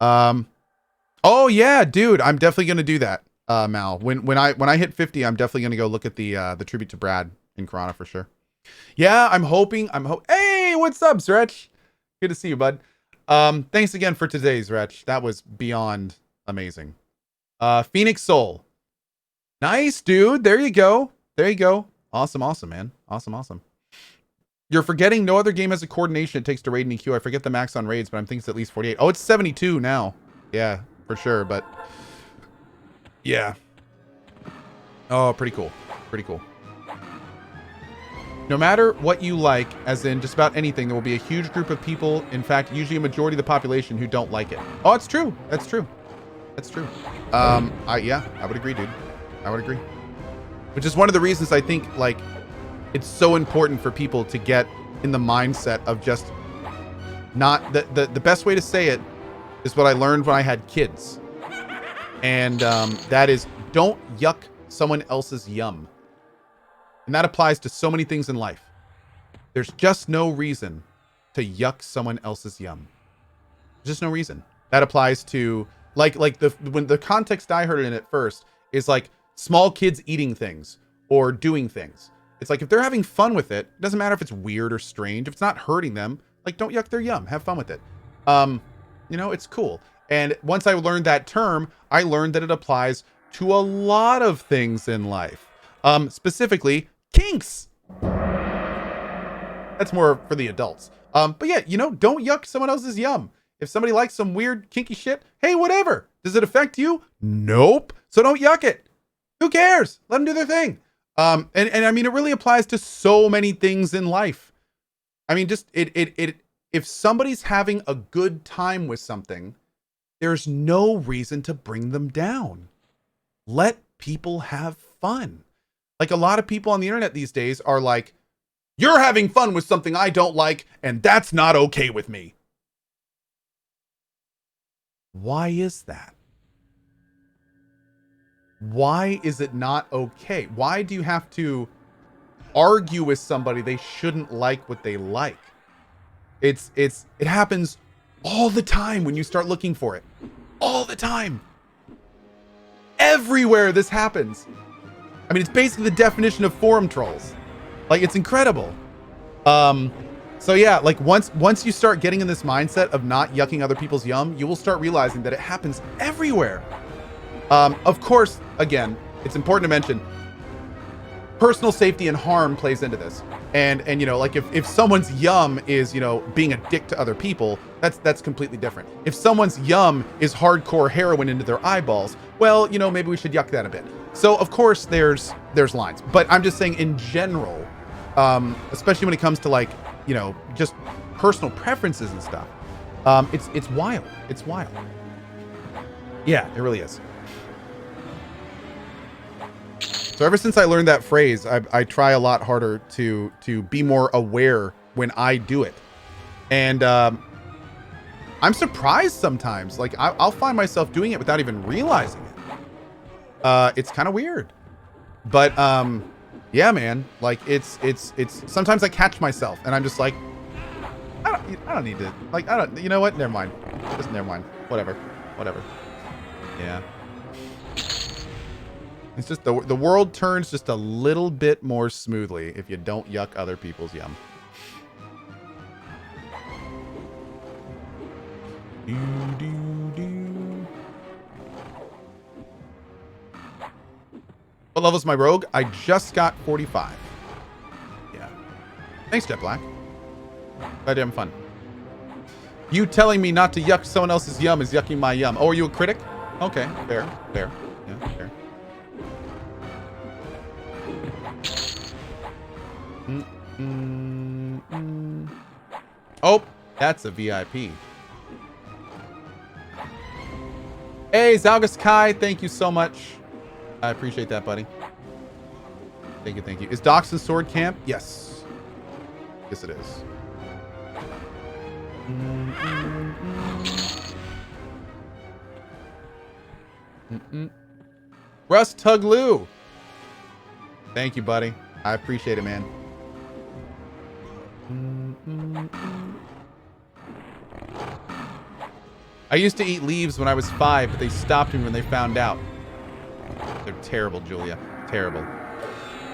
S1: Oh yeah, dude. I'm definitely gonna do that. Mal, when I hit 50, I'm definitely gonna go look at the tribute to Brad in Corona for sure. Yeah, I'm hoping. Hey, what's up, Zretch? Good to see you, bud. Thanks again for today's Zretch. That was beyond amazing. Phoenix Soul, nice, dude. There you go. Awesome, man. Awesome. You're forgetting no other game has a coordination it takes to raid an EQ. I forget the max on raids, but I'm thinking it's at least 48. Oh, it's 72 now. Yeah, for sure, but. Yeah. Oh, pretty cool. No matter what you like, as in just about anything, there will be a huge group of people, in fact, usually a majority of the population, who don't like it. Oh, it's true. That's true. That's true. Yeah, I would agree, dude. I would agree. Which is one of the reasons I think like it's so important for people to get in the mindset of just not the best way to say it is what I learned when I had kids. And that is don't yuck someone else's yum. And that applies to so many things in life. There's just no reason to yuck someone else's yum. Just no reason. That applies to like the context I heard it in at first is like small kids eating things or doing things. It's like if they're having fun with it, it doesn't matter if it's weird or strange. If it's not hurting them, like don't yuck their yum. Have fun with it. You know, it's cool. And once I learned that term, I learned that it applies to a lot of things in life. Specifically, kinks. That's more for the adults. But yeah, you know, don't yuck someone else's yum. If somebody likes some weird kinky shit, hey, whatever. Does it affect you? Nope. So don't yuck it. Who cares? Let them do their thing. And I mean, it really applies to so many things in life. I mean, just if somebody's having a good time with something, there's no reason to bring them down. Let people have fun. Like a lot of people on the internet these days are like, you're having fun with something I don't like, and that's not okay with me. Why is that? Why is it not okay? Why do you have to argue with somebody they shouldn't like what they like? It happens all the time when you start looking for it. All the time. Everywhere this happens. I mean, it's basically the definition of forum trolls. Like, it's incredible. So yeah, like once you start getting in this mindset of not yucking other people's yum, you will start realizing that it happens everywhere. Of course, again, it's important to mention personal safety and harm plays into this. And you know, like if someone's yum is, you know, being a dick to other people, that's completely different. If someone's yum is hardcore heroin into their eyeballs, well, you know, maybe we should yuck that a bit. So of course there's lines, but I'm just saying in general, especially when it comes to like, you know, just personal preferences and stuff. It's wild. It's wild. Yeah, it really is. So ever since I learned that phrase, I try a lot harder to be more aware when I do it. And I'm surprised sometimes. Like I'll find myself doing it without even realizing it. It's kind of weird. But yeah, man. Like it's sometimes I catch myself and I'm just like, I don't need to, like, you know what? Never mind. Just never mind. Whatever. Yeah. It's just the world turns just a little bit more smoothly if you don't yuck other people's yum. What level's my rogue? I just got 45. Yeah. Thanks, Jet Black. Glad you're having fun. You telling me not to yuck someone else's yum is yucking my yum. Oh, are you a critic? Okay, fair. Yeah, fair. Oh, that's a VIP. Hey, Zalgus Kai, thank you so much. I appreciate that, buddy. Thank you. Is Doxson Sword Camp? Yes. Yes, it is. Russ Tuglu. Thank you, buddy. I appreciate it, man. I used to eat leaves when I was 5, but they stopped me when they found out. They're terrible, Julia. Terrible.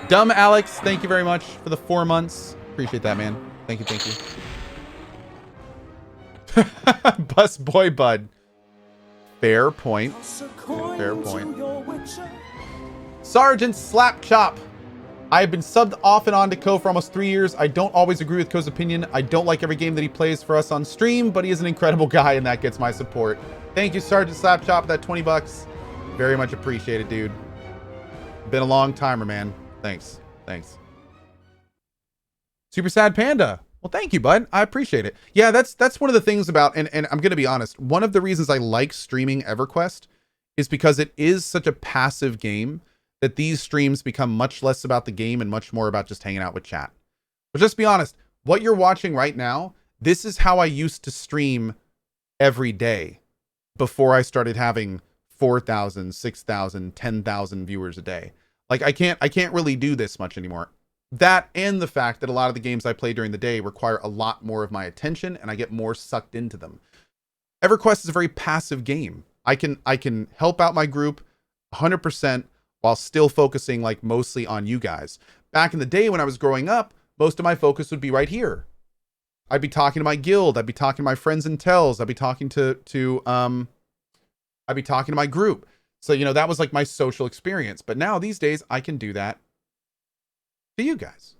S1: Dumb Alex, thank you very much for the 4 months. Appreciate that, man. Thank you. Bus boy bud. Fair point. Fair point. Sergeant Slapchop. I have been subbed off and on to Cohh for almost 3 years. I don't always agree with Cohh's opinion. I don't like every game that he plays for us on stream, but he is an incredible guy and that gets my support. Thank you, Sergeant Slapchop, for that 20 bucks. Very much appreciated, dude. Been a long timer, man. Thanks. Super Sad Panda. Well, thank you, bud. I appreciate it. Yeah, that's one of the things about, and I'm going to be honest, one of the reasons I like streaming EverQuest is because it is such a passive game that these streams become much less about the game and much more about just hanging out with chat. But just be honest, what you're watching right now, this is how I used to stream every day before I started having 4,000, 6,000, 10,000 viewers a day. Like I can't really do this much anymore. That and the fact that a lot of the games I play during the day require a lot more of my attention and I get more sucked into them. EverQuest is a very passive game. I can help out my group 100% while still focusing like mostly on you guys. Back in the day when I was growing up, most of my focus would be right here. I'd be talking to my guild, I'd be talking to my friends and tells, I'd be talking to my group. So, you know, that was like my social experience. But now these days I can do that to you guys.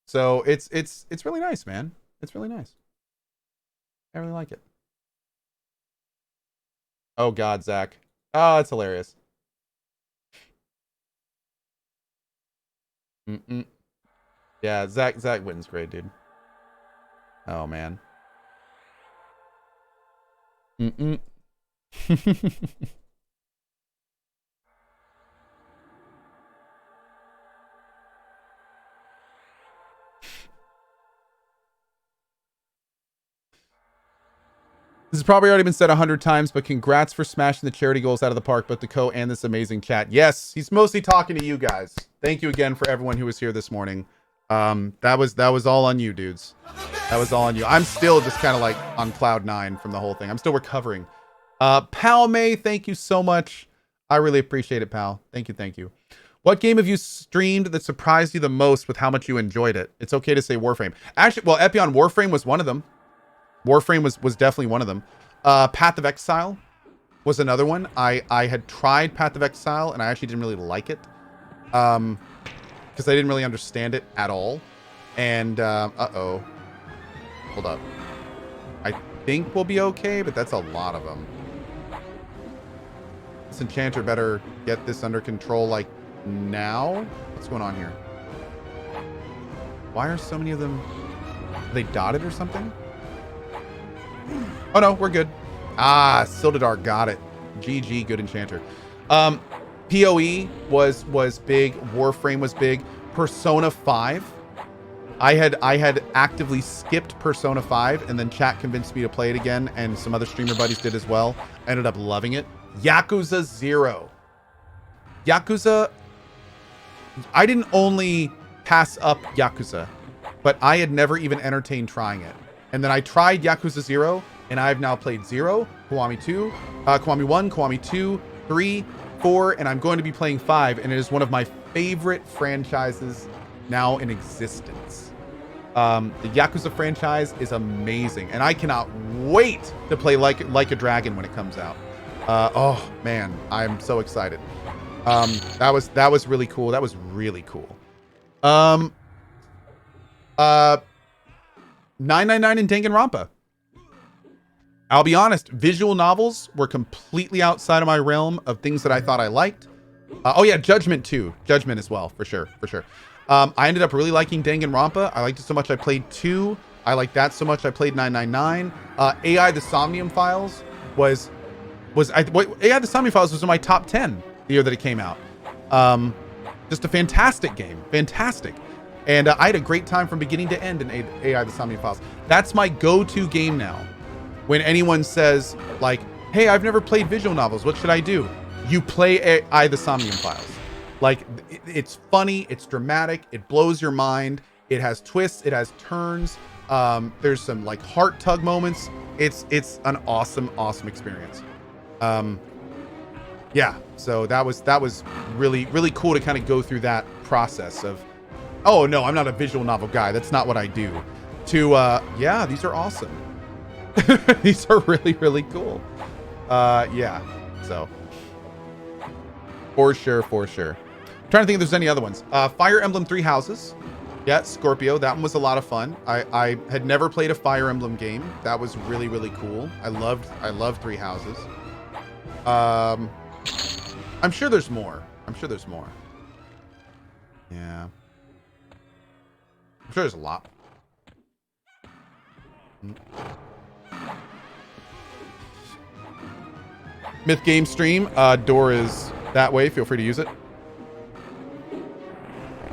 S1: So it's really nice, man. It's really nice. I really like it. Oh God, Zach. Oh, it's hilarious. Yeah, Zach Witten's great, dude. Oh man. This has probably already been said 100 times, but congrats for smashing the charity goals out of the park, both the Cohh and this amazing chat. Yes, he's mostly talking to you guys. Thank you again for everyone who was here this morning. That was all on you, dudes. That was all on you. I'm still just kind of like on cloud 9 from the whole thing. I'm still recovering. Pal May, thank you so much. I really appreciate it, pal. Thank you. What game have you streamed that surprised you the most with how much you enjoyed it? It's okay to say Warframe. Actually, well, Epion Warframe was one of them. Warframe was definitely one of them. Path of Exile was another one. I had tried Path of Exile and I actually didn't really like it. Because I didn't really understand it at all. And, uh-oh. Hold up. I think we'll be okay, but that's a lot of them. This enchanter better get this under control, like, now? What's going on here? Why are so many of them... Are they dotted or something? Oh no, we're good. Ah, Sildadar got it. GG, good enchanter. PoE was big. Warframe was big. Persona 5. I had actively skipped Persona 5 and then chat convinced me to play it again and some other streamer buddies did as well. I ended up loving it. Yakuza 0. Yakuza, I didn't only pass up Yakuza, but I had never even entertained trying it. And then I tried Yakuza 0, and I've now played 0, Kiwami 2, Kiwami 1, Kiwami 2, 3, 4, and I'm going to be playing 5, and it is one of my favorite franchises now in existence. The Yakuza franchise is amazing, and I cannot wait to play Like a Dragon when it comes out. Oh man, I'm so excited. That was really cool. That was really cool. 999 and Danganronpa. I'll be honest, visual novels were completely outside of my realm of things that I thought I liked. Oh yeah, Judgment too. Judgment as well, for sure. I ended up really liking Danganronpa. I liked it so much I played 2. I liked that so much I played 999. AI the Somnium Files AI the Somnium Files was in my top 10 the year that it came out. Just a fantastic game. Fantastic. And I had a great time from beginning to end in AI the Somnium Files. That's my go-to game now. When anyone says, like, hey, I've never played visual novels, what should I do? You play AI the Somnium Files. Like, it's funny, it's dramatic, it blows your mind, it has twists, it has turns, there's some, like, heart tug moments. It's an awesome experience. Yeah, so that was really, really cool to kind of go through that process of, oh no, I'm not a visual novel guy. That's not what I do. To, yeah, these are awesome. These are really, really cool. Yeah, so. For sure. I'm trying to think if there's any other ones. Fire Emblem 3 Houses. Yeah, Scorpio. That one was a lot of fun. I had never played a Fire Emblem game. That was really, really cool. I loved 3 Houses. I'm sure there's more. Yeah. I'm sure there's a lot. Myth Game Stream. Door is that way. Feel free to use it.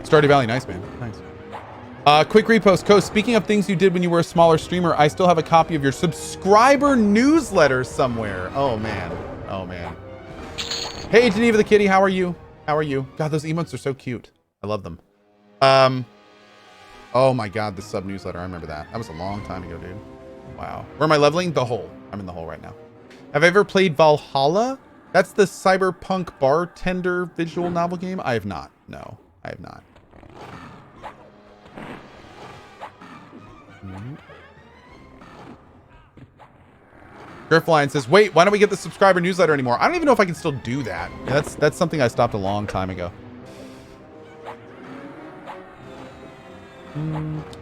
S1: Stardew Valley, nice, man. Nice. Quick repost. Cohh, speaking of things you did when you were a smaller streamer, I still have a copy of your subscriber newsletter somewhere. Oh, man. Oh, man. Hey, Geneva the Kitty, how are you? How are you? God, those emotes are so cute. I love them. Oh, my God, the sub newsletter. I remember that. That was a long time ago, dude. Wow. Where am I leveling? The hole. I'm in the hole right now. Have I ever played Valhalla? That's the cyberpunk bartender visual novel game? I have not. No, I have not. Griffline says, wait, why don't we get the subscriber newsletter anymore? I don't even know if I can still do that. That's something I stopped a long time ago.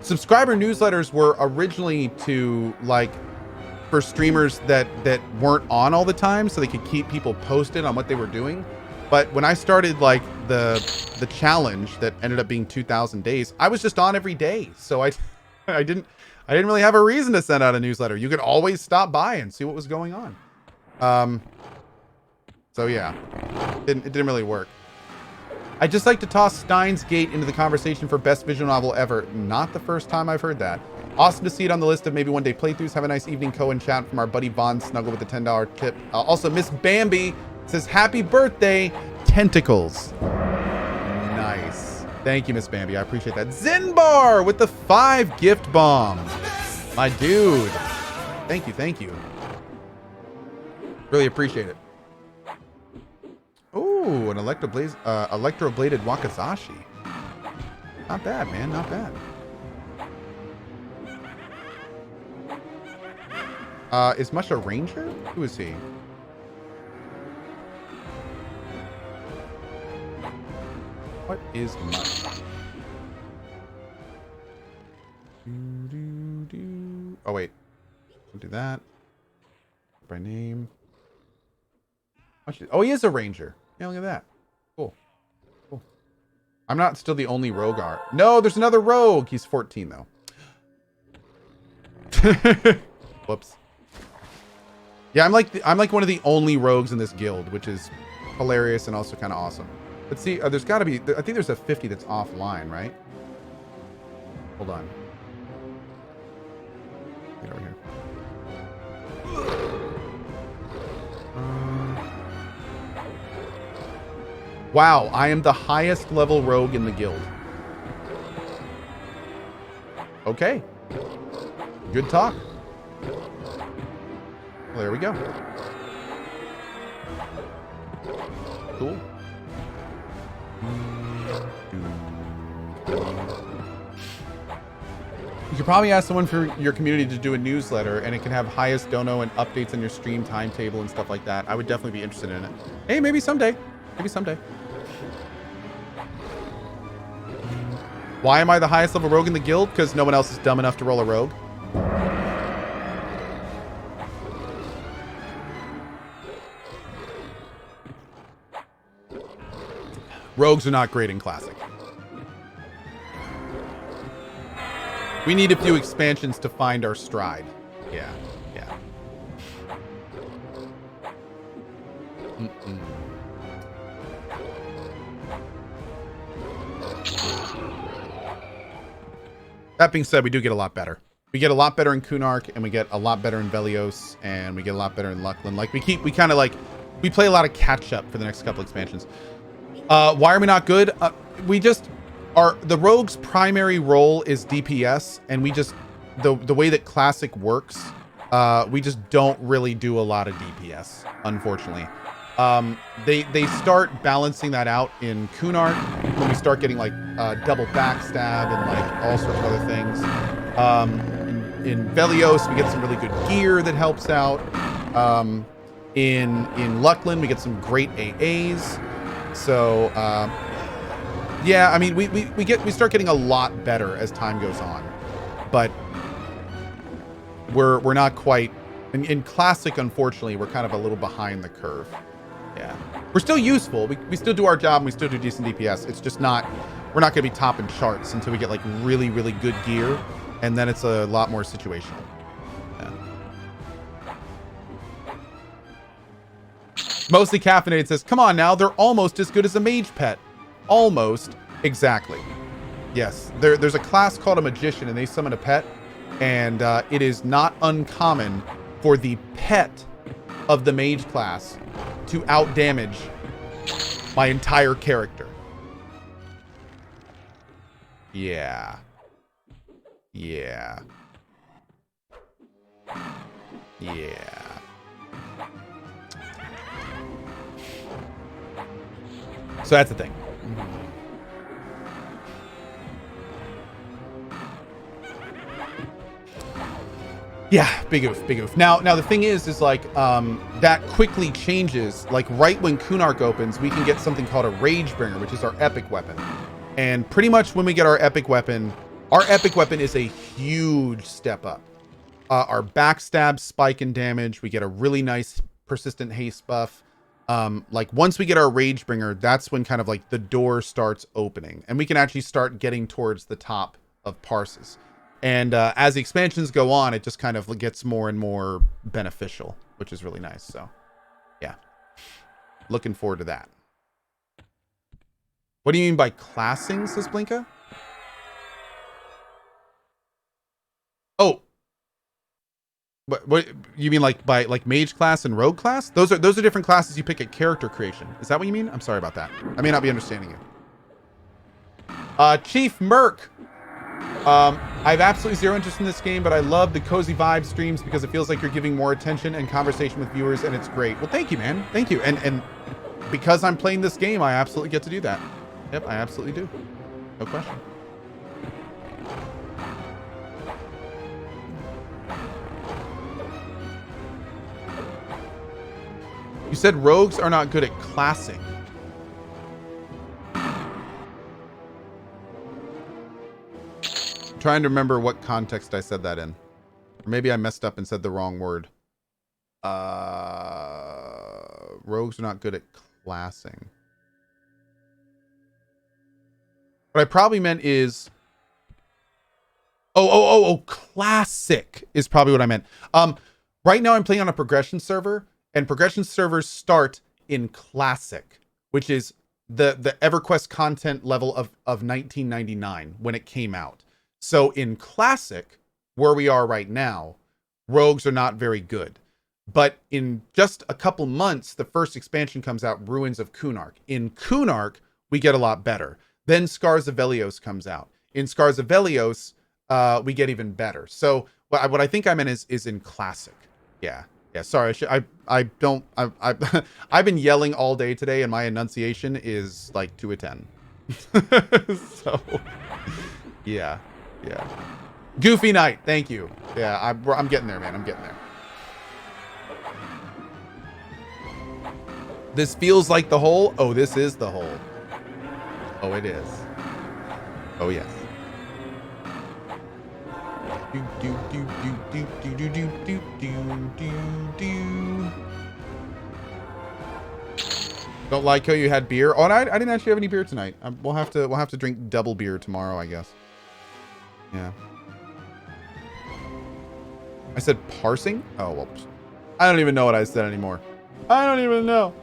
S1: Subscriber newsletters were originally to, like, for streamers that weren't on all the time so they could keep people posted on what they were doing. But when I started, like, the challenge that ended up being 2,000 days, I was just on every day. So I didn't really have a reason to send out a newsletter. You could always stop by and see what was going on. So yeah, it didn't really work. I just like to toss Steins Gate into the conversation for best visual novel ever. Not the first time I've heard that. Awesome to see it on the list of maybe one day playthroughs. Have a nice evening, Cohh and chat from our buddy Von Snuggle with the $10 tip. Also, Miss Bambi says, happy birthday, Tentacles. Nice. Thank you, Miss Bambi. I appreciate that. Zinbar with the 5 gift bombs. My dude. Thank you. Thank you. Really appreciate it. Ooh, an electrobladed Wakazashi. Not bad, man. Not bad. Is Mush a ranger? Who is he? What is Mush? Oh, wait. Don't do that. By name. Oh, he is a ranger. Yeah, look at that. Cool. Cool. I'm not still the only rogue art. No, there's another rogue. He's 14, though. Whoops. Yeah, I'm like one of the only rogues in this guild, which is hilarious and also kind of awesome. But see, there's got to be... I think there's a 50 that's offline, right? Hold on. Get over here. Wow, I am the highest level rogue in the guild. Okay. Good talk. Well, there we go. Cool. You could probably ask someone from your community to do a newsletter, and it can have highest dono and updates on your stream timetable and stuff like that. I would definitely be interested in it. Hey, maybe someday. Maybe someday. Why am I the highest level rogue in the guild? Because no one else is dumb enough to roll a rogue. Rogues are not great in Classic. We need a few expansions to find our stride. Yeah, yeah. That being said, we do get a lot better. We get a lot better in Kunark, and we get a lot better in Velios, and we get a lot better in Luckland. Like, we play a lot of catch up for the next couple expansions. Why are we not good? The rogue's primary role is DPS, and we just, the way that Classic works, we just don't really do a lot of DPS, unfortunately. They start balancing that out in Kunark when we start getting like double backstab and like all sorts of other things. In Velios, we get some really good gear that helps out. In Luckland, we get some great AAs. So yeah, I mean, we start getting a lot better as time goes on, but we're not quite in Classic. Unfortunately, we're kind of a little behind the curve. Yeah, we're still useful. We still do our job, and we still do decent DPS. It's just not, we're not going to be topping charts until we get like really, really good gear, and then it's a lot more situational. Yeah. Mostly Caffeinated says, come on now, they're almost as good as a mage pet. Almost. Exactly. Yes. There's a class called a magician, and they summon a pet, and it is not uncommon for the pet of the mage class to outdamage my entire character. Yeah. Yeah. Yeah. So that's the thing. Yeah, big oof, big oof. Now the thing is like, that quickly changes. Like right when Kunark opens, we can get something called a Ragebringer, which is our epic weapon. And pretty much when we get our epic weapon is a huge step up. Our backstab spike in damage. We get a really nice persistent haste buff. Like once we get our Ragebringer, that's when kind of like the door starts opening, and we can actually start getting towards the top of parses. And as the expansions go on, it just kind of gets more and more beneficial, which is really nice. So, yeah. Looking forward to that. What do you mean by classing, says Blinka? Oh. What you mean like by like mage class and rogue class? Those are different classes you pick at character creation. Is that what you mean? I'm sorry about that. I may not be understanding you. Chief Merc. I have absolutely zero interest in this game, but I love the cozy vibe streams because it feels like you're giving more attention and conversation with viewers, and it's great. Well, thank you, man. Thank you. And because I'm playing this game, I absolutely get to do that. Yep, I absolutely do. No question. You said rogues are not good at classing. Trying to remember what context I said that in. Or maybe I messed up and said the wrong word. Rogues are not good at classing. What I probably meant is... Oh, classic is probably what I meant. Right now I'm playing on a progression server, and progression servers start in classic, which is the EverQuest content level of 1999 when it came out. So in classic, where we are right now, rogues are not very good. But in just a couple months, the first expansion comes out, Ruins of Kunark. In Kunark, we get a lot better. Then Scars of Velios comes out. In Scars of Velios, we get even better. So what I think I meant is in classic. Yeah. Sorry, I've been yelling all day today, and my enunciation is like 2 a 10. So, yeah. Goofy night. Thank you. Yeah, I'm getting there, man. I'm getting there. This feels like the hole. Oh, this is the hole. Oh, it is. Oh, yes. Don't like how you had beer. Oh, and I didn't actually have any beer tonight. We'll have to drink double beer tomorrow, I guess. Yeah. I said parsing? Oh, well. I don't even know what I said anymore. I don't even know.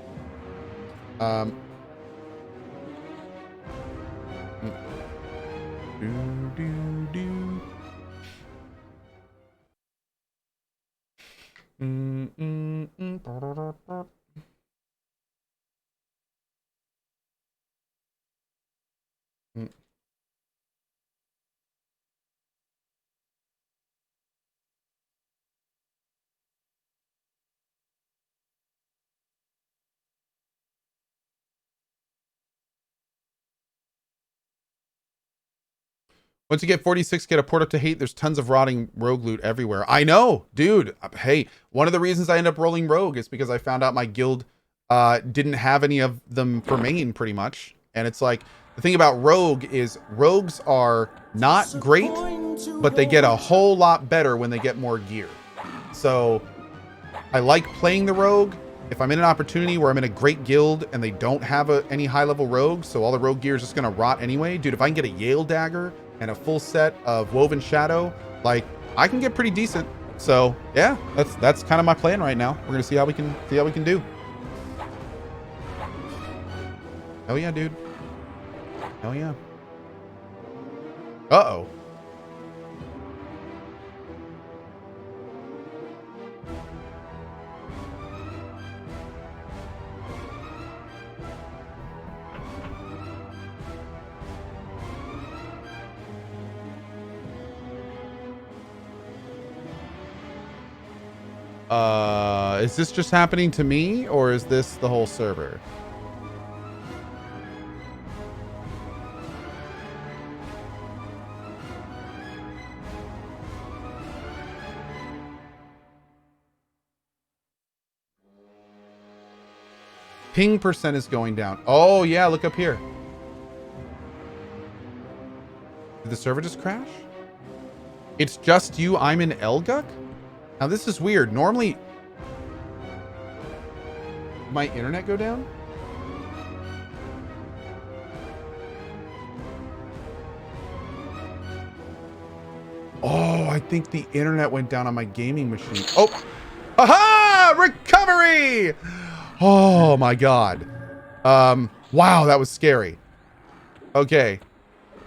S1: Once you get 46, get a port up to hate. There's tons of rotting rogue loot everywhere. I know, dude. Hey, one of the reasons I end up rolling rogue is because I found out my guild didn't have any of them for main, pretty much. And it's like, the thing about rogue is rogues are not great, but they get a whole lot better when they get more gear. So I like playing the rogue if I'm in an opportunity where I'm in a great guild and they don't have any high level rogues, so all the rogue gear is just gonna rot anyway. Dude, if I can get a Yale dagger and a full set of Woven Shadow, like, I can get pretty decent. So yeah, that's kind of my plan right now. We're gonna see how we can do. Hell yeah, dude. Hell yeah. Uh-oh. Is this just happening to me, or is this the whole server? Ping percent is going down. Oh, yeah, look up here. Did the server just crash? It's just you, I'm in Elguk? Now, this is weird. Normally, my internet go down? Oh, I think the internet went down on my gaming machine. Oh, aha! Recovery! Oh my God. Wow, that was scary. Okay.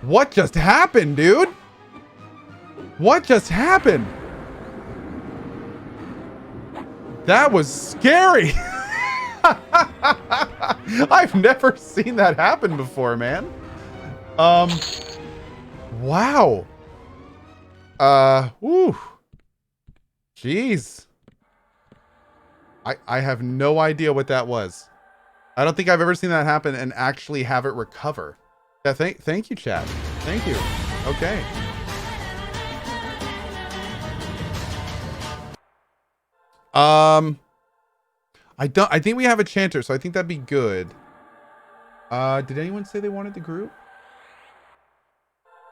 S1: What just happened, dude? What just happened? That was scary. I've never seen that happen before, man. Wow. Whew. Jeez. I have no idea what that was. I don't think I've ever seen that happen and actually have it recover. Yeah, thank you, chat. Thank you. Okay. I think we have a chanter, so I think that'd be good. Did anyone say they wanted the group?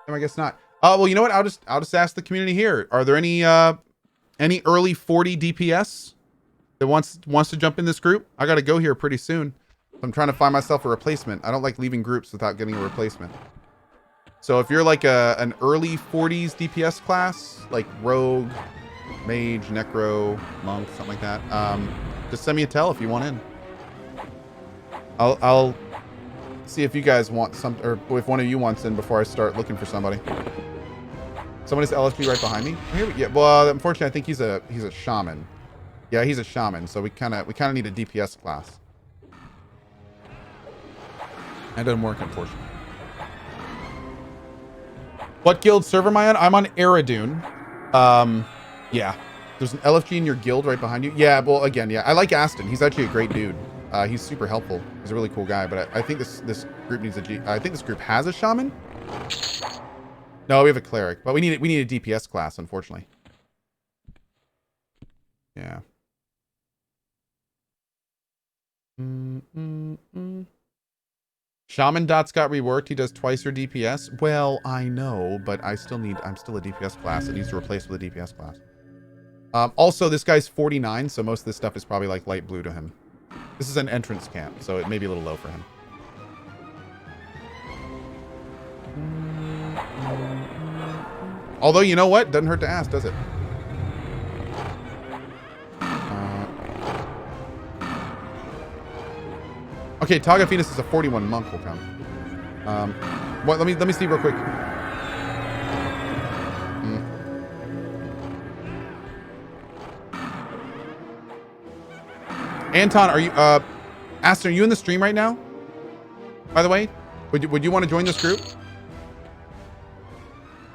S1: No, I guess not. Well, you know what? I'll just ask the community here. Are there any early 40 DPS that wants to jump in this group? I gotta go here pretty soon. I'm trying to find myself a replacement. I don't like leaving groups without getting a replacement. So if you're like an early 40s DPS class, like rogue, mage, necro, monk, something like that, just send me a tell if you want in. I'll see if you guys want some, or if one of you wants in before I start looking for somebody. Somebody's LSB right behind me. Here yeah. Well, unfortunately, I think he's a shaman. Yeah, he's a shaman, so we kind of need a DPS class. That doesn't work, unfortunately. What guild server am I on? I'm on Eridune. Yeah. There's an LFG in your guild right behind you. Yeah, well, again, yeah. I like Aston. He's actually a great dude. He's super helpful. He's a really cool guy, but I think this group needs I think this group has a shaman. No, we have a cleric, but we need a DPS class, unfortunately. Yeah. Shaman Dots got reworked. He does twice your DPS. Well, I know, but I'm still a DPS class. It needs to replace with a DPS class. Also, this guy's 49, so most of this stuff is probably like light blue to him. This is an entrance camp, so it may be a little low for him. Although, you know what? Doesn't hurt to ask, does it? Okay, Tagaphenis is a 41 monk will come. What? Let me see real quick. Anton, are you Aston, are you in the stream right now? By the way, would you want to join this group?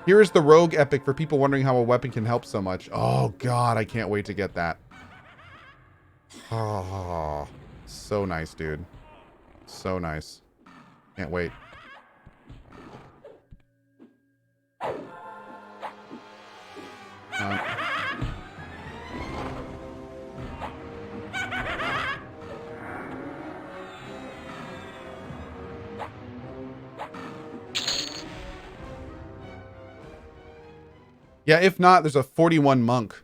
S1: Here is the rogue epic for people wondering how a weapon can help so much. Oh God, I can't wait to get that. Oh, so nice, dude. So nice. Can't wait. Yeah, if not, there's a 41 monk.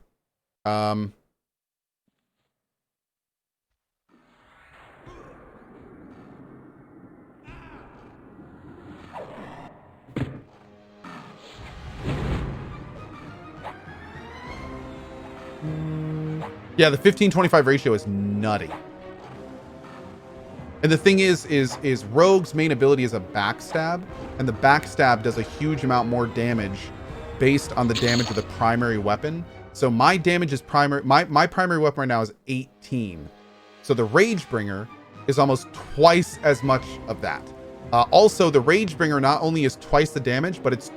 S1: Yeah, the 15-25 ratio is nutty. And the thing is Rogue's main ability is a backstab, and the backstab does a huge amount more damage based on the damage of the primary weapon. So my damage is my primary weapon right now is 18. So the Ragebringer is almost twice as much of that. Also, the Ragebringer not only is twice the damage, but it's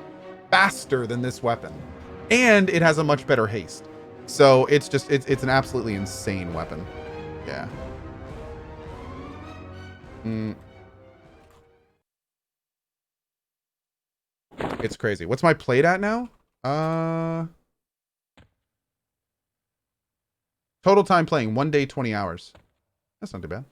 S1: faster than this weapon. And it has a much better haste. So it's just, it's an absolutely insane weapon. Yeah. It's crazy. What's my plate at now? Total time playing, 1 day, 20 hours. That's not too bad.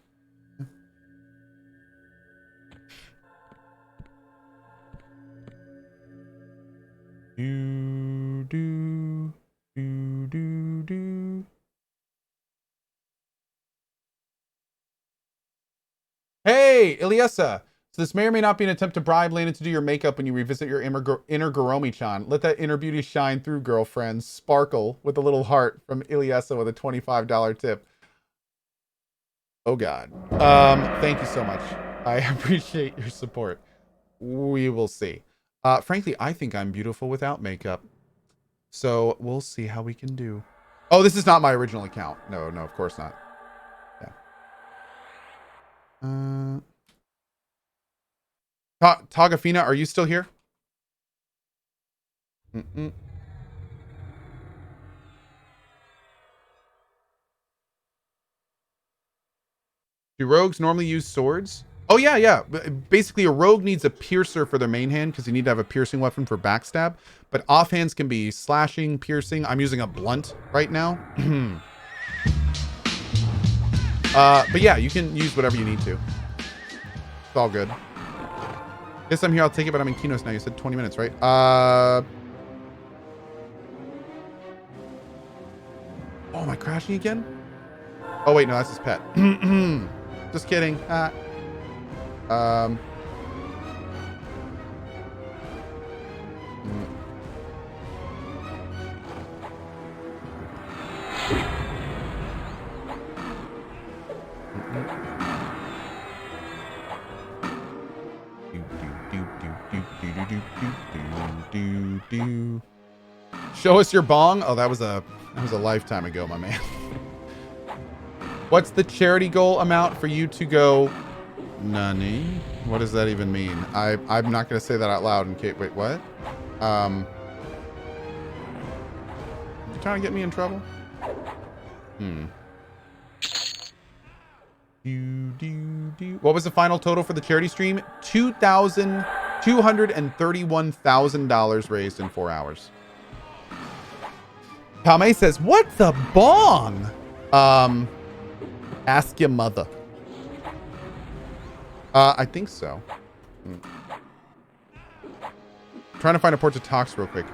S1: Hey, Ilyesa. So this may or may not be an attempt to bribe Lana to do your makeup when you revisit your inner Goromi-chan. Let that inner beauty shine through, girlfriend. Sparkle with a little heart from Ilyesa with a $25 tip. Oh, God. Thank you so much. I appreciate your support. We will see. Frankly, I think I'm beautiful without makeup. So we'll see how we can do. Oh, this is not my original account. No, of course not. Yeah. Tagafina, are you still here? Do rogues normally use swords? Oh, yeah. Basically, a rogue needs a piercer for their main hand because you need to have a piercing weapon for backstab. But offhands can be slashing, piercing. I'm using a blunt right now. But yeah, you can use whatever you need to. It's all good. Guess I'm here, I'll take it, but I'm in Kinos now. You said 20 minutes, right? Oh, am I crashing again? Oh, wait, no, that's his pet. Just kidding. Show us your bong. Oh, that was a lifetime ago, my man. What's the charity goal amount for you to go? Nani? What does that even mean? I'm not gonna say that out loud in case. Wait, what? You trying to get me in trouble? What was the final total for the charity stream? $231,000 raised in 4 hours. Kame says, "What the bong?" Ask your mother. I think so. Trying to find a port to Tox real quick.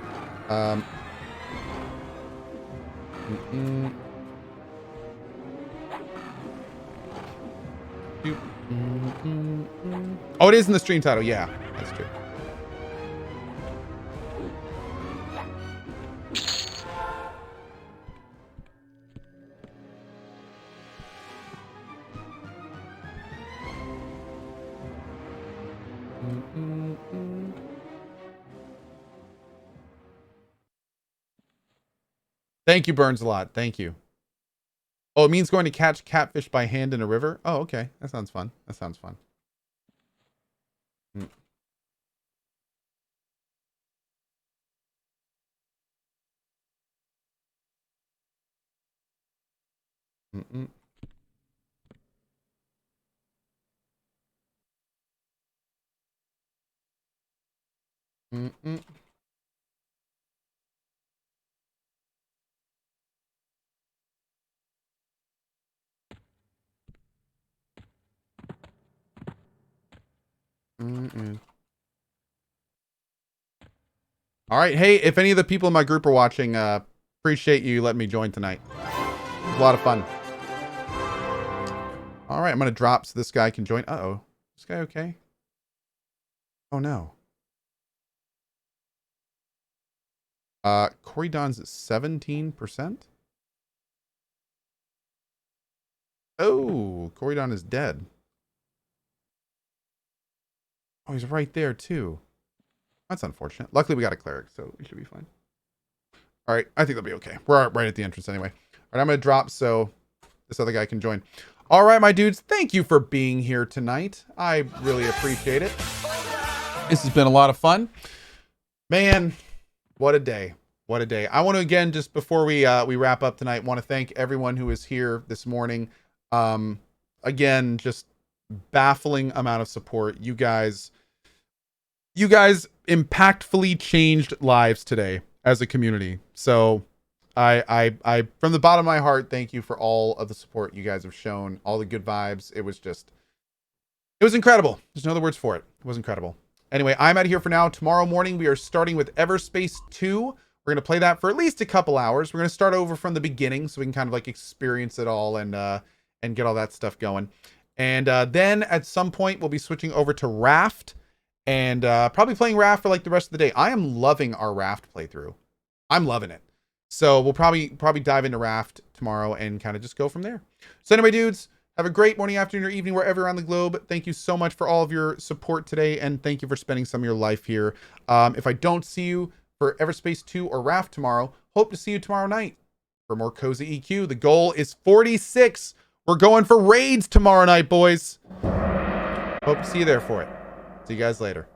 S1: Oh, it is in the stream title. Yeah, that's true. Thank you, Burns, a lot. Thank you. Oh, it means going to catch catfish by hand in a river? Oh, okay. That sounds fun. That sounds fun. All right. Hey, if any of the people in my group are watching, appreciate you letting me join tonight. It was a lot of fun. All right. I'm going to drop so this guy can join. Uh-oh. This guy okay? Oh, no. Corey Don's at 17%. Oh, Corey Don is dead. Oh, he's right there too. That's unfortunate. Luckily, we got a cleric, so we should be fine. All right, I think they'll be okay. We're right at the entrance anyway. All right, I'm going to drop so this other guy can join. All right, my dudes, thank you for being here tonight. I really appreciate it. This has been a lot of fun. Man, what a day. What a day. I want to, again, just before we wrap up tonight, want to thank everyone who is here this morning. Again, just baffling amount of support. You guys impactfully changed lives today as a community. So I from the bottom of my heart, thank you for all of the support you guys have shown, all the good vibes. It was incredible. There's no other words for it. It was incredible. Anyway, I'm out of here for now. Tomorrow morning, we are starting with Everspace 2. We're going to play that for at least a couple hours. We're going to start over from the beginning so we can kind of like experience it all and get all that stuff going. And then at some point, we'll be switching over to Raft and probably playing Raft for like the rest of the day. I am loving our Raft playthrough. I'm loving it. So we'll probably dive into Raft tomorrow and kind of just go from there. So anyway, dudes, have a great morning, afternoon, or evening wherever around the globe. Thank you so much for all of your support today, and thank you for spending some of your life here. If I don't see you for Everspace 2 or Raft tomorrow, hope to see you tomorrow night for more Cozy EQ. The goal is 46. We're going for raids tomorrow night, boys. Hope to see you there for it. See you guys later.